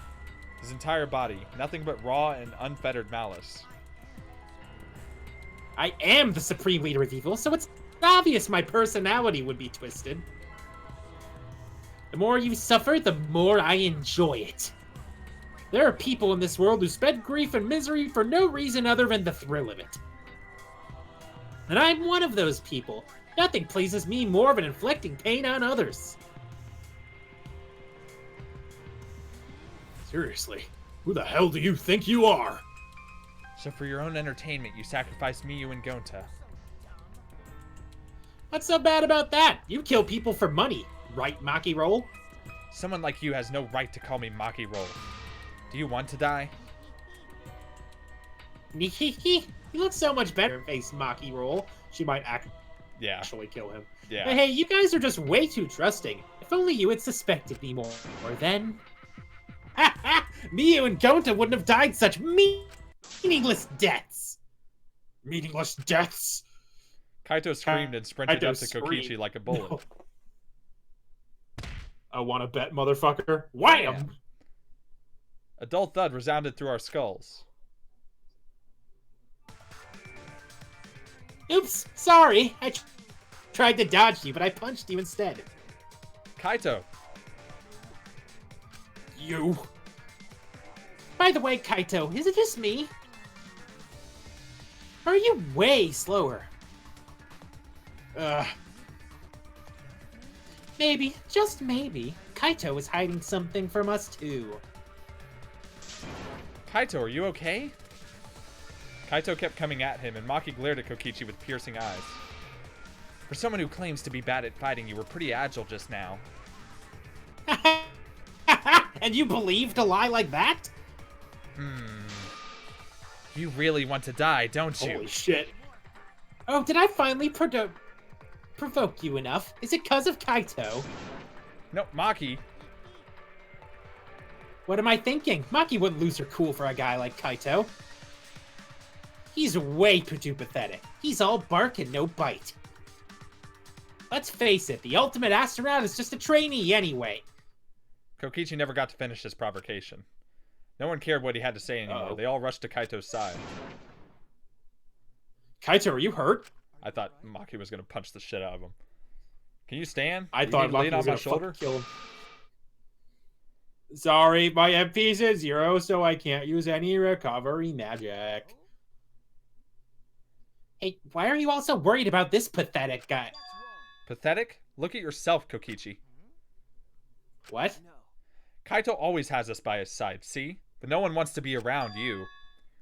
His entire body, nothing but raw and unfettered malice. I am the supreme leader of evil, so it's obvious my personality would be twisted. The more you suffer, the more I enjoy it. There are people in this world who spread grief and misery for no reason other than the thrill of it. And I'm one of those people. Nothing pleases me more than inflicting pain on others. Seriously, who the hell do you think you are? So for your own entertainment, you sacrificed Miyu and Gonta. What's so bad about that? You kill people for money, right, Maki Roll? Someone like you has no right to call me Maki Roll. Do you want to die? You look so much better face Maki Roll. She might Yeah. actually kill him. Yeah. But hey, you guys are just way too trusting. If only you had suspected me more then. Miyu and Gonta wouldn't have died such meaningless deaths. Meaningless deaths? Kaito screamed and sprinted Kaito up to Kokichi screamed. like a bullet. No. I want to bet, motherfucker. Wham! A dull thud resounded through our skulls. Oops, sorry. I tried to dodge you, but I punched you instead. Kaito, You. By the way, Kaito, is it just me? Or are you way slower? Maybe, just maybe, Kaito is hiding something from us too. Kaito, are you okay? Kaito kept coming at him, and Maki glared at Kokichi with piercing eyes. For someone who claims to be bad at fighting, you were pretty agile just now. And you believed a lie like that? You really want to die, don't you? Holy shit. Oh, did I finally provoke you enough? Is it 'cause of Kaito? No, Maki. What am I thinking? Maki wouldn't lose her cool for a guy like Kaito. He's way too pathetic. He's all bark and no bite. Let's face it, the ultimate astronaut is just a trainee anyway. Kokichi never got to finish his provocation. No one cared what he had to say anymore. Uh-oh. They all rushed to Kaito's side. Kaito, are you hurt? I thought Maki was going to punch the shit out of him. Can you stand? I You thought need to lean Maki on was my gonna shoulder. fucking kill him. Sorry, my MP's at 0, so I can't use any recovery magic. Hey, why are you all so worried about this pathetic guy? Pathetic? Look at yourself, Kokichi. What? Kaito always has us by his side, see? But no one wants to be around you.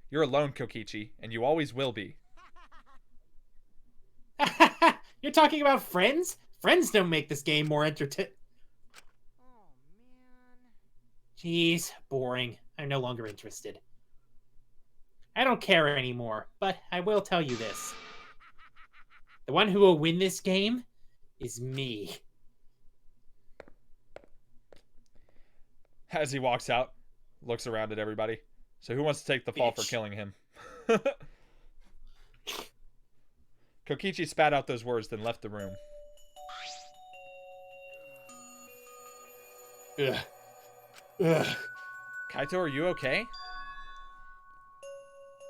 You're alone, Kokichi, and you always will be. You're talking about friends? Friends don't make this game more entertaining. Oh, man. Jeez, boring. I'm no longer interested. I don't care anymore, but I will tell you this. The one who will win this game is me. As he walks out, looks around at everybody. So who wants to take the fall for Bitch. killing him? Kokichi spat out those words, then left the room. Ugh. Ugh. Kaito, are you okay?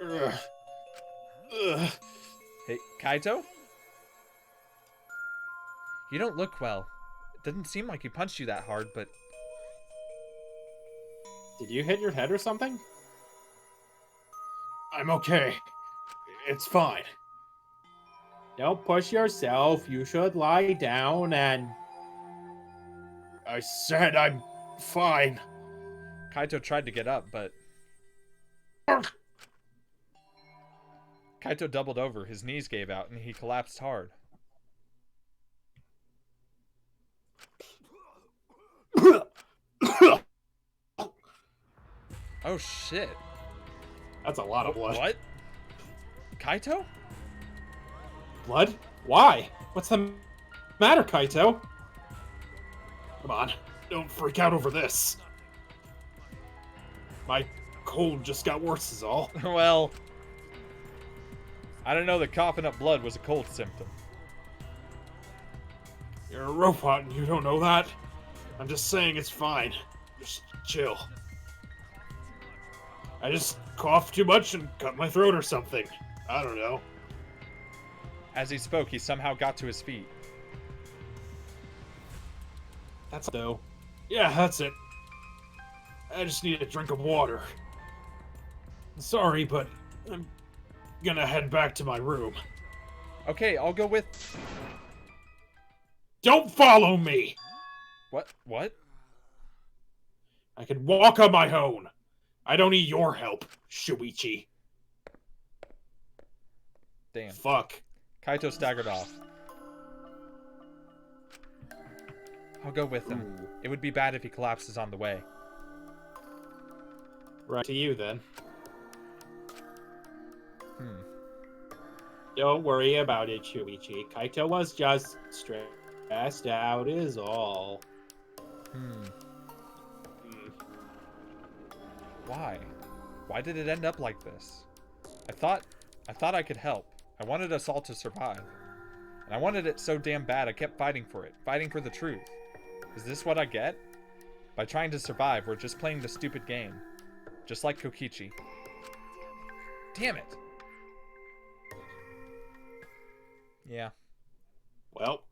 Ugh. Ugh. Hey, Kaito? You don't look well. It doesn't seem like he punched you that hard, but... Did you hit your head or something? I'm okay. It's fine. Don't push yourself. You should lie down and... I said I'm fine. Kaito tried to get up, but... Kaito doubled over, his knees gave out, and he collapsed hard. Oh shit. That's a lot of blood. What? Kaito? Blood? Why? What's the matter, Kaito? Come on, don't freak out over this. My cold just got worse is all. Well... I don't know that coughing up blood was a cold symptom. You're a robot and you don't know that? I'm just saying it's fine. Just chill. I just coughed too much and cut my throat or something. I don't know. As he spoke, he somehow got to his feet. That's though. Yeah, that's it. I just need a drink of water. Sorry, but I'm gonna head back to my room. Okay, I'll go with... Don't follow me! What? What? I can walk on my own. I don't need your help, Shuichi. Damn. Fuck. Kaito staggered off. I'll go with him. Ooh. It would be bad if he collapses on the way. Right to you, then. Hmm. Don't worry about it, Shuichi. Kaito was just stressed out is all. Hmm. Why? Why did it end up like this? I thought I could help. I wanted us all to survive. And I wanted it so damn bad I kept fighting for it. Fighting for the truth. Is this what I get? By trying to survive, we're just playing the stupid game. Just like Kokichi. Damn it! Yeah. Well.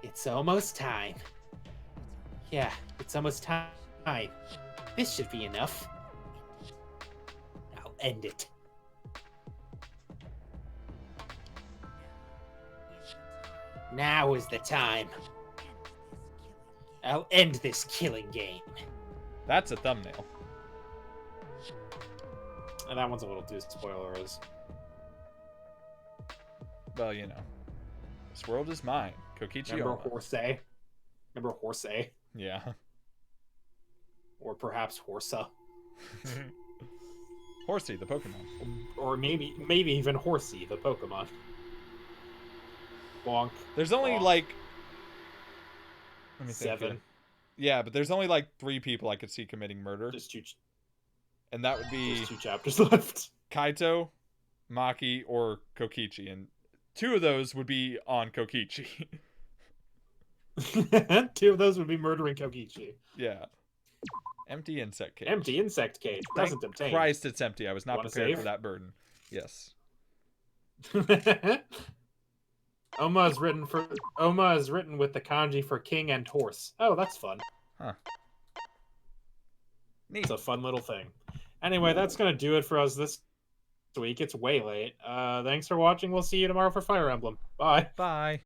It's almost time. Yeah, it's almost time. This should be enough. I'll end it. Now is the time. I'll end this killing game. That's a thumbnail. And that one's a little too spoilers. Well, you know. This world is mine. Kokichi Remember Oma. Horsey? Remember Horsey? Yeah. Or perhaps Horsa? Horsey, the Pokemon. Or maybe even Horsey, the Pokemon. Bonk. There's only Bonk. like... Let me think 7. here. Yeah, but there's only like 3 people I could see committing murder. Just And that would be two chapters left. Kaito, Maki, or Kokichi. And 2 of those would be on Kokichi. 2 of those would be murdering Kokichi. Yeah. Empty insect cage. Empty insect cage. Thank Present obtained. Christ, it's empty. I was not Wanna prepared save? for that burden. Yes. Oma is written with the kanji for king and horse. Oh, that's fun. Huh. Neat. It's a fun little thing. Anyway, that's gonna do it for us this week. It's way late. Thanks for watching. We'll see you tomorrow for Fire Emblem. Bye. Bye.